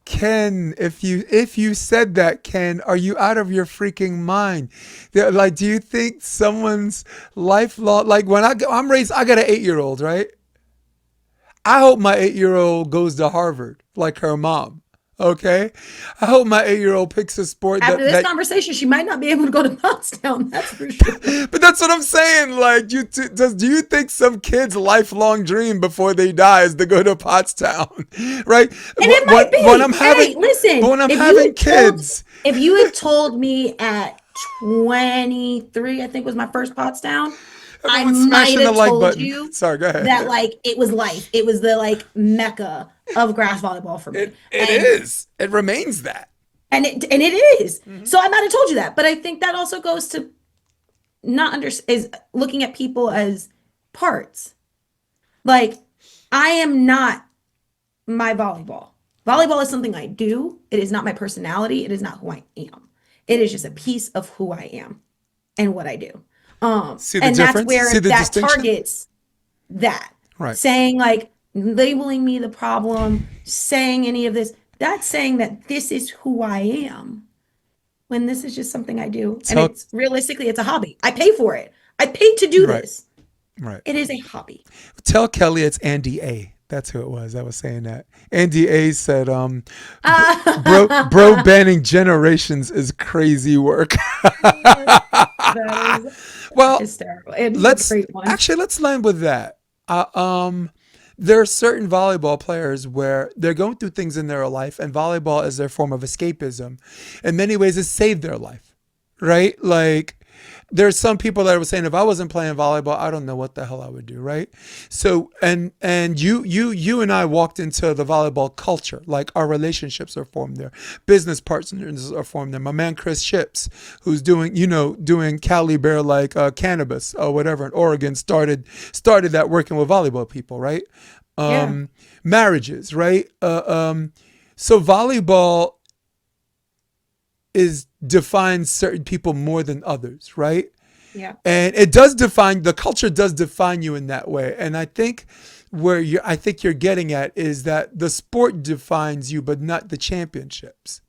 Ken, if you said that, Ken, are you out of your freaking mind? Like, do you think someone's lifelong, like when I'm raised, I got an 8-year-old, right? I hope my 8-year-old goes to Harvard like her mom. Okay, I hope my 8-year-old picks a sport. After this conversation, she might not be able to go to Pottstown. That's for sure. But that's what I'm saying. Like, do you think some kid's lifelong dream before they die is to go to Pottstown, right? And it might be. When I'm having kids, if you had told me at 23, I think was my first Pottstown. I might have told you Sorry, go ahead. that like it was life. It was the like mecca of grass volleyball for me. It is. It remains that. And it is. Mm-hmm. So I might have told you that, but I think that also goes to is looking at people as parts. Like I am not my volleyball. Volleyball is something I do. It is not my personality. It is not who I am. It is just a piece of who I am and what I do. And that's where that targets that. Right. Saying like labeling me the problem, saying any of this, that's saying that this is who I am. When this is just something I do. And it's realistically, it's a hobby. I pay for it. I paid to do this. Right. It is a hobby. Tell Kelly it's Andy A. That's who it was. I was saying that. Andy A said, bro banning generations is crazy work. That is hysterical. Let's land with that. There are certain volleyball players where they're going through things in their life, and volleyball is their form of escapism. In many ways, it saved their life, right? Like, there's some people that were saying, if I wasn't playing volleyball, I don't know what the hell I would do, right? So, and you and I walked into the volleyball culture. Like, our relationships are formed there. Business partners are formed there. My man Chris Ships, who's doing Cali Bear like cannabis or whatever in Oregon, started that working with volleyball people, right? Marriages, right? So volleyball defines certain people more than others, right? Yeah. And it does define, the culture does define you in that way. And I think I think you're getting at is that the sport defines you, but not the championships.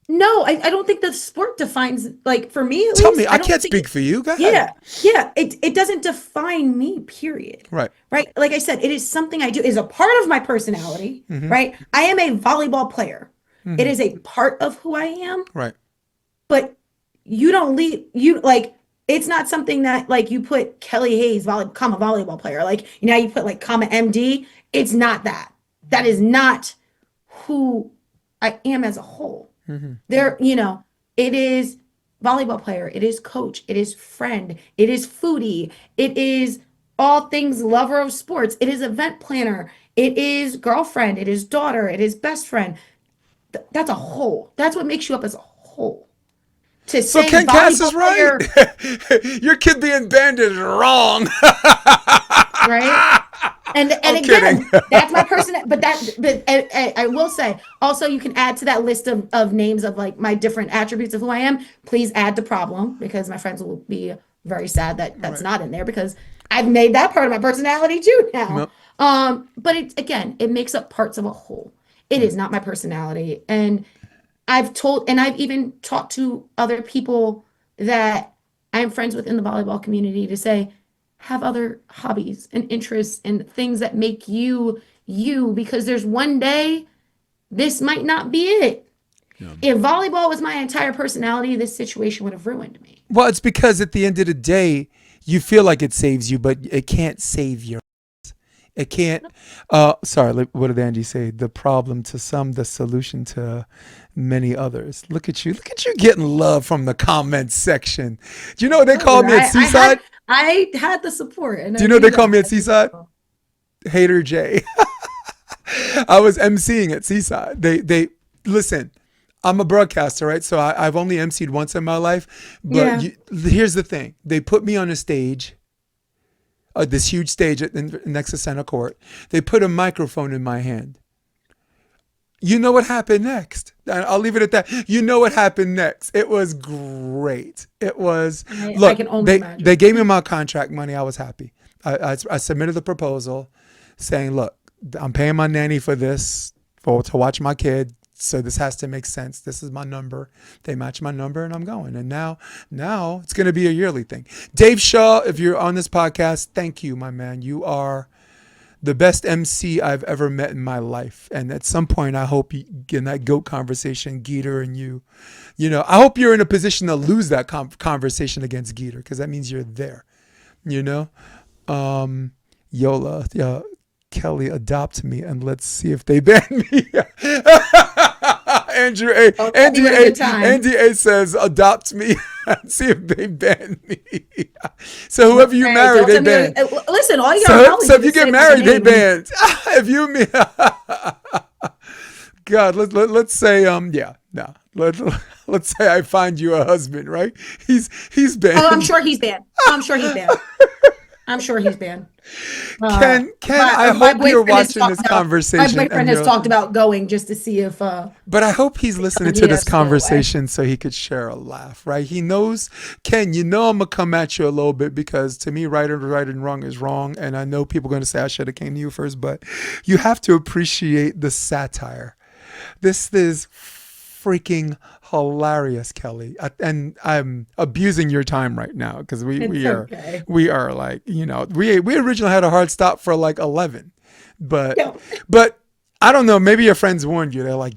No, I don't think the sport defines, like for me at Tell least, me, I can't speak for you. Go ahead. Yeah. It doesn't define me, period. Right. Like I said, it is something I do. It is a part of my personality, right? I am a volleyball player. It is a part of who I am. Right. But it's not something that like you put Kelly Hayes, comma volleyball player. Like, you put like comma MD. It's not that. That is not who I am as a whole. There, it is volleyball player, it is coach, it is friend, it is foodie, it is all things lover of sports, it is event planner, it is girlfriend, it is daughter, it is best friend. That's a whole. That's what makes you up as a whole. To So say Ken Cass volleyball is right. player, Your kid being banned is wrong. right? And I'm kidding. again, that's my person. But I will say also you can add to that list of names of like my different attributes of who I am. Please add the problem because my friends will be very sad that that's Right. not in there because I've made that part of my personality too now. No. But it again, it makes up parts of a whole. It Right. is not my personality, and I've told, and I've even talked to other people that I'm friends with in the volleyball community to say, have other hobbies and interests and things that make you you, because there's one day this might not be it. Yeah. If volleyball was my entire personality, this situation would have ruined me. Well, it's because at the end of the day, you feel like it saves you, but it can't save you. It can't. Sorry, what did Angie say? The problem to some, the solution to many others. Look at you. Look at you getting love from the comments section. Do you know what they call me at Seaside? I had the support, and Do I you know what knew they call that. me at Seaside? Hater J. I was emceeing at Seaside. They listen. I'm a broadcaster, right? So I've only emceed once in my life. But Yeah. here's the thing: they put me on a stage, this huge stage next to center court. They put a microphone in my hand. You know what happened next? I'll leave it at that. You know what happened next? It was great. It was. I can only imagine. They gave me my contract money. I was happy. I submitted the proposal, saying, "Look, I'm paying my nanny for this to watch my kid. So this has to make sense. This is my number. They match my number, and I'm going. And now it's going to be a yearly thing." Dave Shaw, if you're on this podcast, thank you, my man. You are the best MC I've ever met in my life. And at some point, I hope you, in that GOAT conversation, Geeter and you, I hope you're in a position to lose that conversation against Geeter, because that means you're there, Yola, Kelly, adopt me and let's see if they ban me. Andrew A. Oh, that'd be a good time. Andy A says, adopt me and see if they ban me. So whoever you Hey, marry, don't they tell me- ban. Listen, all you So, gotta so if you do is get say married, my they name. banned. If you God, let's say let's say I find you a husband, right? He's banned. Oh, I'm sure he's banned. I'm sure he's banned. I'm sure he's banned. Ken, I my hope you're boyfriend has watching this talked about- conversation. My boyfriend has talked about going just to see if. But I hope he's listening to need this us to go away. conversation so he could share a laugh, right? He knows, Ken, I'm going to come at you a little bit because to me, right and wrong is wrong. And I know people are going to say I should have came to you first, but you have to appreciate the satire. This is freaking hilarious, Kelly. And I'm abusing your time right now because we are like, we originally had a hard stop for like 11, but Yeah. but I don't know. Maybe your friends warned you. They're like,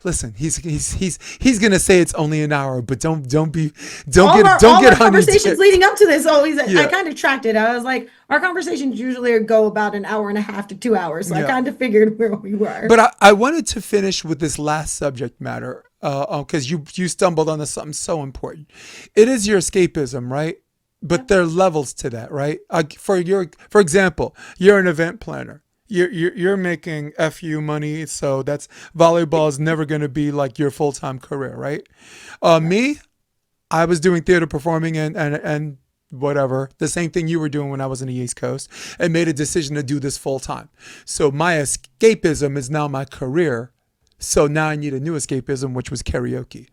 listen, he's gonna say it's only an hour, but don't get our honey conversations dick. leading up to this. Always, Yeah. I kind of tracked it. I was like, our conversations usually go about an hour and a half to 2 hours. So I Yeah. kind of figured where we were. But I wanted to finish with this last subject matter because you stumbled onto something so important. It is your escapism, right? But there are levels to that, right? For example, you're an event planner. You're making FU money, so that's volleyball is never going to be like your full-time career, right? Me, I was doing theater performing and whatever, the same thing you were doing when I was in the East Coast, and made a decision to do this full time. So my escapism is now my career. So now I need a new escapism, which was karaoke.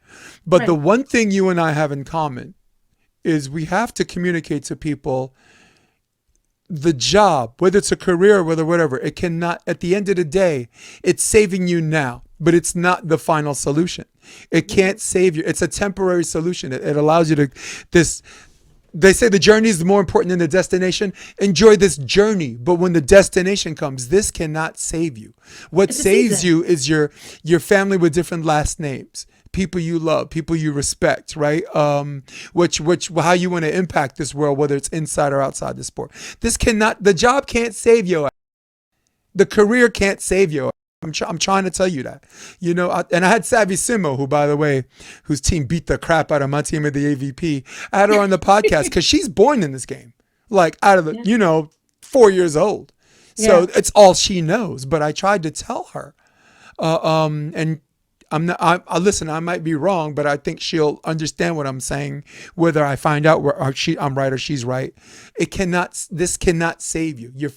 But the one thing you and I have in common is we have to communicate to people the job, whether it's a career, whether whatever, it cannot, at the end of the day, it's saving you now, but it's not the final solution. It can't save you. It's a temporary solution. It allows you to, they say the journey is more important than the destination. Enjoy this journey. But when the destination comes, this cannot save you. What saves you is your family with different last names. People you love, people you respect, right? How you want to impact this world, whether it's inside or outside the sport. The job can't save your ass. The career can't save your ass. I'm trying to tell you that, and I had Savvy Simo, who, by the way, whose team beat the crap out of my team at the AVP. I had her on the podcast because she's born in this game, like out of the, Yeah. 4 years old. So Yeah. it's all she knows. But I tried to tell her, and I'm not. Listen. I might be wrong, but I think she'll understand what I'm saying. Whether I find out where I'm right or she's right, This cannot save you. Your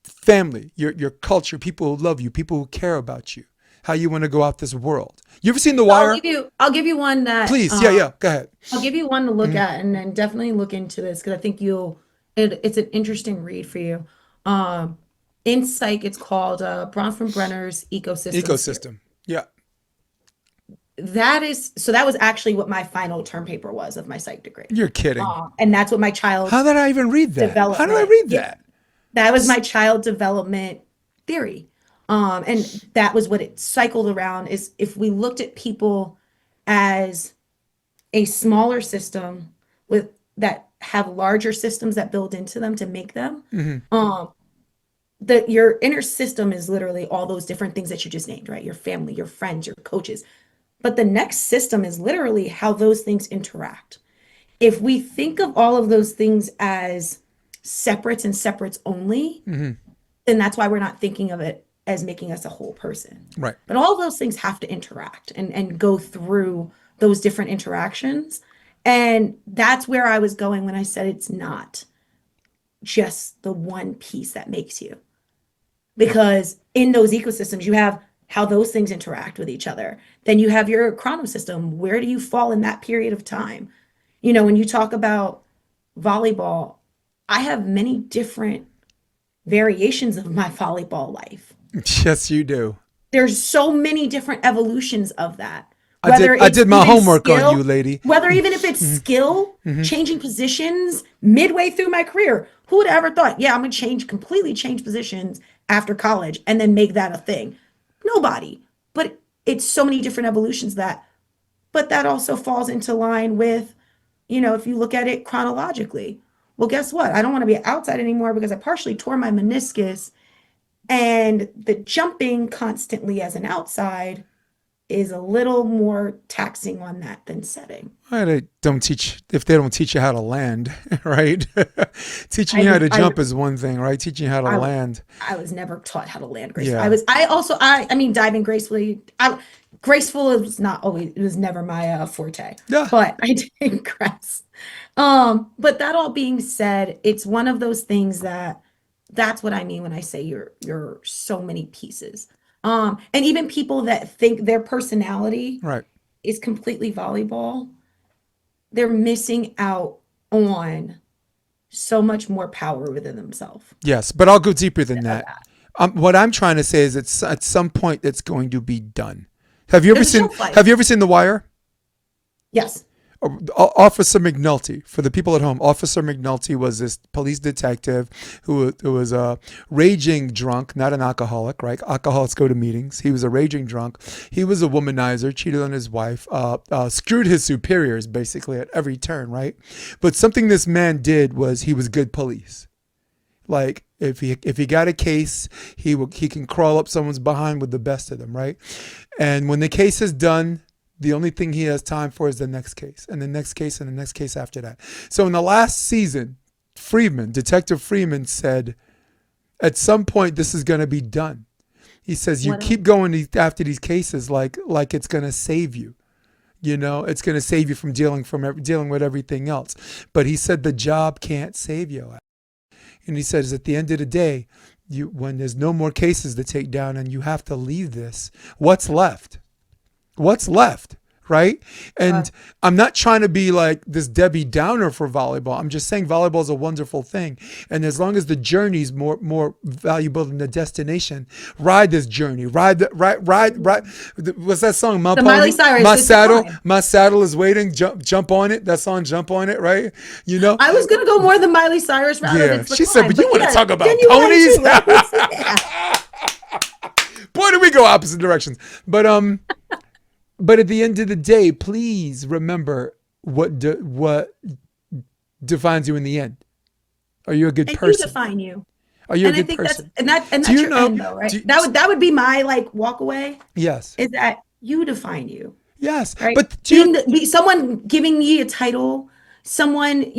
family, your culture, people who love you, people who care about you, how you want to go out this world. You ever seen The Wire? I'll give you one that Please, yeah. Go ahead. I'll give you one to look at, and then definitely look into this because I think it's an interesting read for you. Um, in psych, it's called Bronfenbrenner's ecosystem theory. Ecosystem. Yeah. That was actually what my final term paper was of my psych degree. You're kidding. And that's what my child How did I even read that? development. How did I read Yeah, that? that was my child development theory. And that was what it cycled around is if we looked at people as a smaller system with that have larger systems that build into them to make them, that your inner system is literally all those different things that you just named, right? Your family, your friends, your coaches. But the next system is literally how those things interact. If we think of all of those things as separates and separates only, then that's why we're not thinking of it as making us a whole person. Right. But all of those things have to interact and go through those different interactions. And that's where I was going when I said it's not just the one piece that makes you. Because in those ecosystems, you have how those things interact with each other. Then you have your chronosystem. Where do you fall in that period of time? When you talk about volleyball, I have many different variations of my volleyball life. Yes, you do. There's so many different evolutions of that. I did my homework on you, lady. Whether even if it's skill, changing positions midway through my career, who would have ever thought, yeah, I'm going to completely change positions after college and then make that a thing? Nobody. But it's so many different evolutions but that also falls into line with, if you look at it chronologically. Well, guess what? I don't want to be outside anymore because I partially tore my meniscus, and the jumping constantly as an outside is a little more taxing on that than setting. If they don't teach you how to land, right? Teaching you how to jump is one thing, right? Teaching you how to land. I was never taught how to land gracefully. Yeah. I mean, diving gracefully. Graceful is not always, it was never my forte. Yeah. But I digress. But that all being said, it's one of those things that's what I mean when I say you're so many pieces. And even people that think their personality Right. is completely volleyball, they're missing out on so much more power within themselves. Yes, but I'll go deeper than that. What I'm trying to say is it's at some point it's going to be done. Have you ever seen The Wire? Yes. Officer McNulty, for the people at home, Officer McNulty was this police detective who was a raging drunk, not an alcoholic, right? Alcoholics go to meetings. He was a raging drunk. He was a womanizer, cheated on his wife, screwed his superiors basically at every turn, right? But something this man did was he was good police. Like if he got a case, he can crawl up someone's behind with the best of them, right? And when the case is done, the only thing he has time for is the next case and the next case and the next case after that. So in the last season, Detective Freeman said, at some point, this is going to be done. He says, you keep going after these cases like it's going to save you. It's going to save you from dealing with everything else. But he said the job can't save you. And he says, at the end of the day, when there's no more cases to take down and you have to leave this, what's left? What's left, right? And I'm not trying to be like this Debbie Downer for volleyball. I'm just saying volleyball is a wonderful thing. And as long as the journey is more valuable than the destination, ride this journey. Ride. What's that song? The Miley Cyrus. My saddle is waiting. Jump on it. That song, Jump on It, right? I was going to go more the Miley Cyrus route. Yeah, she said, but you want to talk about ponies? Boy, do we go opposite directions. But at the end of the day, please remember what defines you in the end. Are you a good person? You define you. Are you a And I good think that's person? and Do that's you your know? end though, right? Do, That would be my like walk away yes, is that you define you, yes. right? But do you? Someone giving me a title, someone,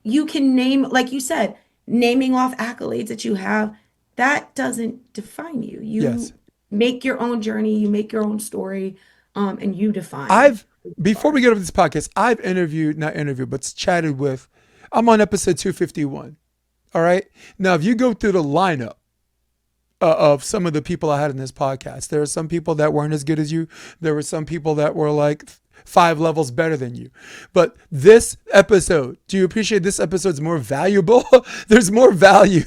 you can name, like you said, naming off accolades that you have, that doesn't define you. Yes. You make your own journey, you make your own story, and you define I've who you before we are. get over this podcast, I've interviewed, not interviewed, but chatted with. I'm on episode 251. All right. Now, if you go through the lineup of some of the people I had in this podcast, there are some people that weren't as good as you. There were some people that were like 5 levels better than you. But this episode, do you appreciate this episode's more valuable? There's more value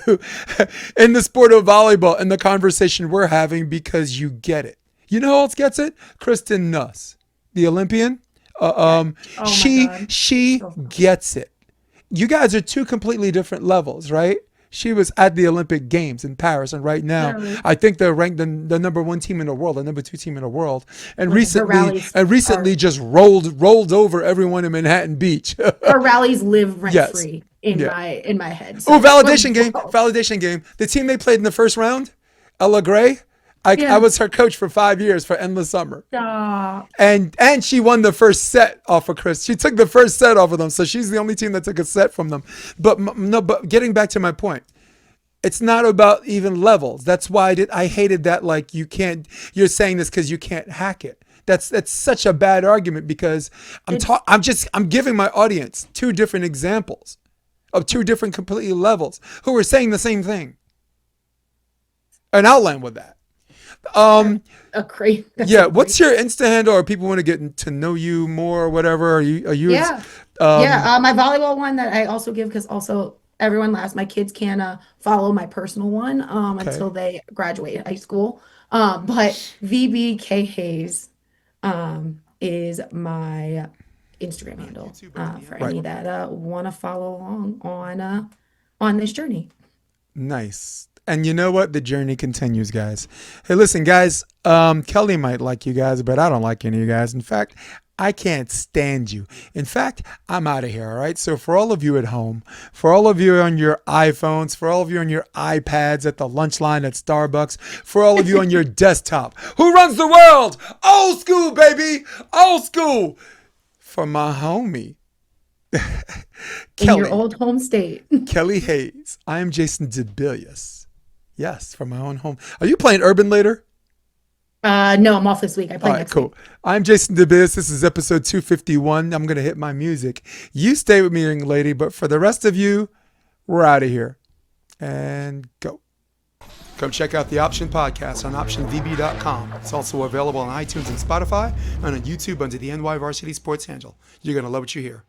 in the sport of volleyball and the conversation we're having because you get it. You know who else gets it? Kristen Nuss, the Olympian. Yeah. Oh my God. She So gets it. You guys are two completely different levels, right? She was at the Olympic Games in Paris, and right now, literally, I think they're ranked the number one team in the world, the number two team in the world, and listen, recently just rolled over everyone in Manhattan Beach. her rallies live rent Yes, free in yeah. my head. Oh, So validation game, whoa. validation game. The team they played in the first round, Ella Gray. I Yeah. was her coach for 5 years for Endless Summer. Stop. And she won the first set off of Chris. She took the first set off of them, so she's the only team that took a set from them. But no, but getting back to my point, it's not about even levels. That's why I hated that. Like you're saying this because you can't hack it. That's such a bad argument because It's I'm giving my audience two different examples of two different completely levels who are saying the same thing, and I'll land with that. that's Yeah. a great. What's your Insta handle, or people want to get to know you more, or whatever? Are you? Yeah. Um, Yeah. My volleyball one that I also give because also everyone laughs. My kids can follow my personal one okay. until they graduate high school. But VBK Hayes is my Instagram handle for Right. any that want to follow along on this journey. Nice. And you know what? The journey continues, guys. Hey, listen, guys. Kelly might like you guys, but I don't like any of you guys. In fact, I can't stand you. In fact, I'm out of here. All right. So for all of you at home, for all of you on your iPhones, for all of you on your iPads at the lunch line at Starbucks, for all of you on your desktop, who runs the world? Old school, baby. Old school. For my homie, In your Kelly. old home state. Kelly Hayes. I am Jason DeBilius. Yes, from my own home. Are you playing Urban later? No, I'm off this week. I All play right, next week. cool. I'm Jason DeBilius. This is episode 251. I'm going to hit my music. You stay with me, young lady, but for the rest of you, we're out of here. And go. Come check out the Option Podcast on optionvb.com. It's also available on iTunes and Spotify and on YouTube under the NY Varsity Sports handle. You're going to love what you hear.